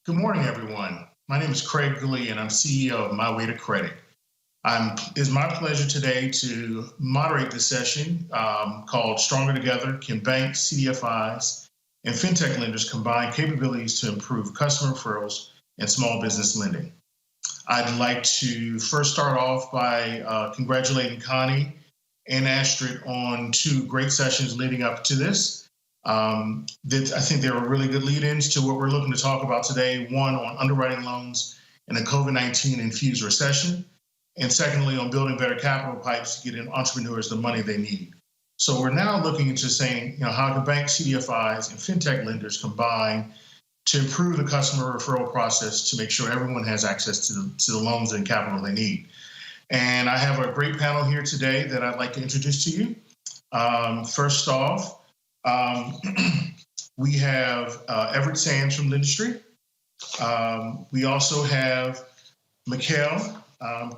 Good morning, everyone. My name is Craig Gully, and I'm CEO of My Way to Credit. It's my pleasure today to moderate this session called Stronger Together, Can Banks, CDFIs, and FinTech Lenders Combine Capabilities to Improve Customer Referrals and Small Business Lending. I'd like to first start off by congratulating Connie and Astrid on two great sessions leading up to this. I think they were really good lead-ins to what we're looking to talk about today. One on underwriting loans in a COVID-19 infused recession, and secondly on building better capital pipes to get in entrepreneurs the money they need. So we're now looking into saying, how can banks, CDFIs, and fintech lenders combine to improve the customer referral process to make sure everyone has access to the loans and capital they need. And I have a great panel here today that I'd like to introduce to you. First off, we have Everett Sands from Lendistry. We also have Mikhail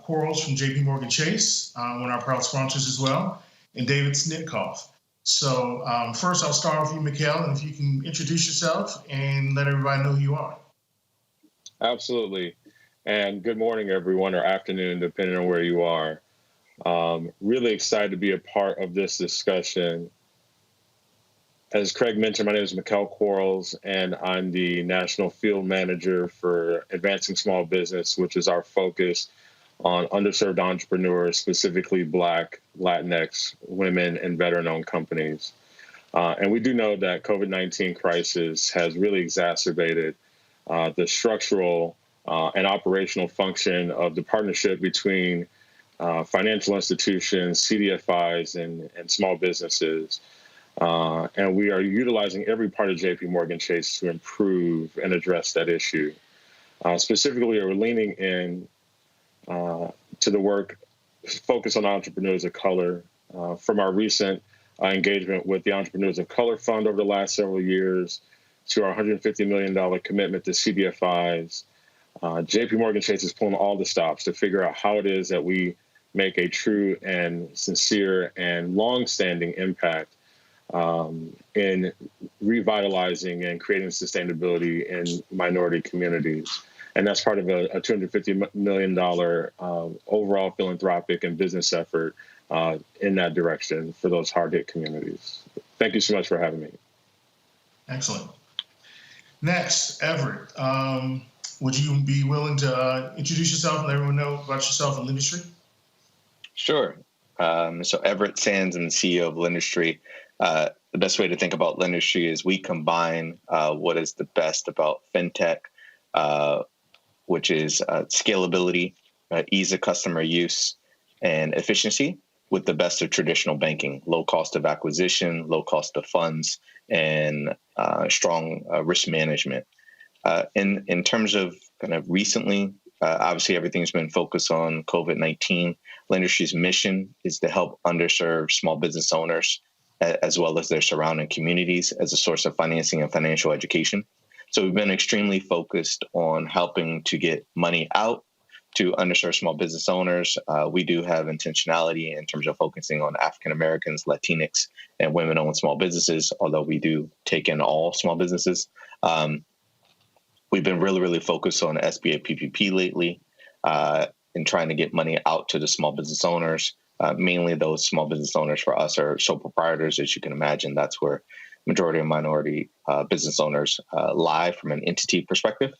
Quarles from JP Morgan Chase, one of our proud sponsors as well, and David Snitkoff. So first, I'll start with you, Mikhail, and if you can introduce yourself and let everybody know who you are. Absolutely. And good morning, everyone, or afternoon, depending on where you are. Really excited to be a part of this discussion. As Craig mentioned, my name is Mikhail Quarles, and I'm the National Field Manager for Advancing Small Business, which is our focus on underserved entrepreneurs, specifically Black, Latinx, women, and veteran-owned companies. And we do know that COVID-19 crisis has really exacerbated the structural and operational function of the partnership between financial institutions, CDFIs, and small businesses. And we are utilizing every part of JP Morgan Chase to improve and address that issue. Specifically, we're leaning in to the work focused on entrepreneurs of color. From our recent engagement with the Entrepreneurs of Color Fund over the last several years to our $150 million commitment to CDFIs, JP Morgan Chase is pulling all the stops to figure out how it is that we make a true and sincere and long-standing impact in revitalizing and creating sustainability in minority communities. And that's part of a $250 million overall philanthropic and business effort in that direction for those hard-hit communities. Thank you so much for having me. Excellent. Next, Everett, would you be willing to introduce yourself and let everyone know about yourself and Lendistry? Sure. So Everett Sands, I'm the CEO of Lendistry. The best way to think about Lendistry is we combine what is the best about fintech, which is scalability, ease of customer use, and efficiency with the best of traditional banking, low cost of acquisition, low cost of funds, and strong risk management. In terms of kind of recently, obviously everything's been focused on COVID-19. Lendistry's mission is to help underserved small business owners as well as their surrounding communities as a source of financing and financial education. So we've been extremely focused on helping to get money out to underserved small business owners. We do have intentionality in terms of focusing on African Americans, Latinx, and women-owned small businesses, although we do take in all small businesses. We've been really focused on SBA PPP lately in trying to get money out to the small business owners. Mainly those small business owners for us are sole proprietors. As you can imagine, that's where majority of minority business owners lie from an entity perspective.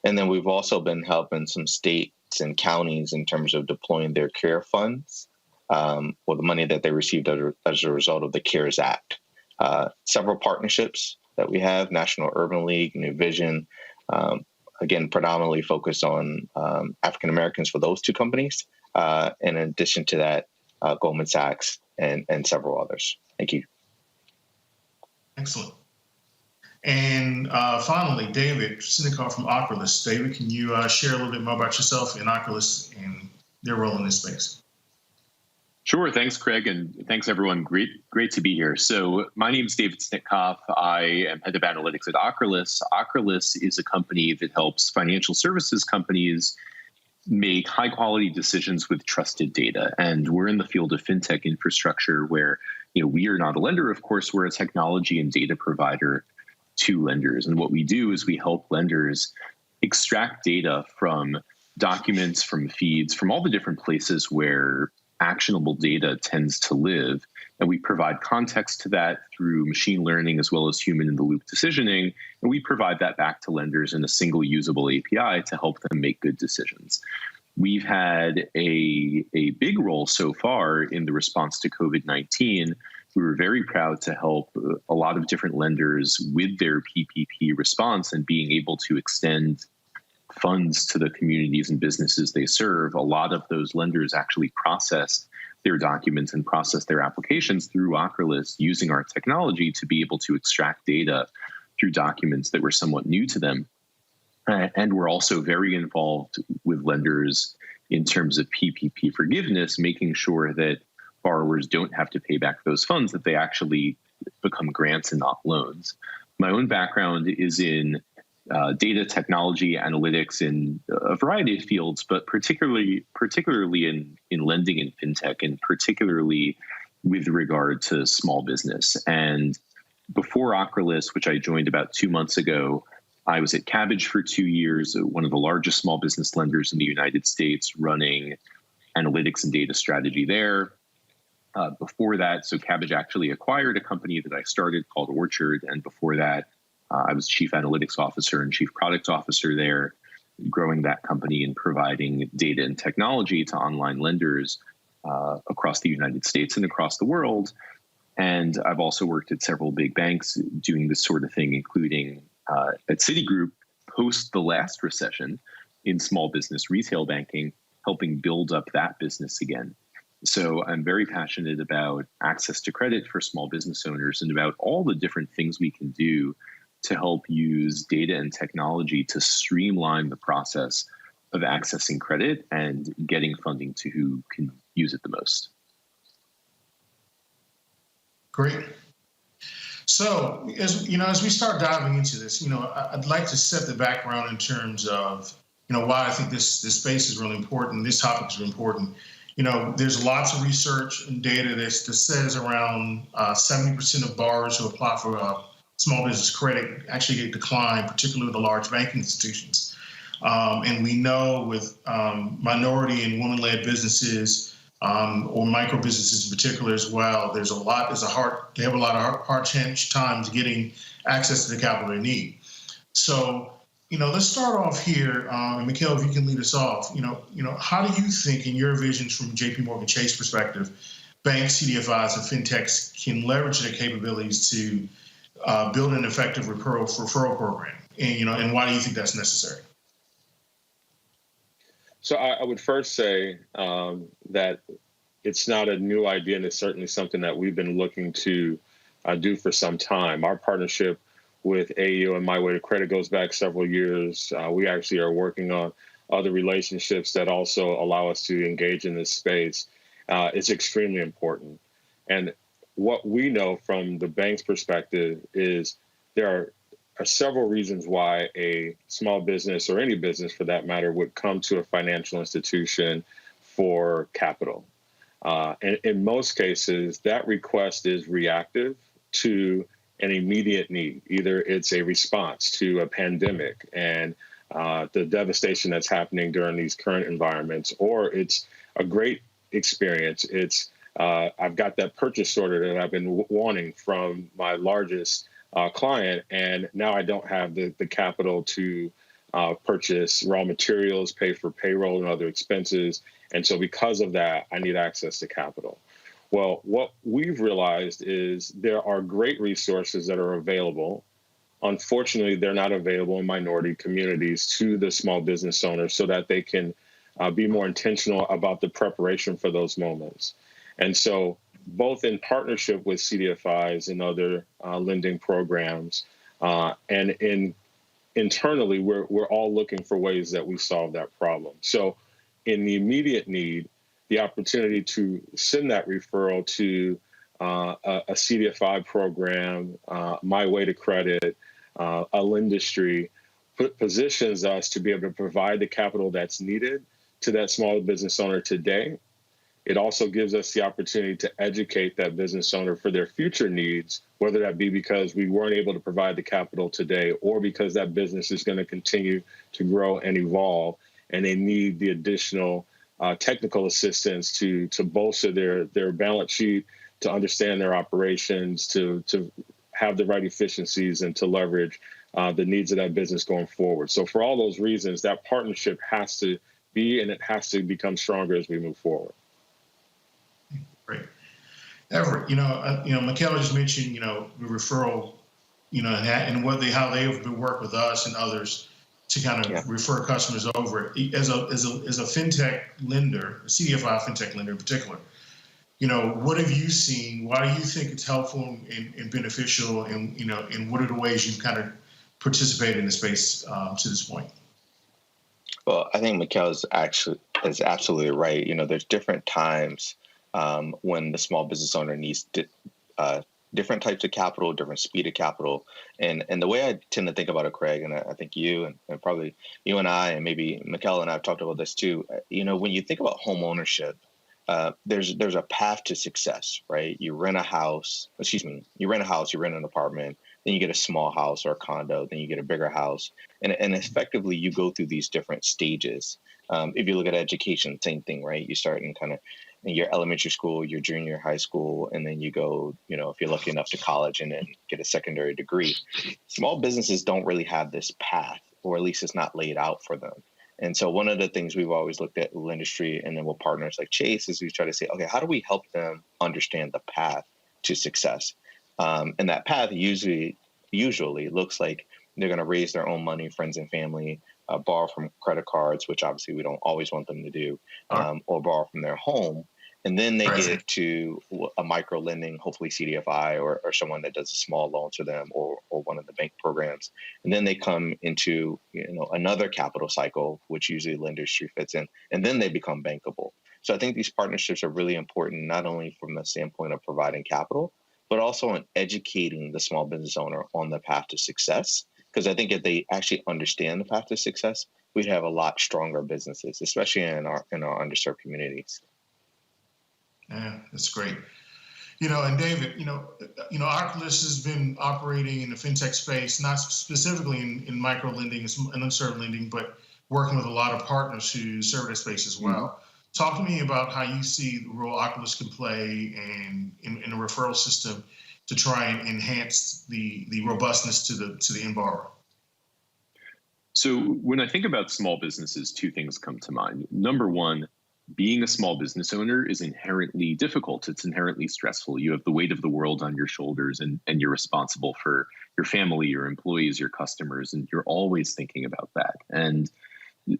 And then we've also been helping some states and counties in terms of deploying their CARE funds or the money that they received as a result of the CARES Act. Several partnerships that we have, National Urban League, New Vision, again, predominantly focused on African Americans for those two companies. In addition to that, Goldman Sachs and several others. Thank you. Excellent. And finally, David Sinikar from Oculus. David, can you share a little bit more about yourself and Oculus and their role in this space? Sure. Thanks, Craig, and thanks, everyone. Great to be here. So my name is David Snitkoff. I am head of analytics at Oculus. Oculus is a company that helps financial services companies make high-quality decisions with trusted data. And we're in the field of fintech infrastructure where, we are not a lender, of course, we're a technology and data provider to lenders. And what we do is we help lenders extract data from documents, from feeds, from all the different places where actionable data tends to live. And we provide context to that through machine learning as well as human-in-the-loop decisioning. And we provide that back to lenders in a single usable API to help them make good decisions. We've had a big role so far in the response to COVID-19. We were very proud to help a lot of different lenders with their PPP response and being able to extend funds to the communities and businesses they serve. A lot of those lenders actually processed their documents and processed their applications through Oculus using our technology to be able to extract data through documents that were somewhat new to them. And we're also very involved with lenders in terms of PPP forgiveness, making sure that borrowers don't have to pay back those funds, that they actually become grants and not loans. My own background is in data technology, analytics in a variety of fields, but particularly in lending and fintech, and particularly with regard to small business. And before Ocrolus, which I joined about 2 months ago, I was at Cabbage for 2 years, one of the largest small business lenders in the United States, running analytics and data strategy there. Before that, so Cabbage actually acquired a company that I started called Orchard. And before that, I was chief analytics officer and chief product officer there, growing that company and providing data and technology to online lenders across the United States and across the world. And I've also worked at several big banks doing this sort of thing, including at Citigroup post the last recession in small business retail banking, helping build up that business again. So I'm very passionate about access to credit for small business owners and about all the different things we can do to help use data and technology to streamline the process of accessing credit and getting funding to who can use it the most. Great. So as we start diving into this, I'd like to set the background in terms of, why I think this space is really important. This topic is really important. There's lots of research and data that says around 70% of borrowers who apply for small business credit actually get declined, particularly with the large banking institutions. And we know with minority and women-led businesses or micro businesses in particular as well, they have a lot of hard times getting access to the capital they need. So, let's start off here. And Mikhail, if you can lead us off, how do you think, in your visions from JP Morgan Chase perspective, banks, CDFIs, and fintechs can leverage their capabilities to build an effective referral program? And why do you think that's necessary? So I would first say that it's not a new idea, and it's certainly something that we've been looking to do for some time. Our partnership with AEO and My Way to Credit goes back several years. We actually are working on other relationships that also allow us to engage in this space. It's extremely important. And what we know from the bank's perspective is there are several reasons why a small business, or any business for that matter, would come to a financial institution for capital. And in most cases, that request is reactive to an immediate need. Either it's a response to a pandemic and the devastation that's happening during these current environments, or it's a great experience. It's I've got that purchase order that I've been wanting from my largest client, and now I don't have the capital to purchase raw materials, pay for payroll and other expenses. And so because of that, I need access to capital. Well, what we've realized is there are great resources that are available. Unfortunately, they're not available in minority communities to the small business owners so that they can be more intentional about the preparation for those moments. And so both in partnership with CDFIs and other lending programs and internally, we're all looking for ways that we solve that problem. So in the immediate need, the opportunity to send that referral to a CDFI program, My Way to Credit, a Lendistry, positions us to be able to provide the capital that's needed to that small business owner today. It also gives us the opportunity to educate that business owner for their future needs, whether that be because we weren't able to provide the capital today or because that business is going to continue to grow and evolve and they need the additional technical assistance to bolster their balance sheet, to understand their operations, to have the right efficiencies, and to leverage the needs of that business going forward. So for all those reasons, that partnership has to be, and it has to become stronger as we move forward. Great. Everett, Michaela just mentioned, the referral, and how they work with us and others to kind of refer customers over. As a fintech lender, a CDFI fintech lender in particular, what have you seen? Why do you think it's helpful and beneficial? And what are the ways you've kind of participated in the space to this point? Well, I think Mikhail is absolutely right. There's different times when the small business owner needs different types of capital, different speed of capital. And the way I tend to think about it, Craig, and I think you and probably you and I, and maybe Mikhail and I have talked about this too, when you think about home ownership, there's a path to success, right? You rent a house, you rent an apartment, then you get a small house or a condo, then you get a bigger house. And effectively you go through these different stages. If you look at education, same thing, right? You start in your elementary school, your junior high school, and then you go, if you're lucky enough to college and then get a secondary degree. Small businesses don't really have this path, or at least it's not laid out for them. And so one of the things we've always looked at with industry and then with partners like Chase is we try to say, okay, how do we help them understand the path to success? And that path usually looks like they're going to raise their own money, friends and family, borrow from credit cards, which obviously we don't always want them to do, or borrow from their home. And then they get to a micro lending, hopefully CDFI or someone that does a small loan to them or one of the bank programs. And then they come into another capital cycle, which usually the industry fits in, and then they become bankable. So I think these partnerships are really important, not only from the standpoint of providing capital, but also in educating the small business owner on the path to success. Because I think if they actually understand the path to success, we'd have a lot stronger businesses, especially in our underserved communities. Yeah, that's great. And David, Oculus has been operating in the fintech space, not specifically in micro lending and unserved lending, but working with a lot of partners who serve that space as well. Mm-hmm. Talk to me about how you see the role Oculus can play in a referral system to try and enhance the robustness to the end borrower. So when I think about small businesses, two things come to mind. Number one, being a small business owner is inherently difficult. It's inherently stressful. You have the weight of the world on your shoulders, and you're responsible for your family, your employees, your customers, and you're always thinking about that. And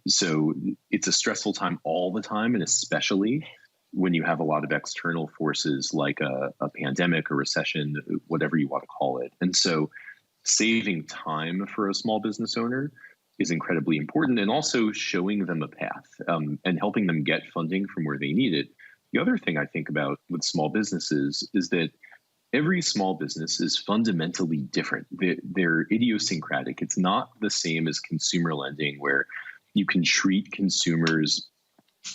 so it's a stressful time all the time, and especially when you have a lot of external forces like a pandemic, a recession, whatever you want to call it. And so saving time for a small business owner is incredibly important, and also showing them a path and helping them get funding from where they need it. The other thing I think about with small businesses is that every small business is fundamentally different. They're idiosyncratic. It's not the same as consumer lending, where you can treat consumers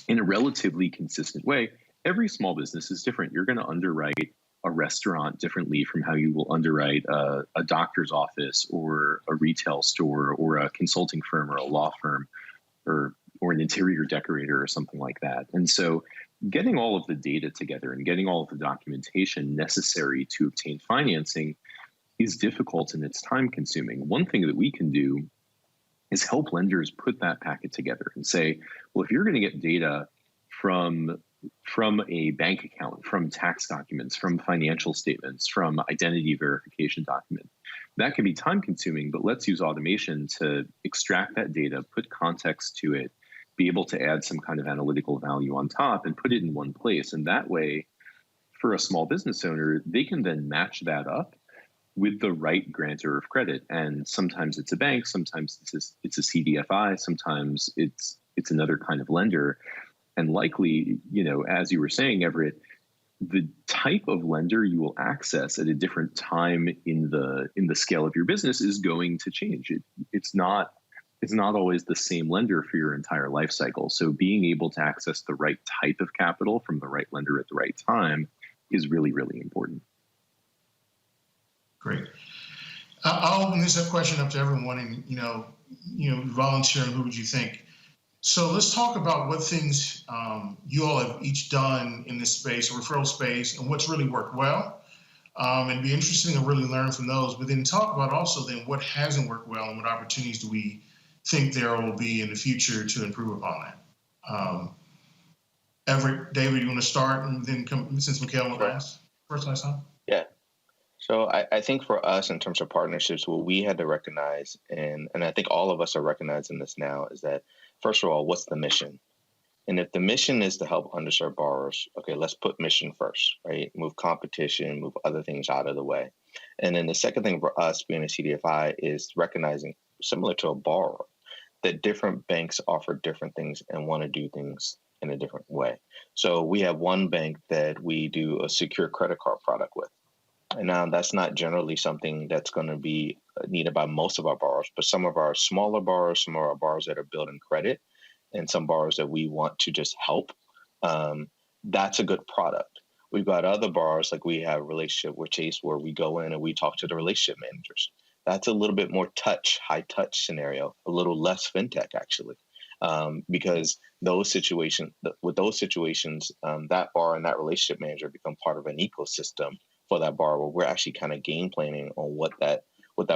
in a relatively consistent way. Every small business is different. You're going to underwrite a restaurant differently from how you will underwrite a doctor's office or a retail store or a consulting firm or a law firm or an interior decorator or something like that. And so getting all of the data together and getting all of the documentation necessary to obtain financing is difficult and it's time consuming. One thing that we can do is help lenders put that packet together and say, well, if you're going to get data from a bank account, from tax documents, from financial statements, from identity verification document, that can be time consuming, but let's use automation to extract that data, put context to it, be able to add some kind of analytical value on top and put it in one place. And that way, for a small business owner, they can then match that up with the right grantor of credit. And sometimes it's a bank, sometimes it's a CDFI, sometimes it's another kind of lender. And likely, as you were saying, Everett, the type of lender you will access at a different time in the scale of your business is going to change. It's not always the same lender for your entire life cycle. So being able to access the right type of capital from the right lender at the right time is really, really important. Great. I'll open this question up to everyone, and volunteering. Who would you think? So let's talk about what things you all have each done in this space, referral space, and what's really worked well. It'd be interesting to really learn from those, but then talk about also then what hasn't worked well and what opportunities do we think there will be in the future to improve upon that. Everett, David, you want to start and then come, since Mikhail went last time? Yeah. So I think for us, in terms of partnerships, what we had to recognize, and I think all of us are recognizing this now, is that, first of all, what's the mission? And if the mission is to help underserved borrowers, okay, let's put mission first, right? Move competition, move other things out of the way. And then the second thing for us being a CDFI is recognizing, similar to a borrower, that different banks offer different things and want to do things in a different way. So we have one bank that we do a secure credit card product with. And now that's not generally something that's going to be needed by most of our borrowers, but some of our smaller borrowers, some of our borrowers that are building credit, and some borrowers that we want to just help, that's a good product. We've got other borrowers, like we have a relationship with Chase, where we go in and we talk to the relationship managers. That's a little bit more high touch scenario, a little less fintech actually, because with those situations, that borrower and that relationship manager become part of an ecosystem for that borrower. We're actually kind of game planning on what that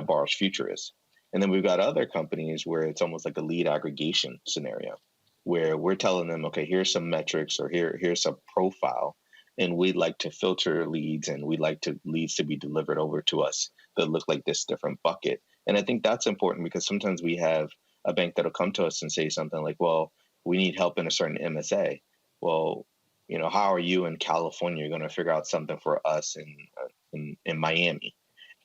borrower's future is. And then we've got other companies where it's almost like a lead aggregation scenario, where we're telling them, okay, here's some metrics, or here's some profile, and we'd like to filter leads, and we'd like leads to be delivered over to us that look like this different bucket. And I think that's important, because sometimes we have a bank that'll come to us and say something like, well, we need help in a certain MSA. Well, how are you in California going to figure out something for us in Miami?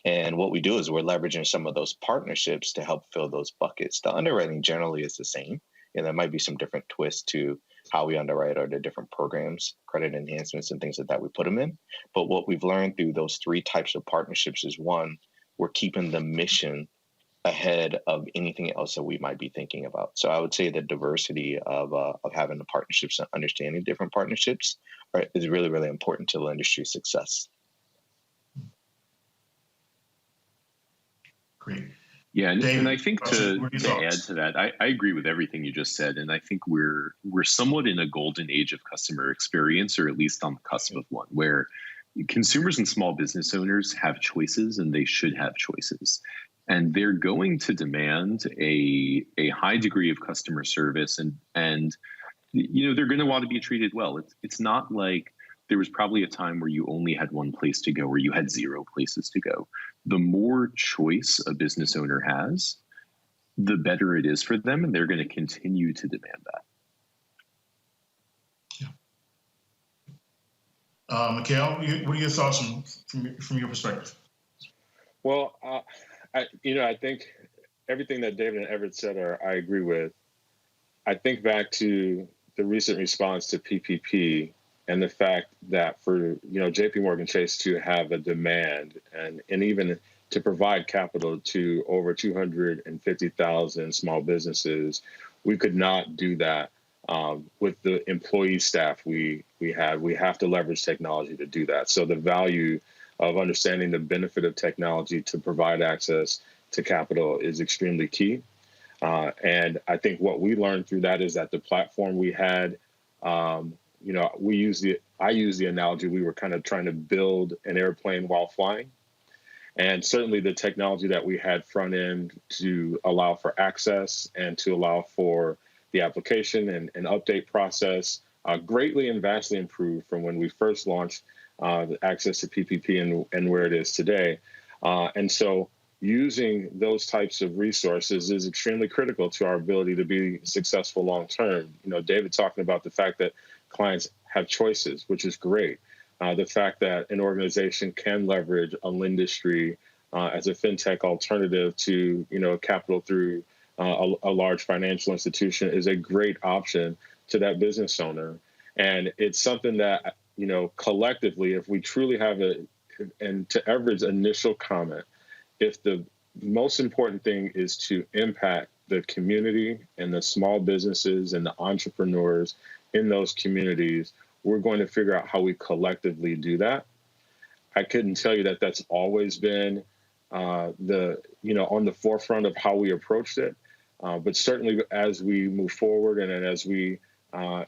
And what we do is we're leveraging some of those partnerships to help fill those buckets. The underwriting generally is the same, and there might be some different twists to how we underwrite, or the different programs, credit enhancements, and things like that we put them in. But what we've learned through those three types of partnerships is, one, we're keeping the mission ahead of anything else that we might be thinking about. So I would say the diversity of having the partnerships and understanding different partnerships is really, really important to the industry's success. Great. Yeah, and I think to add to that, I agree with everything you just said, and I think we're somewhat in a golden age of customer experience, or at least on the cusp of one, where consumers and small business owners have choices, and they should have choices, and they're going to demand a high degree of customer service, and they're going to want to be treated well. It's not like there was probably a time where you only had one place to go, or you had 0 places to go. The more choice a business owner has, the better it is for them, and they're going to continue to demand that. Yeah. Mikhail, what are your thoughts from your perspective? Well, I think everything that David and Everett said, I agree with. I think back to the recent response to PPP, and the fact that for JP Morgan Chase to have a demand and even to provide capital to over 250,000 small businesses, we could not do that with the employee staff we had. We have to leverage technology to do that. So the value of understanding the benefit of technology to provide access to capital is extremely key. And I think what we learned through that is that the platform we had, I use the analogy, we were kind of trying to build an airplane while flying. And certainly the technology that we had front end to allow for access and to allow for the application and update process greatly and vastly improved from when we first launched the access to PPP and where it is today. And so using those types of resources is extremely critical to our ability to be successful long term. David talking about the fact that clients have choices, which is great. The fact that an organization can leverage a Lendistry as a fintech alternative to capital through a large financial institution is a great option to that business owner. And it's something that collectively, if we truly have and to Everett's initial comment, if the most important thing is to impact the community and the small businesses and the entrepreneurs in those communities, we're going to figure out how we collectively do that. I couldn't tell you that that's always been on the forefront of how we approached it. But certainly as we move forward and as we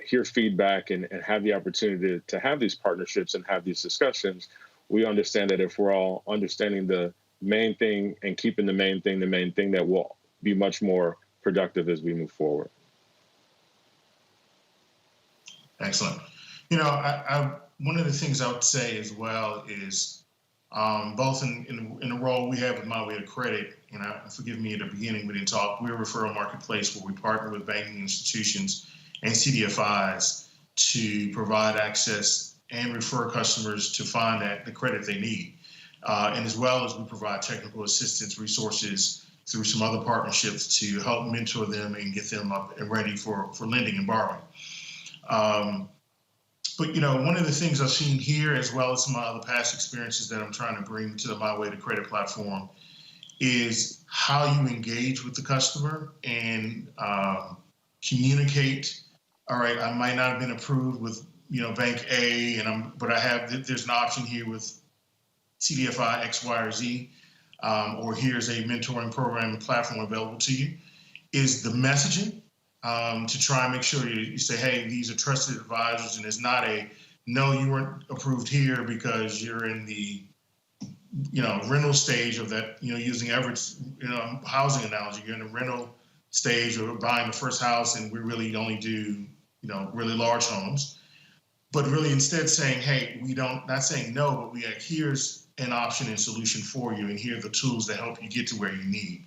hear feedback and have the opportunity to have these partnerships and have these discussions, we understand that if we're all understanding the main thing and keeping the main thing, that will be much more productive as we move forward. Excellent. One of the things I would say as well is both in the role we have with My Way to Credit, forgive me at the beginning, we didn't talk, we're a referral marketplace where we partner with banking institutions and CDFIs to provide access and refer customers to find the credit they need. And as well as we provide technical assistance resources through some other partnerships to help mentor them and get them up and ready for lending and borrowing. But one of the things I've seen here, as well as some other past experiences that I'm trying to bring to the My Way to Credit platform, is how you engage with the customer and communicate. All right, I might not have been approved with Bank A, but there's an option here with CDFI X, Y, or Z, or here's a mentoring program and platform available to you, is the messaging to try and make sure you say, hey, these are trusted advisors, and it's not no, you weren't approved here because you're in the rental stage of that, using Everett's housing analogy. You're in the rental stage of buying the first house, and we really only do really large homes. But really instead saying, hey, not saying no, but here's an option and solution for you, and here are the tools that help you get to where you need.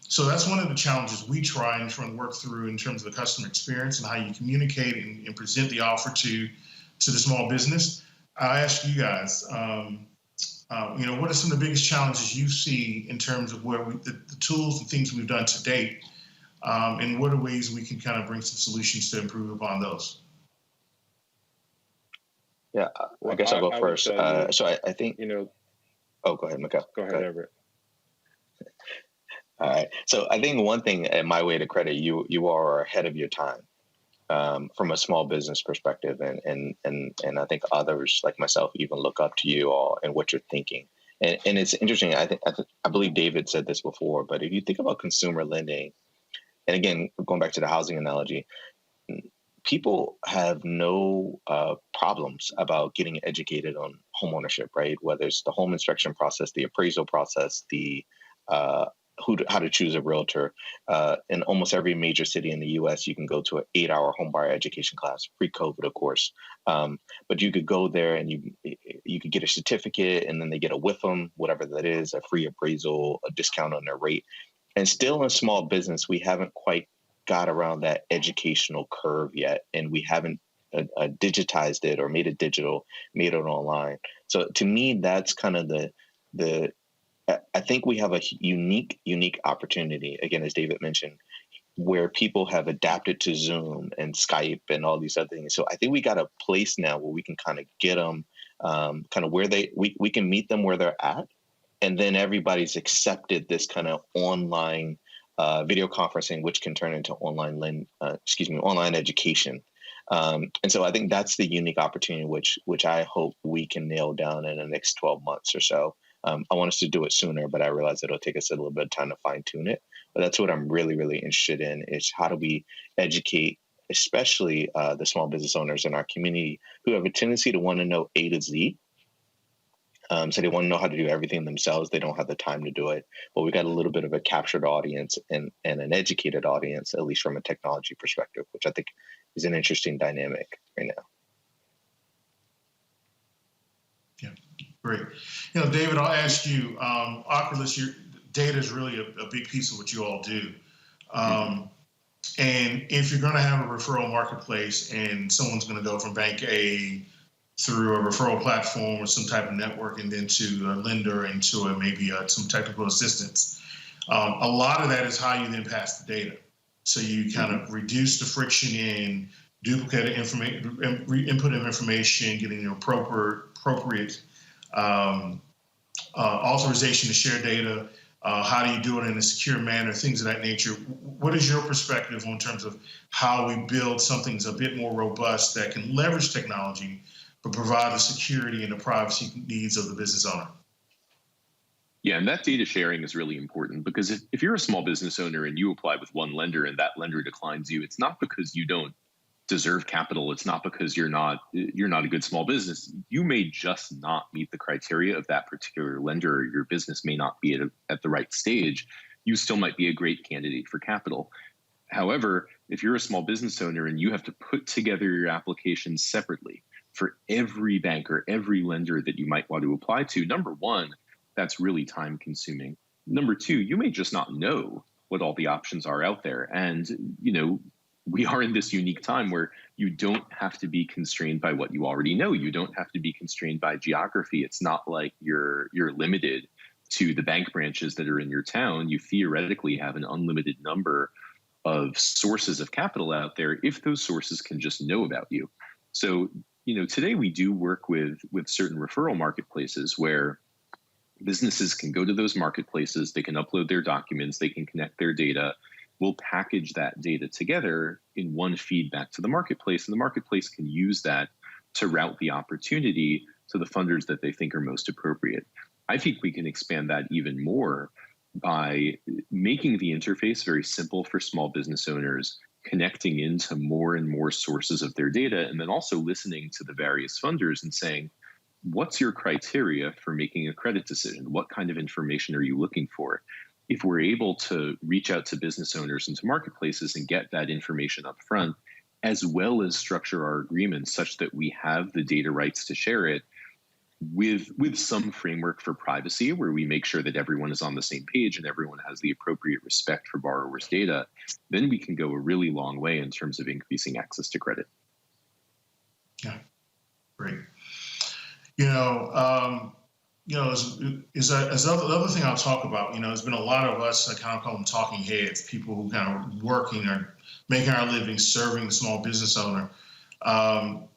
So that's one of the challenges we try and work through in terms of the customer experience and how you communicate and present the offer to the small business. I'll ask you guys, what are some of the biggest challenges you see in terms of where the tools and things we've done to date, and what are ways we can kind of bring some solutions to improve upon those? Yeah, I guess I'll go first. So I think, oh, go ahead, Mikael. Go ahead, Everett. All right. So I think one thing, at my way to credit, you are ahead of your time from a small business perspective, and I think others like myself even look up to you all and what you're thinking. And it's interesting. I believe David said this before, but if you think about consumer lending, and again going back to the housing analogy, people have no problems about getting educated on homeownership, right? Whether it's the home inspection process, the appraisal process, the how to choose a realtor. In almost every major city in the U.S., you can go to an 8-hour homebuyer education class, pre-COVID, of course. But you could go there and you could get a certificate, and then they get a WIFM, whatever that is, a free appraisal, a discount on their rate. And still in small business, we haven't quite got around that educational curve yet, and we haven't digitized it or made it digital, made it online. So to me, that's kind of the I think we have a unique opportunity, again, as David mentioned, where people have adapted to Zoom and Skype and all these other things. So I think we got a place now where we can kind of get them kind of where we can meet them where they're at. And then everybody's accepted this kind of online video conferencing, which can turn into online education. And so I think that's the unique opportunity, which I hope we can nail down in the next 12 months or so. I want us to do it sooner, but I realize it'll take us a little bit of time to fine tune it. But that's what I'm really, really interested in, is how do we educate, especially the small business owners in our community who have a tendency to want to know A to Z. So they want to know how to do everything themselves. They don't have the time to do it. But we got a little bit of a captured audience and an educated audience, at least from a technology perspective, which I think is an interesting dynamic right now. Yeah, great. David, I'll ask you, Oculus, your data is really a big piece of what you all do. And if you're going to have a referral marketplace and someone's going to go from Bank A through a referral platform or some type of network and then to a lender and to maybe some technical assistance, a lot of that is how you then pass the data. So you kind of reduce the friction in duplicated information, input of information, getting the appropriate authorization to share data. How do you do it in a secure manner, things of that nature. What is your perspective in terms of how we build something that's a bit more robust that can leverage technology but provide the security and the privacy needs of the business owner? Yeah, and that data sharing is really important, because if you're a small business owner and you apply with one lender and that lender declines you, it's not because you don't deserve capital. It's not because you're not a good small business. You may just not meet the criteria of that particular lender, or your business may not be at the right stage. You still might be a great candidate for capital. However, if you're a small business owner and you have to put together your application separately for every bank or every lender that you might want to apply to, number one, that's really time consuming. Number two, you may just not know what all the options are out there. And, we are in this unique time where you don't have to be constrained by what you already know. You don't have to be constrained by geography. It's not like you're limited to the bank branches that are in your town. You theoretically have an unlimited number of sources of capital out there if those sources can just know about you. So, today we do work with certain referral marketplaces where businesses can go to those marketplaces, they can upload their documents, they can connect their data, we'll package that data together in one feedback to the marketplace, and the marketplace can use that to route the opportunity to the funders that they think are most appropriate. I think we can expand that even more by making the interface very simple for small business owners, connecting into more and more sources of their data, and then also listening to the various funders and saying, what's your criteria for making a credit decision? What kind of information are you looking for? If we're able to reach out to business owners and to marketplaces and get that information up front, as well as structure our agreements such that we have the data rights to share it with some framework for privacy, where we make sure that everyone is on the same page and everyone has the appropriate respect for borrowers' data, then we can go a really long way in terms of increasing access to credit. Yeah, great. The other thing I'll talk about, there's been a lot of us, I kind of call them talking heads, people who kind of working or making our living serving the small business owner.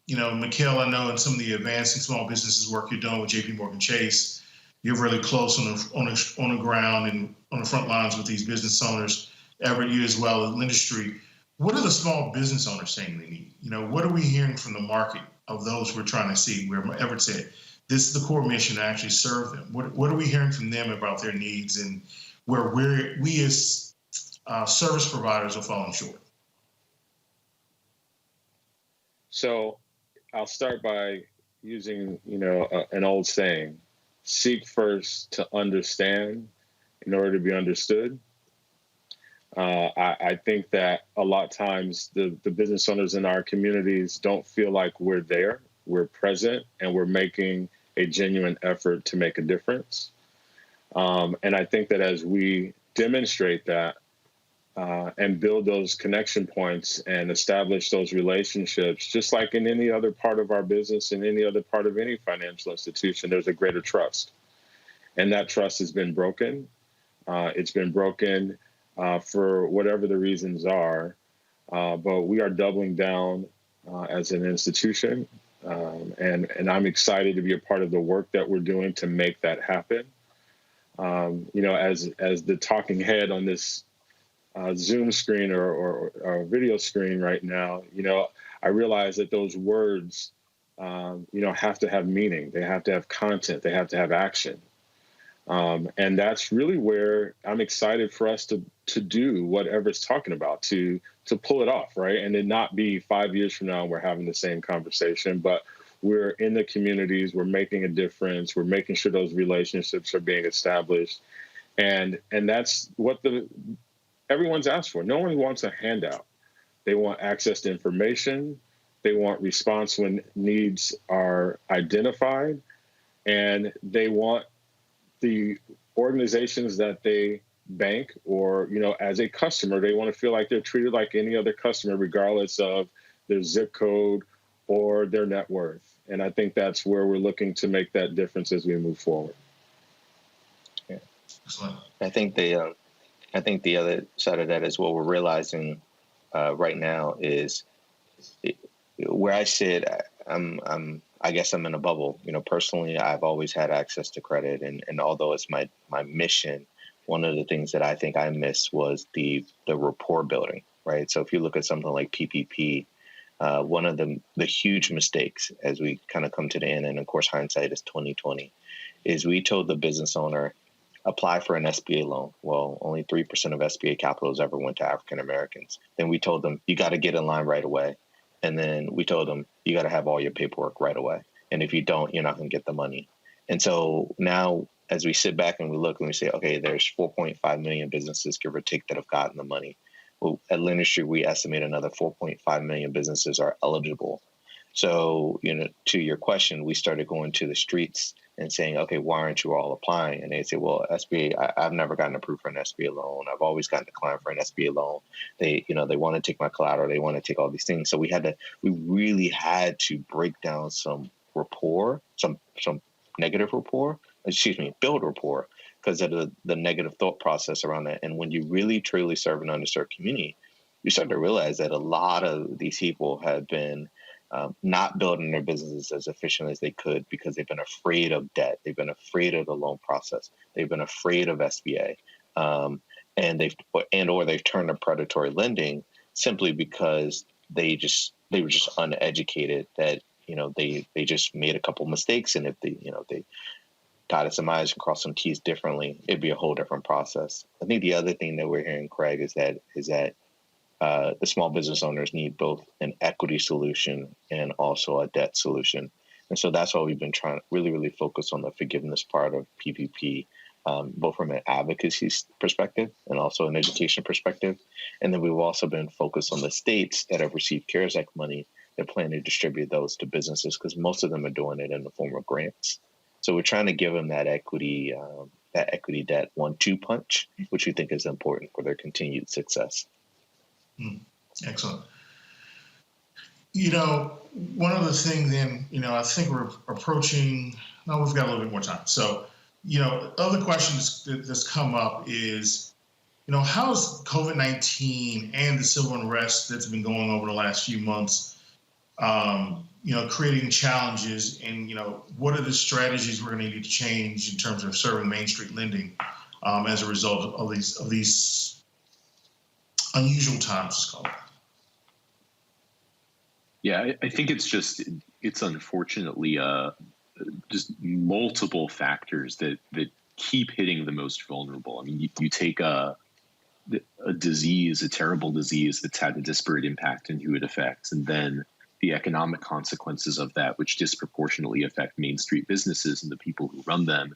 Mikhail, I know in some of the advancing small businesses work you're doing with JP Morgan Chase, you're really close on the ground and on the front lines with these business owners. Everett, you as well as industry. What are the small business owners saying they need? What are we hearing from the market of those we're trying to see? Where Everett said, this is the core mission to actually serve them. What are we hearing from them about their needs and where we as service providers are falling short? So I'll start by using, an old saying: seek first to understand in order to be understood. I think that a lot of times the business owners in our communities don't feel like we're there, we're present, and we're making a genuine effort to make a difference. And I think that as we demonstrate that and build those connection points and establish those relationships, just like in any other part of our business, in any other part of any financial institution, there's a greater trust. And that trust has been broken. It's been broken for whatever the reasons are, but we are doubling down as an institution, and I'm excited to be a part of the work that we're doing to make that happen. As the talking head on this Zoom screen or video screen right now, I realize that those words, have to have meaning. They have to have content. They have to have action. And that's really where I'm excited for us to do what Everett's talking about, to pull it off, right? And it not be 5 years from now and we're having the same conversation, but we're in the communities, we're making a difference, we're making sure those relationships are being established. And that's what everyone's asked for. No one wants a handout. They want access to information. They want response when needs are identified. And they want the organizations that they bank or, as a customer, they want to feel like they're treated like any other customer, regardless of their zip code or their net worth. And I think that's where we're looking to make that difference as we move forward. Yeah. Excellent. I think the other side of that is what we're realizing right now is where I sit. I guess I'm in a bubble. Personally, I've always had access to credit, and although it's my mission, one of the things that I think I missed was the rapport building, right? So if you look at something like PPP, one of the huge mistakes as we kind of come to the end, and of course hindsight is 2020, is we told the business owner, apply for an SBA loan. Well, only 3% of SBA capitals ever went to African Americans. Then we told them, you got to get in line right away. And then we told them, you got to have all your paperwork right away. And if you don't, you're not going to get the money. And so now as we sit back and we look and we say, okay, there's 4.5 million businesses, give or take, that have gotten the money. Well, at Lendistry, we estimate another 4.5 million businesses are eligible. So, to your question, we started going to the streets and saying, okay, why aren't you all applying? And they say, well, SBA, I've never gotten approved for an SBA loan. I've always gotten declined for an SBA loan. They want to take my collateral. They want to take all these things. So we really had to break down some rapport, some negative rapport, build rapport, because of the negative thought process around that. And when you really truly serve an underserved community, you start to realize that a lot of these people have been not building their businesses as efficient as they could because they've been afraid of debt. They've been afraid of the loan process. They've been afraid of SBA. and they've turned to predatory lending simply because they were just uneducated, that they just made a couple mistakes, and if they dotted some I's and crossed some T's differently, it'd be a whole different process. I think the other thing that we're hearing, Craig, is that the small business owners need both an equity solution and also a debt solution. And so that's why we've been trying to really, really focus on the forgiveness part of PPP, both from an advocacy perspective and also an education perspective. And then we've also been focused on the states that have received CARES Act money. They're planning to distribute those to businesses because most of them are doing it in the form of grants. So we're trying to give them that equity debt 1-2 punch, which we think is important for their continued success. Excellent. One of the things then, I think we're approaching, we've got a little bit more time. So, other questions that's come up is, how's COVID-19 and the civil unrest that's been going over the last few months, creating challenges, and, what are the strategies we're going to need to change in terms of serving Main Street lending as a result of these unusual times, let's call it? Yeah, I think it's unfortunately just multiple factors that keep hitting the most vulnerable. I mean, you take a disease, a terrible disease that's had a disparate impact in who it affects, and then the economic consequences of that, which disproportionately affect Main Street businesses and the people who run them.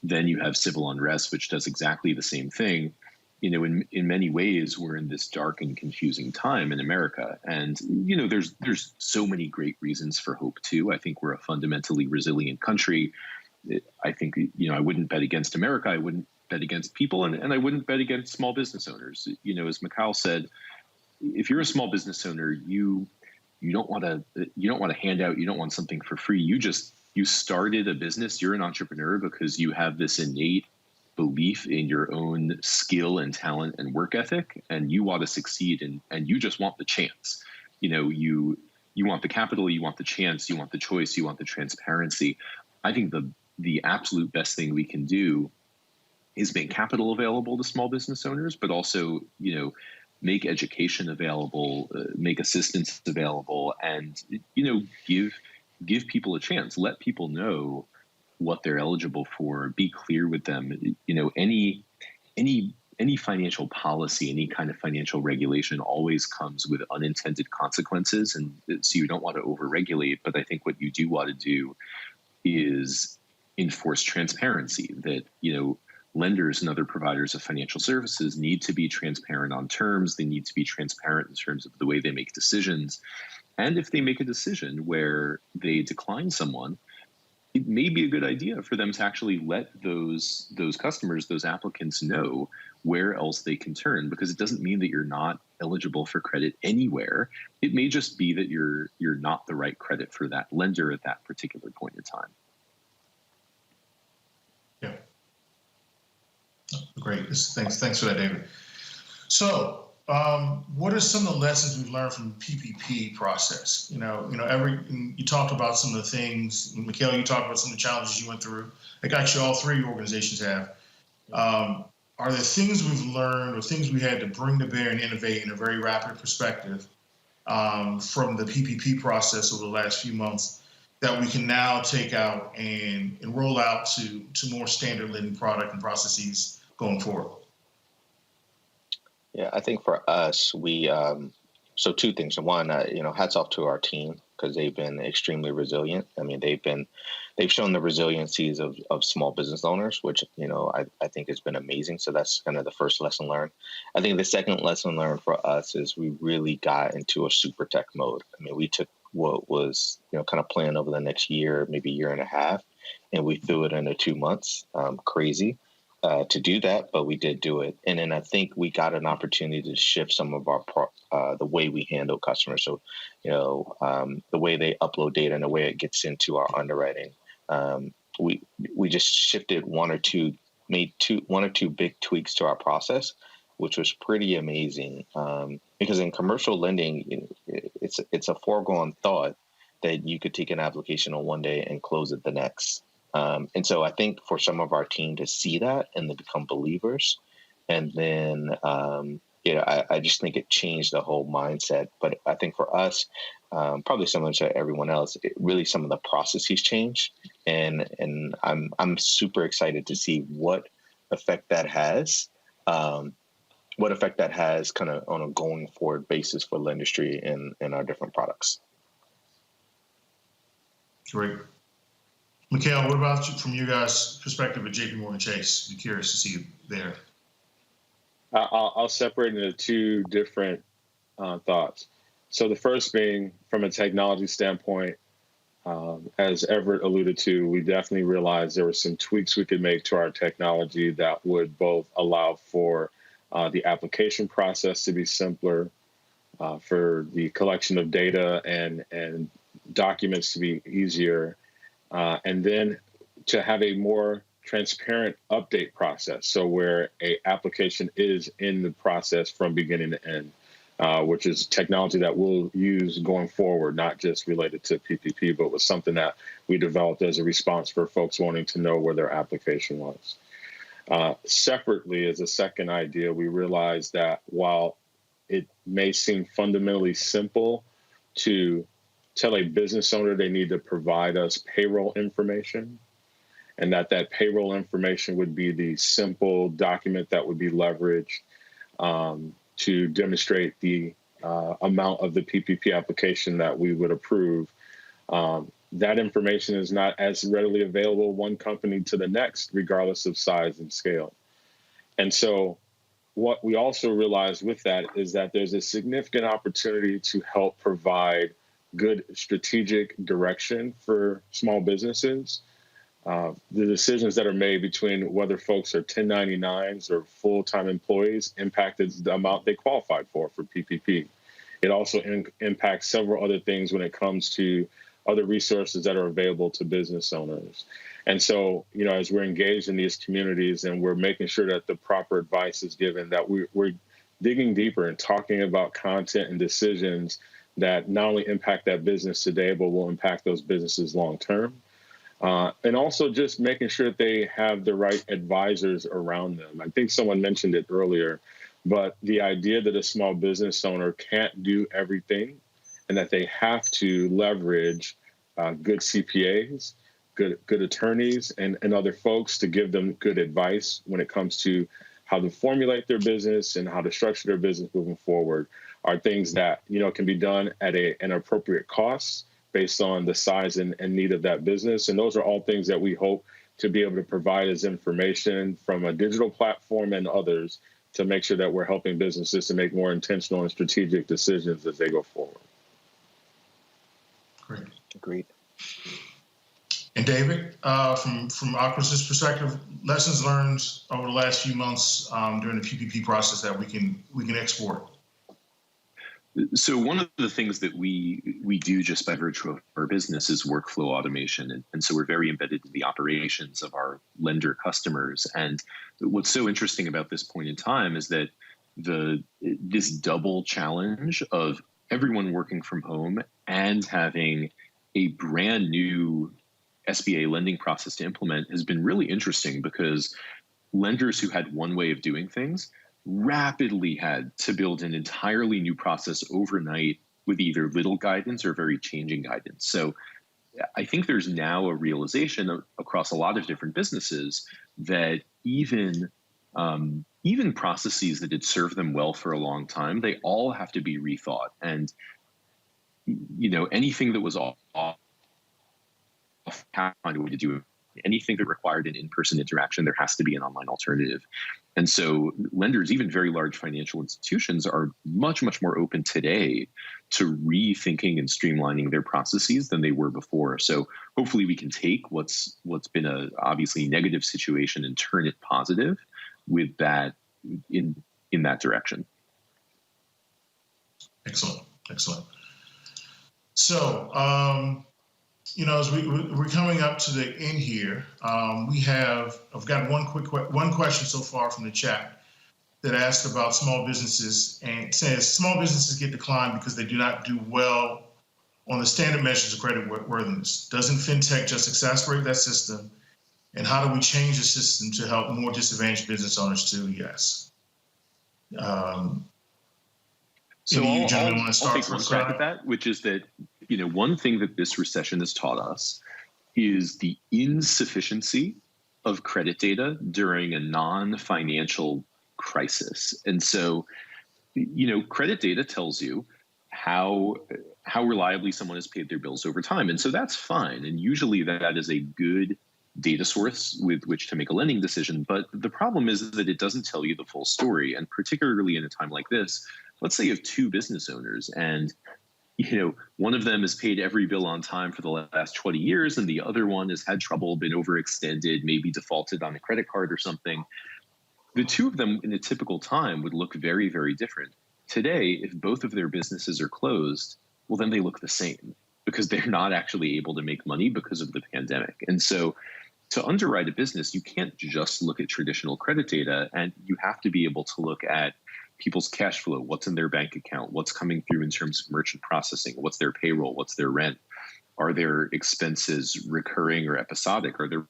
Then you have civil unrest, which does exactly the same thing. In many ways, we're in this dark and confusing time in America. And, there's so many great reasons for hope, too. I think we're a fundamentally resilient country. I think, I wouldn't bet against America. I wouldn't bet against people, and I wouldn't bet against small business owners. As Mikhail said, if you're a small business owner, you don't want to hand out, you don't want something for free. You started a business, you're an entrepreneur because you have this innate belief in your own skill and talent and work ethic, and you want to succeed, and you just want the chance. You want the capital, you want the chance, you want the choice, you want the transparency. I think the absolute best thing we can do is make capital available to small business owners, but also, make education available, make assistance available, and, give people a chance, let people know what they're eligible for, be clear with them. Any financial policy, any kind of financial regulation always comes with unintended consequences. And so you don't want to overregulate, but I think what you do want to do is enforce transparency, that, lenders and other providers of financial services need to be transparent on terms. They need to be transparent in terms of the way they make decisions. And if they make a decision where they decline someone, it may be a good idea for them to actually let those customers, those applicants, know where else they can turn, because it doesn't mean that you're not eligible for credit anywhere. It may just be that you're not the right credit for that lender at that particular point in time. Yeah. Great. Thanks for that, David. So, what are some of the lessons we've learned from the PPP process? You talked about some of the things. Mikhail, you talked about some of the challenges you went through. Like actually, all three organizations have. Are there things we've learned or things we had to bring to bear and innovate in a very rapid perspective from the PPP process over the last few months that we can now take out and roll out to more standard lending product and processes going forward? Yeah, I think for us, so two things. One, hats off to our team because they've been extremely resilient. I mean, they've shown the resiliencies of small business owners, which, I think has been amazing. So that's kind of the first lesson learned. I think the second lesson learned for us is we really got into a super tech mode. I mean, we took what was, kind of planned over the next year, maybe year and a half, and we threw it into 2 months. Crazy. To do that, but we did do it. And then I think we got an opportunity to shift some of our the way we handle customers. So, the way they upload data and the way it gets into our underwriting. We just shifted one or two big tweaks to our process, which was pretty amazing. Because in commercial lending, it's a foregone thought that you could take an application on one day and close it the next. And so I think for some of our team to see that and to become believers And then, I just think it changed the whole mindset. But I think for us, probably similar to everyone else, really some of the processes changed. And I'm super excited to see what effect that has. What effect that has kind of on a going forward basis for Lendistry and our different products. Great. Mikhail, what about you, from your guys' perspective at JP Morgan Chase? Be curious to see you there. I'll separate into two different thoughts. So the first being from a technology standpoint, as Everett alluded to, we definitely realized there were some tweaks we could make to our technology that would both allow for the application process to be simpler, for the collection of data and documents to be easier, and then to have a more transparent update process. So where a application is in the process from beginning to end, which is technology that we'll use going forward, not just related to PPP, but was something that we developed as a response for folks wanting to know where their application was. Separately, as a second idea, we realized that while it may seem fundamentally simple to tell a business owner they need to provide us payroll information, and that payroll information would be the simple document that would be leveraged to demonstrate the amount of the PPP application that we would approve. That information is not as readily available one company to the next, regardless of size and scale. And so what we also realized with that is that there's a significant opportunity to help provide good strategic direction for small businesses. The decisions that are made between whether folks are 1099s or full-time employees impacted the amount they qualified for PPP. It also impacts several other things when it comes to other resources that are available to business owners. And so, as we're engaged in these communities and we're making sure that the proper advice is given, that we're digging deeper and talking about content and decisions that not only impact that business today, but will impact those businesses long term. And also just making sure that they have the right advisors around them. I think someone mentioned it earlier, but the idea that a small business owner can't do everything and that they have to leverage good CPAs, good attorneys, and other folks to give them good advice when it comes to how to formulate their business and how to structure their business moving forward are things that can be done at an appropriate cost based on the size and need of that business. And those are all things that we hope to be able to provide as information from a digital platform and others to make sure that we're helping businesses to make more intentional and strategic decisions as they go forward. Great. Agreed. And David, from Aquas's perspective, lessons learned over the last few months during the PPP process that we can export. So one of the things that we do just by virtue of our business is workflow automation. And so we're very embedded in the operations of our lender customers. And what's so interesting about this point in time is that this double challenge of everyone working from home and having a brand new SBA lending process to implement has been really interesting, because lenders who had one way of doing things rapidly had to build an entirely new process overnight with either little guidance or very changing guidance. So I think there's now a realization across a lot of different businesses that even processes that had served them well for a long time, they all have to be rethought. And anything that was off, find a way to do it. Anything that required an in-person interaction, there has to be an online alternative. And so lenders, even very large financial institutions, are much, much more open today to rethinking and streamlining their processes than they were before. So hopefully we can take what's been a obviously negative situation and turn it positive with that in that direction. Excellent. So, as we're coming up to the end here, I've got one question so far from the chat that asked about small businesses, and it says small businesses get declined because they do not do well on the standard measures of credit worthiness. Doesn't fintech just exacerbate that system? And how do we change the system to help more disadvantaged business owners too? Yes. So any of you gentlemen I'll want to start take one crack at that, which is that, one thing that this recession has taught us is the insufficiency of credit data during a non-financial crisis. And so, credit data tells you how reliably someone has paid their bills over time. And so that's fine. And usually that is a good data source with which to make a lending decision. But the problem is that it doesn't tell you the full story. And particularly in a time like this, let's say you have two business owners and one of them has paid every bill on time for the last 20 years and the other one has had trouble, been overextended, maybe defaulted on a credit card or something. The two of them in a typical time would look very, very different. Today, if both of their businesses are closed, well, then they look the same because they're not actually able to make money because of the pandemic. And so to underwrite a business, you can't just look at traditional credit data, and you have to be able to look at people's cash flow, what's in their bank account, what's coming through in terms of merchant processing, what's their payroll, what's their rent, are their expenses recurring or episodic, are their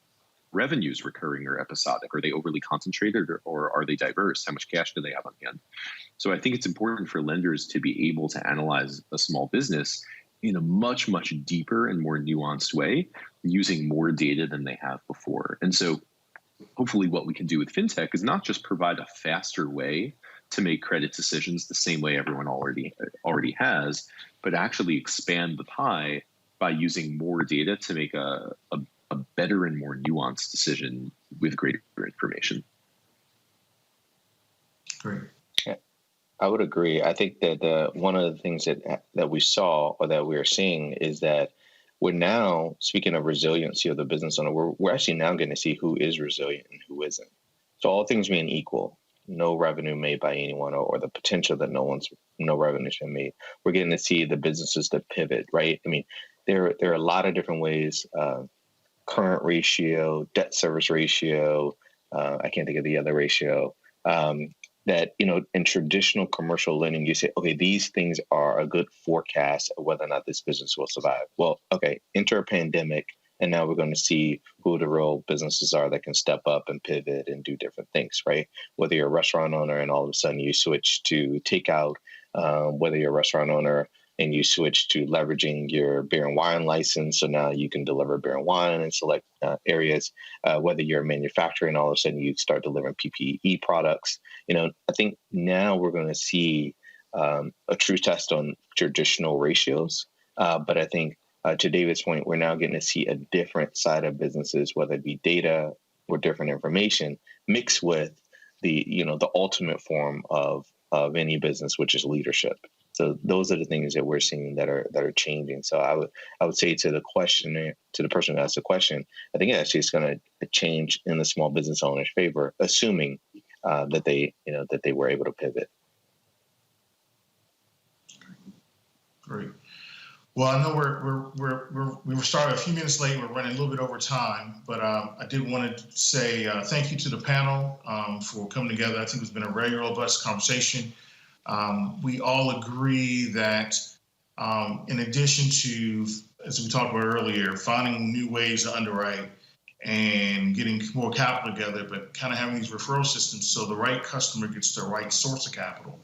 revenues recurring or episodic, are they overly concentrated or are they diverse, how much cash do they have on hand? So I think it's important for lenders to be able to analyze a small business in a much, much deeper and more nuanced way, using more data than they have before. And so hopefully what we can do with fintech is not just provide a faster way to make credit decisions the same way everyone already has, but actually expand the pie by using more data to make a better and more nuanced decision with greater information. Great. I would agree. I think that one of the things that we saw or that we're seeing is that we're now, speaking of resiliency of the business owner, we're actually now going to see who is resilient and who isn't. So all things being equal, no revenue made by anyone or the potential that no revenue is made, we're getting to see the businesses that pivot, right? I mean, there are a lot of different ways, current ratio, debt service ratio, I can't think of the other ratio, that, in traditional commercial lending, you say, okay, these things are a good forecast of whether or not this business will survive. Well, okay, enter a pandemic, and now we're going to see who the real businesses are that can step up and pivot and do different things, right? Whether you're a restaurant owner and all of a sudden you switch to takeout, whether you're a restaurant owner and you switch to leveraging your beer and wine license, so now you can deliver beer and wine in select areas, whether you're a manufacturer and all of a sudden you start delivering PPE products. I think now we're going to see a true test on traditional ratios. But I think to David's point, we're now getting to see a different side of businesses, whether it be data or different information mixed with the ultimate form of any business, which is leadership. So those are the things that we're seeing that are changing. So I would say to the questioner, to the person who asked the question, I think actually it's going to change in the small business owner's favor, assuming that they were able to pivot. Great. Well, I know we were started a few minutes late. We're running a little bit over time, but I did want to say thank you to the panel for coming together. I think it's been a very robust conversation. We all agree that in addition to, as we talked about earlier, finding new ways to underwrite and getting more capital together, but kind of having these referral systems so the right customer gets the right source of capital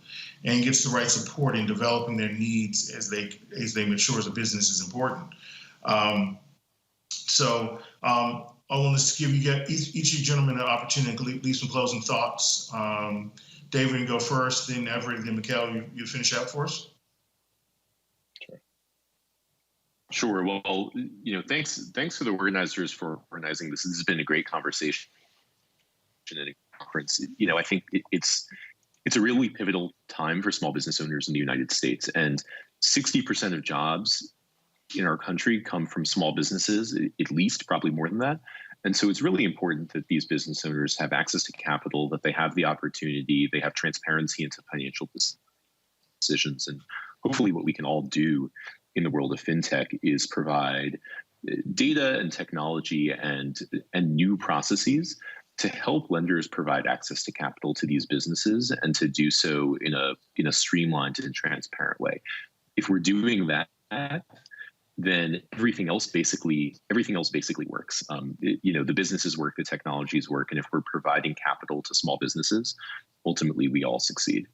and gets the right support in developing their needs as they mature as a business is important. So I want to give each of you gentlemen an opportunity to leave some closing thoughts. David, you go first, then Everett, then Mikhail, you finish out for us. Sure. Well, thanks to the organizers for organizing this. This has been a great conversation and a conference. I think it's a really pivotal time for small business owners in the United States, and 60% of jobs in our country come from small businesses, at least, probably more than that. And so it's really important that these business owners have access to capital, that they have the opportunity, they have transparency into financial decisions. And hopefully what we can all do in the world of fintech is provide data and technology and new processes to help lenders provide access to capital to these businesses and to do so in a streamlined and transparent way. If we're doing that, then everything else basically works. The businesses work, the technologies work, and if we're providing capital to small businesses, ultimately we all succeed.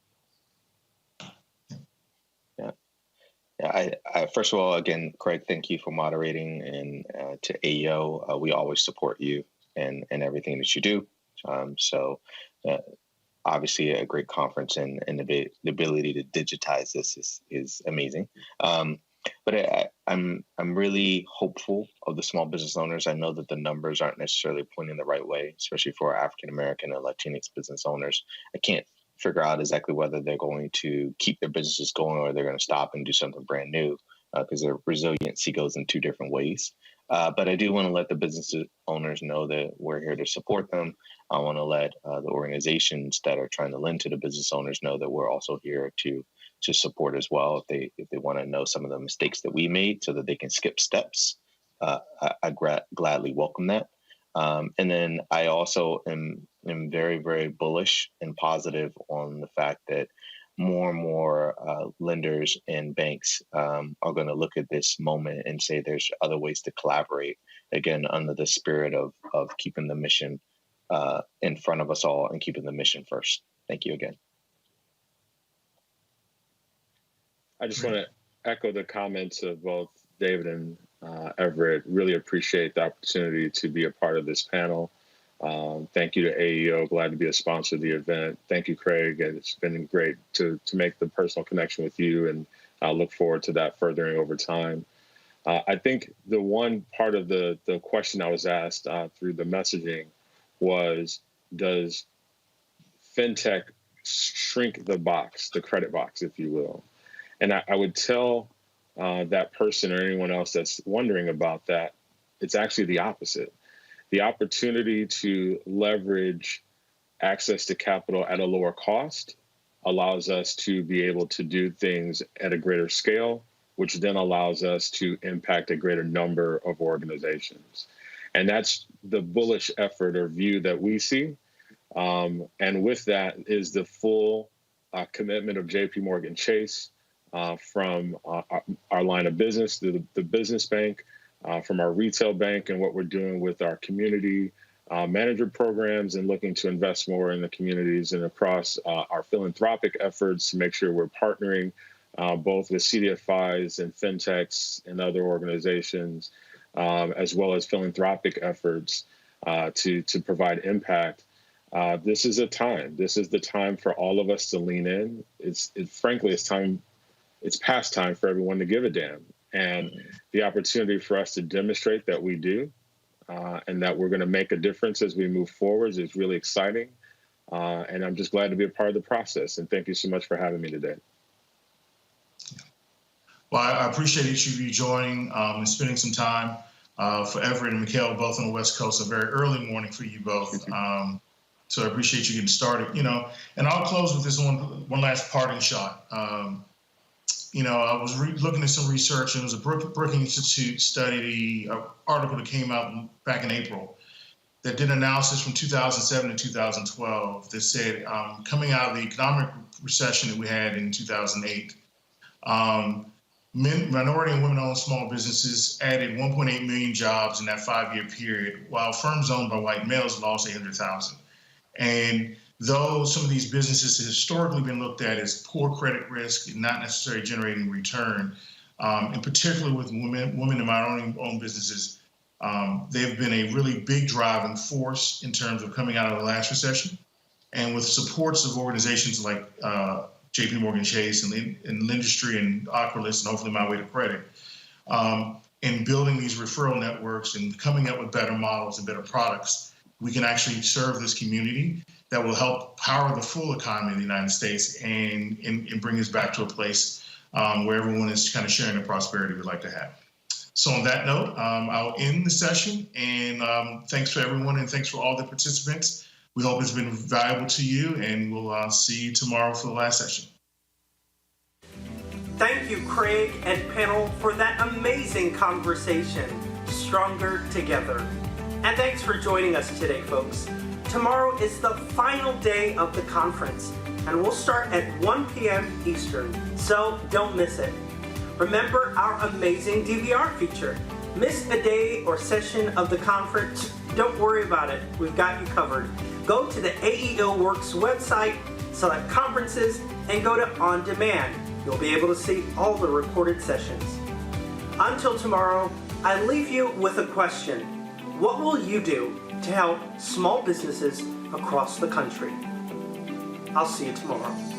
I first of all, again, Craig, thank you for moderating, and to AEO, we always support you and everything that you do. Obviously, a great conference, and the ability to digitize this is amazing. But I'm really hopeful of the small business owners. I know that the numbers aren't necessarily pointing the right way, especially for African American and Latinx business owners. I can't figure out exactly whether they're going to keep their businesses going or they're going to stop and do something brand new, because their resiliency goes in two different ways. But I do want to let the business owners know that we're here to support them. I want to let the organizations that are trying to lend to the business owners know that we're also here to support as well. If they want to know some of the mistakes that we made so that they can skip steps, I gladly welcome that. And then I also am very, very bullish and positive on the fact that more and more lenders and banks are going to look at this moment and say there's other ways to collaborate, again, under the spirit of keeping the mission in front of us all and keeping the mission first. Thank you again. I just want to echo the comments of both David and Everett. Really appreciate the opportunity to be a part of this panel. Thank you to AEO. Glad to be a sponsor of the event. Thank you, Craig. It's been great to make the personal connection with you, and I look forward to that furthering over time. I think the one part of the question I was asked through the messaging was, does fintech shrink the box, the credit box, if you will? And I would tell that person or anyone else that's wondering about that, it's actually the opposite. The opportunity to leverage access to capital at a lower cost allows us to be able to do things at a greater scale, which then allows us to impact a greater number of organizations. And that's the bullish effort or view that we see. And with that is the full commitment of JP Morgan Chase, from our line of business, the business bank, from our retail bank, and what we're doing with our community manager programs and looking to invest more in the communities and across our philanthropic efforts to make sure we're partnering both with CDFIs and fintechs and other organizations, as well as philanthropic efforts to provide impact. This is a time. This is the time for all of us to lean in. Frankly, it's past time for everyone to give a damn. And the opportunity for us to demonstrate that we do, and that we're going to make a difference as we move forward is really exciting. And I'm just glad to be a part of the process. And thank you so much for having me today. Well, I appreciate you joining and spending some time. For Everett and Mikhail, both on the West Coast, a very early morning for you both. So I appreciate you getting started. And I'll close with this one last parting shot. I was looking at some research, and it was a Brookings Institute study, article that came out back in April that did analysis from 2007 to 2012 that said, coming out of the economic recession that we had in 2008, minority and women-owned small businesses added 1.8 million jobs in that 5-year period, while firms owned by white males lost 800,000. And though some of these businesses have historically been looked at as poor credit risk and not necessarily generating return, and particularly with women and minority-owned businesses, they've been a really big driving force in terms of coming out of the last recession. And with supports of organizations like JP Morgan Chase and Lendistry and Oculus and hopefully My Way to Credit, in building these referral networks and coming up with better models and better products, we can actually serve this community that will help power the full economy of the United States and bring us back to a place where everyone is kind of sharing the prosperity we'd like to have. So on that note, I'll end the session, and thanks for everyone, and thanks for all the participants. We hope it's been valuable to you, and we'll see you tomorrow for the last session. Thank you, Craig and panel, for that amazing conversation, Stronger Together. And thanks for joining us today, folks. Tomorrow is the final day of the conference, and we'll start at 1 p.m. Eastern, so don't miss it. Remember our amazing DVR feature. Miss a day or session of the conference? Don't worry about it. We've got you covered. Go to the AEO Works website, select conferences, and go to On Demand. You'll be able to see all the recorded sessions. Until tomorrow, I leave you with a question. What will you do to help small businesses across the country? I'll see you tomorrow.